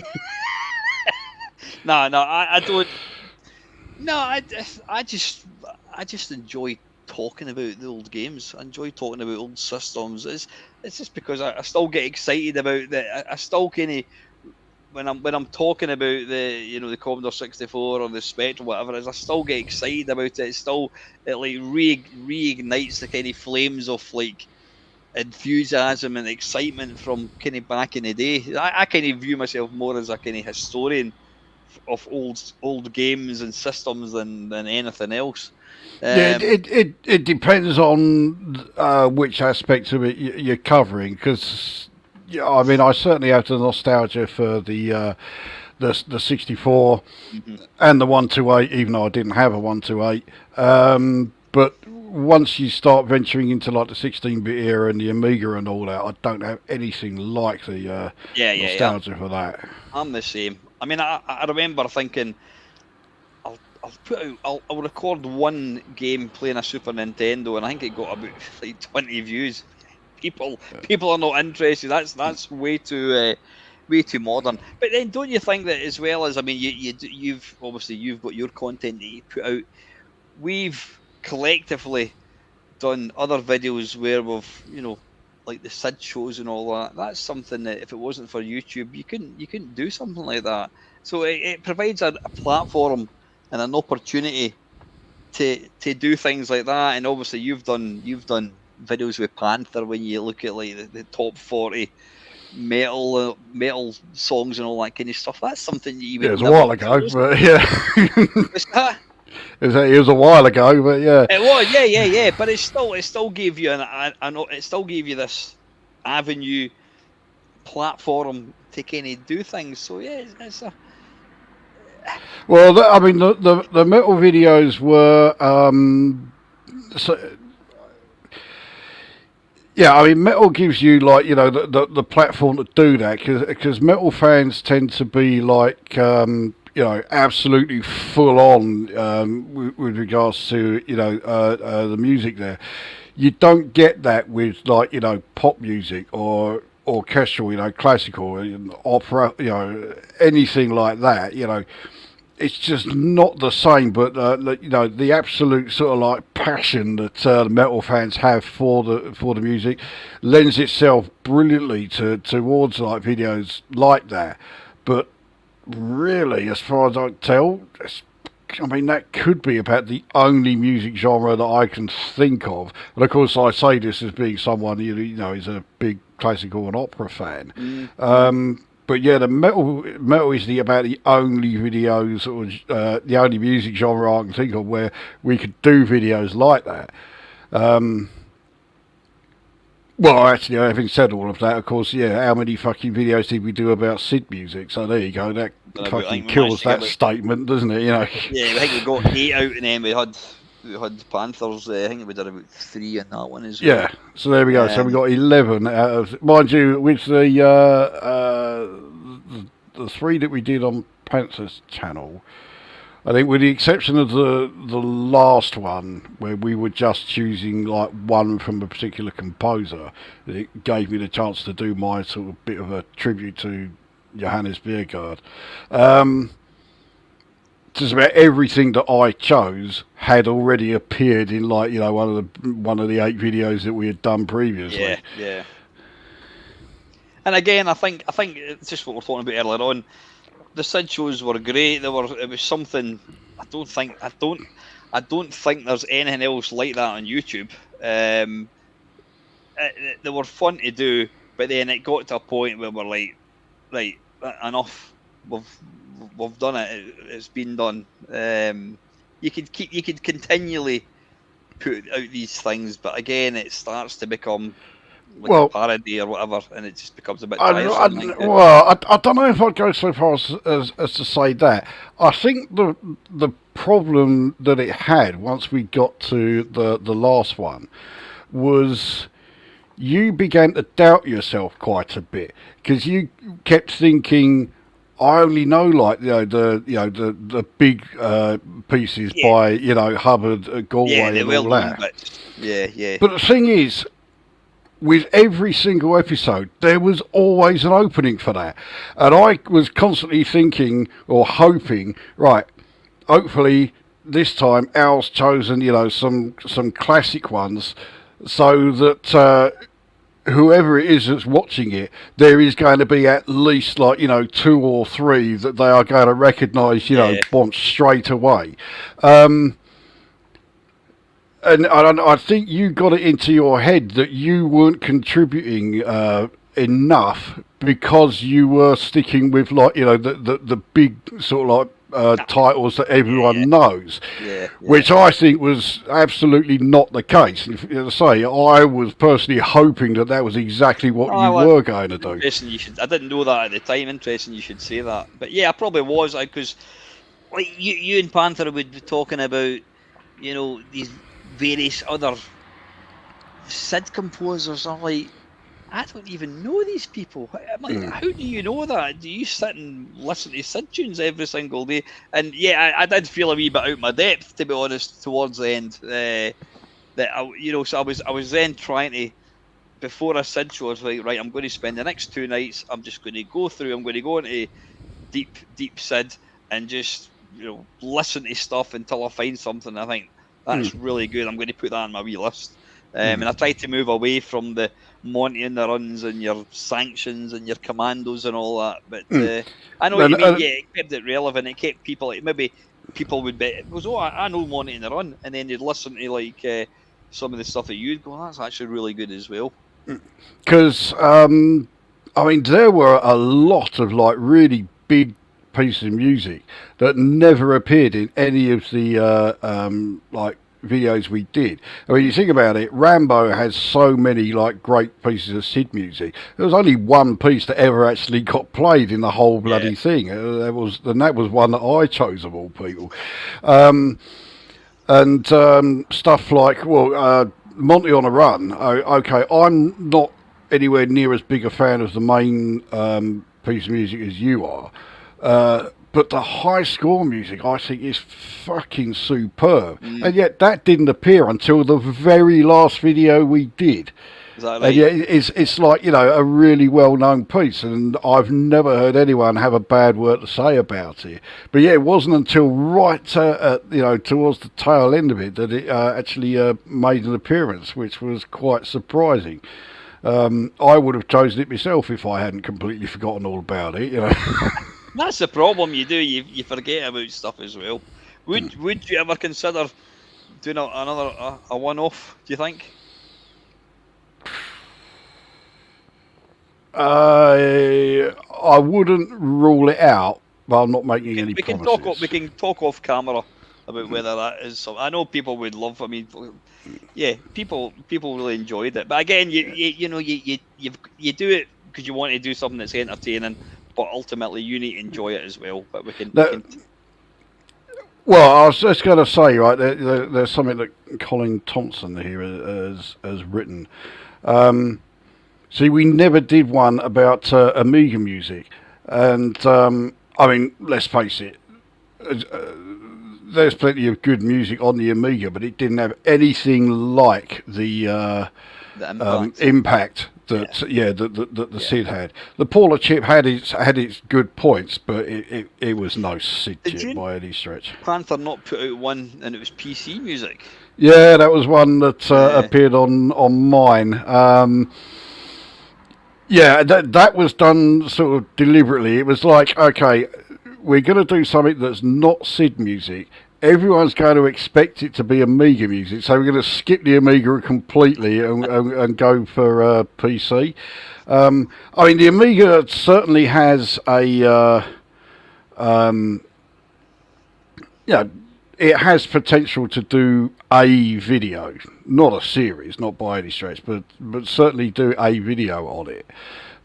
No, I don't. No, I just enjoy talking about the old games. I enjoy talking about old systems. It's just because I still get excited about that. I still kind of when I'm talking about the Commodore 64 or the Spectrum, whatever it is, I still get excited about it. It like reignites the kind of flames of like enthusiasm and excitement from kind of back in the day. I kind of view myself more as a kind of historian of old games and systems than anything else. It depends on which aspects of it you're covering, because I mean, I certainly have the nostalgia for the 64 and the 128, even though I didn't have a 128. But once you start venturing into like the 16-bit era and the Amiga and all that, I don't have anything like the nostalgia for that. I'm the same. I mean, I remember thinking, I'll record one game playing a Super Nintendo, and I think it got about like 20 views. people are not interested. That's way too modern. But then, don't you think that as well as, I mean, you've got your content that you put out. We've collectively done other videos where we've, like the Sid shows and all that. That's something that if it wasn't for YouTube, you couldn't do something like that. So it provides a platform and an opportunity to do things like that. And obviously you've done videos with Panther when you look at like the top 40 metal songs and all that kind of stuff. That's something you would. It was a while ago, but yeah. It was a while ago, but yeah. It was, yeah. But it still gave you it still gave you this avenue, platform to kind of do things. So yeah, it's a. Well, I mean, the metal videos were yeah, I mean, metal gives you like the platform to do that because metal fans tend to be like absolutely full on with regards to the music there. You don't get that with like pop music or orchestral, classical, opera, anything like that. It's just not the same, but the absolute sort of like passion that the metal fans have for the music lends itself brilliantly towards like videos like that. But really, as far as I can tell, I mean, that could be about the only music genre that I can think of. And of course, I say this as being someone is a big classical and opera fan. Mm-hmm. But yeah, the metal is about the only videos or the only music genre I can think of where we could do videos like that. Well, actually, having said all of that, of course, yeah, how many fucking videos did we do about Sid music? So there you go, that fucking kills that statement, doesn't it? Yeah, I think we got 8 out, and then we had Panthers. I think we did about 3 on that one as well. Yeah, so there we go. So we got 11 out of, mind you, with the 3 that we did on Panther's channel. I think with the exception of the last one, where we were just choosing like one from a particular composer, it gave me the chance to do my sort of bit of a tribute to Johannes Biergaard. Just about everything that I chose had already appeared in like one of the 8 videos that we had done previously. Yeah. And again, I think it's just what we're talking about earlier on. The Sid shows were great. It was something. I don't think there's anything else like that on YouTube. They were fun to do, but then it got to a point where we're like, right, enough. We've done it. It's been done. You could continually put out these things, but again, it starts to become like a parody or whatever, and it just becomes a bit tiresome. I don't know if I'd go so far as to say that. I think the problem that it had once we got to the last one was you began to doubt yourself quite a bit because you kept thinking, I only know like the big pieces by Hubbard, Galway, and all that. Yeah. But the thing is, with every single episode, there was always an opening for that, and I was constantly thinking or hoping, right, hopefully this time Al's chosen some classic ones, so that whoever it is that's watching it, there is going to be at least 2 or 3 that they are going to recognise, straight away. And I think you got it into your head that you weren't contributing enough because you were sticking with the big sort of titles that everyone knows, which I think was absolutely not the case. As I say, I was personally hoping that was exactly what you were going to do. I didn't know that at the time. Interesting you should say that. But yeah, I probably was, because like you and Panther would be talking about, these various other Sid composers. I'm like, I don't even know these people. I'm like, how do you know that? Do you sit and listen to Sid tunes every single day? And yeah, I did feel a wee bit out my depth, to be honest, towards the end. So I was then trying to before a Sid show, I was like, right, I'm going to spend the next 2 nights. I'm just going to go through. I'm going to go into deep Sid and just listen to stuff until I find something. I think that's really good. I'm going to put that on my wee list. And I try to move away from the Monty and the runs and your sanctions and your commandos and all that. But I know what you mean. Yeah, it kept it relevant. It kept people. Maybe people would be. It was, oh, I know Monty and the run, and then they'd listen to like some of the stuff that you'd go, that's actually really good as well. Because I mean, there were a lot of like really big pieces of music that never appeared in any of the like videos we did. I mean, you think about it, Rambo has so many like great pieces of Sid music. There was only one piece that ever actually got played in the whole bloody thing. That was one that I chose of all people. And stuff like, Monty on a Run. Okay, I'm not anywhere near as big a fan of the main piece of music as you are. But the high score music, I think, is fucking superb. And yet that didn't appear until the very last video we did. Is that right? And yet it's like, a really well-known piece, and I've never heard anyone have a bad word to say about it. But yeah, it wasn't until right, towards the tail end of it that it actually made an appearance, which was quite surprising. I would have chosen it myself if I hadn't completely forgotten all about it, That's the problem. You do. You forget about stuff as well. Would you ever consider doing another one-off? Do you think? I wouldn't rule it out, but I'm not making any promises. We can talk off camera about whether that is something. I know people would love. I mean, yeah, people really enjoyed it. But again, you do it because you want to do something that's entertaining. But ultimately, you need to enjoy it as well. But we can. Well, I was just going to say, right, there's something that Colin Thompson here has written. See, we never did one about Amiga music, and I mean, let's face it. There's plenty of good music on the Amiga, but it didn't have anything like the impact that the Sid had. The Paula chip had its good points, but it was no Sid chip by any stretch. Panther not put out one, and it was PC music. Yeah, that was one that appeared on mine. Yeah, that was done sort of deliberately. It was like, okay, we're going to do something that's not Sid music. Everyone's going to expect it to be Amiga music, so we're going to skip the Amiga completely and go for PC. I mean, the Amiga certainly has it has potential to do a video, not a series, not by any stretch, but certainly do a video on it.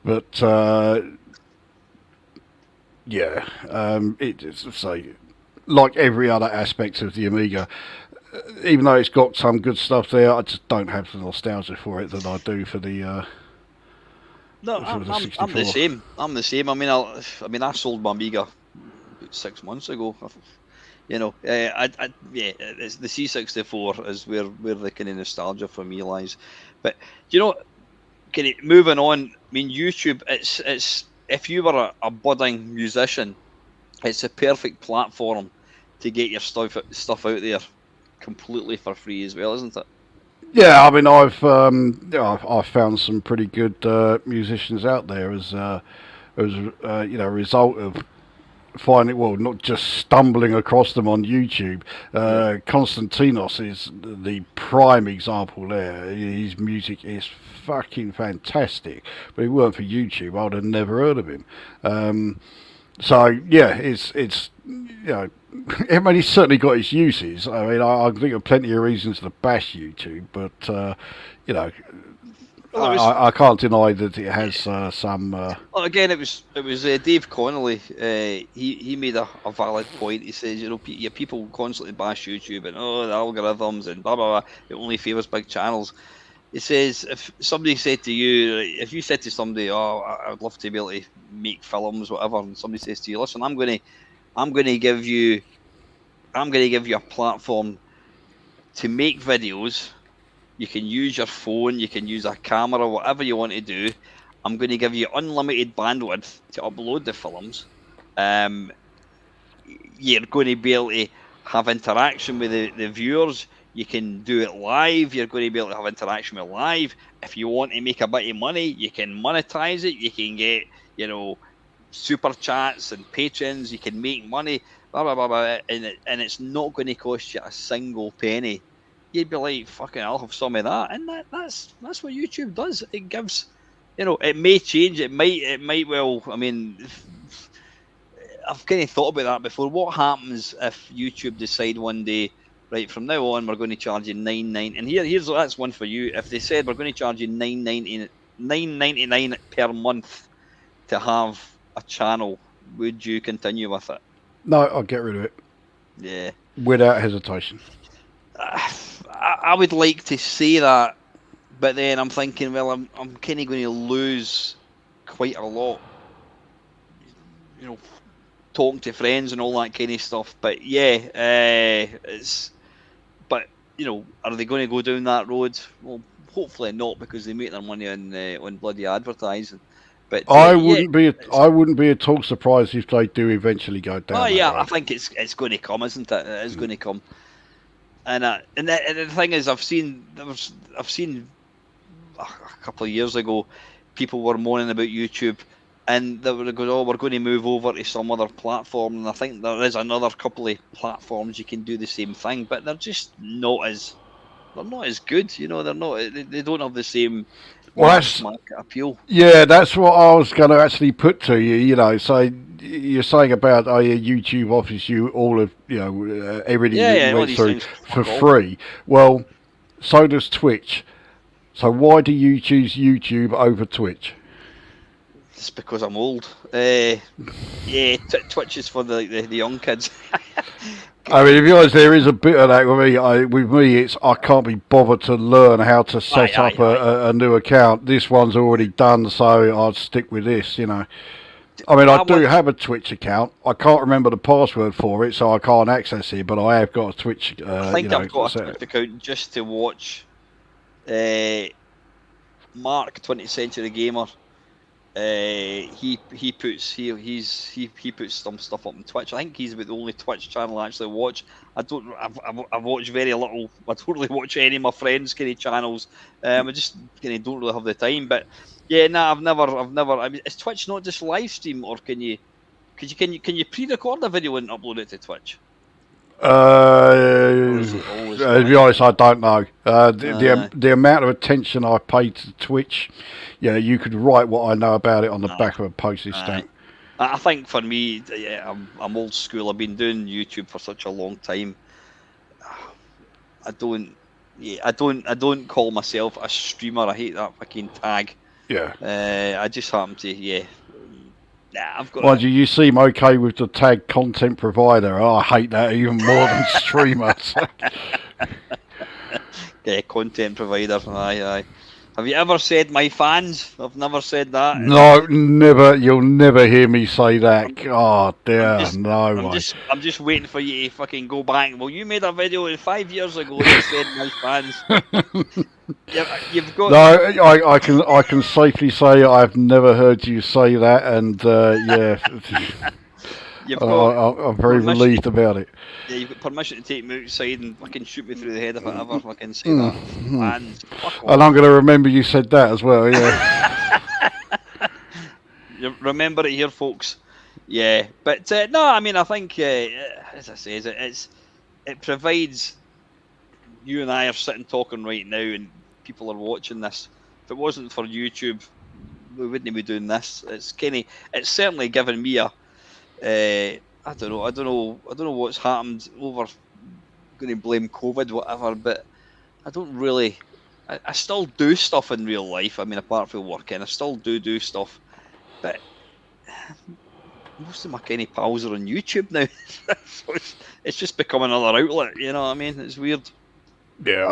But it's say, like every other aspect of the Amiga, even though it's got some good stuff there, I just don't have the nostalgia for it that I do for the. I'm the same. I'm the same. I mean, I sold my Amiga about 6 months ago. It's the C64 is where the kind of nostalgia for me lies. But kind of moving on. I mean, YouTube. It's if you were a budding musician, it's a perfect platform to get your stuff out there completely for free as well, isn't it? Yeah, I mean, I've found some pretty good musicians out there as a result of finding, not just stumbling across them on YouTube. Konstantinos is the prime example there. His music is fucking fantastic, but if it weren't for YouTube, I would have never heard of him. So yeah, it's I mean, he's certainly got his uses. I mean, I think of plenty of reasons to bash YouTube, but I can't deny that it has some. Well, again, it was Dave Connolly. He made a valid point. He says, people constantly bash YouTube and the algorithms and blah blah blah. It only favours big channels. He says, if somebody said to you, if you said to somebody, I would love to be able to make films, whatever, and somebody says to you, listen, I'm going to give you a platform to make videos. You can use your phone, you can use a camera, whatever you want to do. I'm going to give you unlimited bandwidth to upload the films. You're going to be able to have interaction with the viewers. You can do it live. You're going to be able to have interaction with live. If you want to make a bit of money, you can monetize it. You can get, super chats and patrons. You can make money, blah, blah, blah, blah, and it's not going to cost you a single penny. You'd be like, fucking, I'll have some of that. And that's what YouTube does. It gives, it may change. It might well, I mean, I've kind of thought about that before. What happens if YouTube decide one day, right, from now on, we're going to charge you $9.99? And that's one for you. If they said we're going to charge you $9.99 per month to have a channel, would you continue with it? No, I'll get rid of it. Yeah. Without hesitation. I would like to say that, but then I'm thinking, well, I'm kind of going to lose quite a lot, talking to friends and all that kind of stuff. But yeah, but are they going to go down that road? Well, hopefully not, because they make their money on bloody advertising. But I wouldn't be at all surprised if they do eventually go down. Oh yeah, that road. I think it's going to come, isn't it? It is going to come. And the thing is, I've seen a couple of years ago, people were moaning about YouTube, and they were going, "Oh, we're going to move over to some other platform." And I think there is another couple of platforms you can do the same thing, but they're just not as good. They're not. They don't have the same mass market appeal. Yeah, that's what I was going to actually put to you. So you're saying about YouTube offers you all of everything that you went through for free. Well, so does Twitch. So why do you choose YouTube over Twitch? It's because I'm old. Yeah, Twitch is for the young kids. I mean, to be honest, there is a bit of that with me. With me, it's I can't be bothered to learn how to set up a new account. This one's already done, so I'd stick with this. I mean, I do have a Twitch account. I can't remember the password for it, so I can't access it. But I have got a Twitch. I think I've got a Twitch account just to watch Mark 20th Century Gamer. He puts some stuff up on Twitch. I think he's about the only Twitch channel I actually watch. I've watched very little. I don't really watch any of my friends' kind of channels. I just kind of don't really have the time. But yeah, I've never. I mean, is Twitch not just live stream, or can you pre-record a video and upload it to Twitch? To be honest, I don't know. The amount of attention I pay to Twitch, you could write what I know about it on the back of a postage stamp. I think for me, I'm old school. I've been doing YouTube for such a long time. I don't call myself a streamer. I hate that fucking tag. Yeah. I just happen to, I've got. Mind you seem okay with the tag content provider. Oh, I hate that even more than streamers. Yeah, content provider. Aye. Have you ever said my fans? I've never said that. No, never. You'll never hear me say that. Oh dear, I'm just waiting for you to fucking go back. Well, you made a video 5 years ago that said my fans. You've got. No, I can safely say I've never heard you say that, and yeah. I'm very relieved about it. Yeah, you've got permission to take me outside and fucking shoot me through the head if I ever fucking say that. And I'm going to remember you said that as well, yeah. You remember it here, folks. Yeah, but no, I mean, I think, as I say, it provides. You and I are sitting talking right now, and people are watching this. If it wasn't for YouTube, we wouldn't be doing this. It's certainly given me a. I don't know what's happened over. I'm going to blame COVID, whatever, but I don't really. I still do stuff in real life. I mean, apart from working, I still do stuff, but most of my kind of pals are on YouTube now. So it's just become another outlet. You know what I mean? It's weird. Yeah,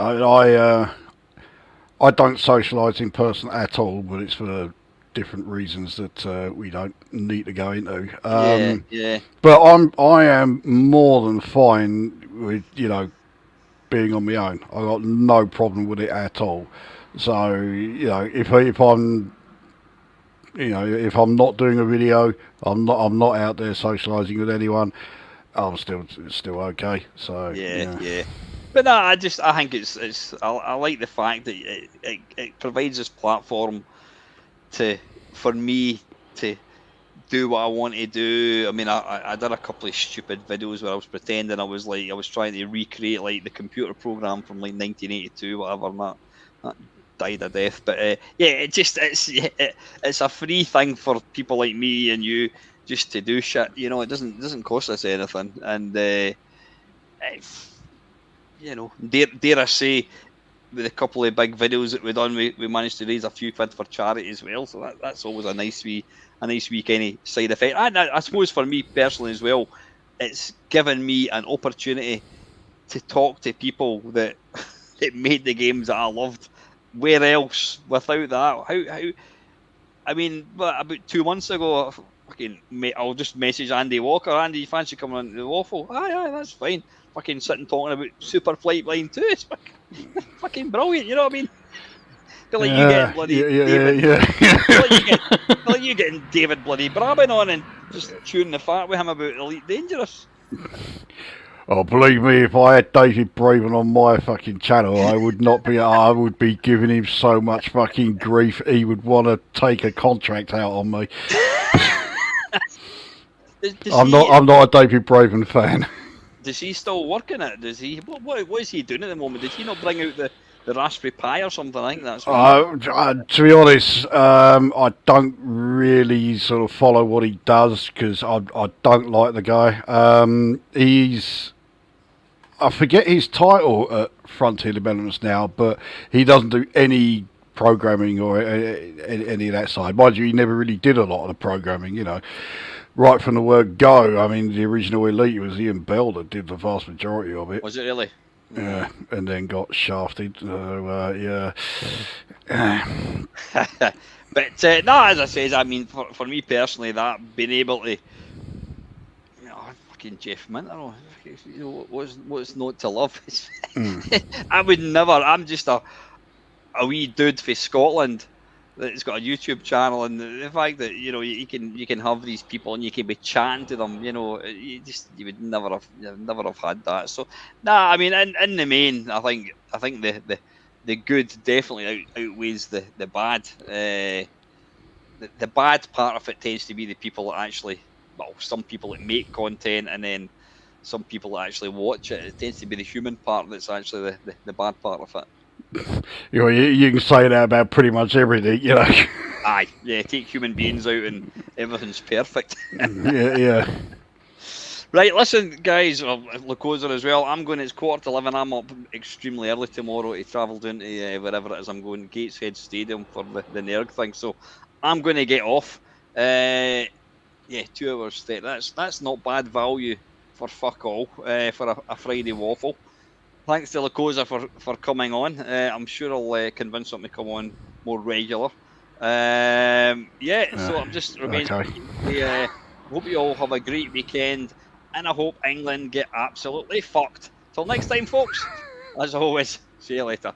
I don't socialise in person at all, but it's for different reasons that we don't need to go into. Yeah. But I am more than fine with being on my own. I got no problem with it at all. So if I'm if I'm not doing a video, I'm not out there socialising with anyone. I'm still okay. So yeah. But no, I think it's I like the fact that it provides this platform for me to do what I want to do. I mean, I did a couple of stupid videos where I was pretending I was trying to recreate like the computer program from like 1982, whatever, and that died a death. But it's a free thing for people like me and you just to do shit. It doesn't cost us anything, and dare I say, with a couple of big videos that we've done, we managed to raise a few quid for charity as well. So that's always a nice wee kind of side effect. And I suppose for me personally as well, it's given me an opportunity to talk to people that that made the games that I loved. Where else without that? How? I mean, about 2 months ago, I'll just message Andy Walker. Andy, you fancy coming on the Waffle? Aye, that's fine. Fucking sitting talking about Super Flight Line 2. It's fucking brilliant, you know what I mean? Feel like you getting bloody David. Feel like you getting David bloody Brabin on and just chewing the fat with him about Elite Dangerous. Oh, believe me, if I had David Braben on my fucking channel, I would be giving him so much fucking grief. He would want to take a contract out on me. I'm not a David Braben fan. Does he still work in it? Does he? What is he doing at the moment? Did he not bring out the Raspberry Pi or something? I think that's right. To be honest, I don't really sort of follow what he does because I don't like the guy. I forget his title at Frontier Developments now, but he doesn't do any programming or any of that side. Mind you, he never really did a lot of the programming, right from the word go. I mean, the original Elite, it was Ian Bell that did the vast majority of it. Was it really? Yeah, and then got shafted. So, yeah. But no, as I said, I mean, for me personally, that being able to, fucking Jeff Minter, what's not to love? I would never. I'm just a wee dude from Scotland that's got a YouTube channel, and the fact that you can have these people and you can be chatting to them, you would never have had that. So I mean, in the main, I think the good definitely outweighs the bad. The bad part of it tends to be the people that actually, some people that make content, and then some people that actually watch it. It tends to be the human part that's actually the bad part of it. You can say that about pretty much everything, Aye, yeah, take human beings out and everything's perfect. yeah. Right, listen, guys, Lukozer as well. It's 11:15. I'm up extremely early tomorrow to travel down to wherever it is I'm going, Gateshead Stadium, for the NERG thing. So I'm going to get off. 2 hours straight. That's not bad value for fuck all for a Friday waffle. Thanks to Lukozer for coming on. I'm sure I'll convince him to come on more regular. So I'm just remaining. Okay. Hope you all have a great weekend, and I hope England get absolutely fucked. Till next time, folks. As always, see you later.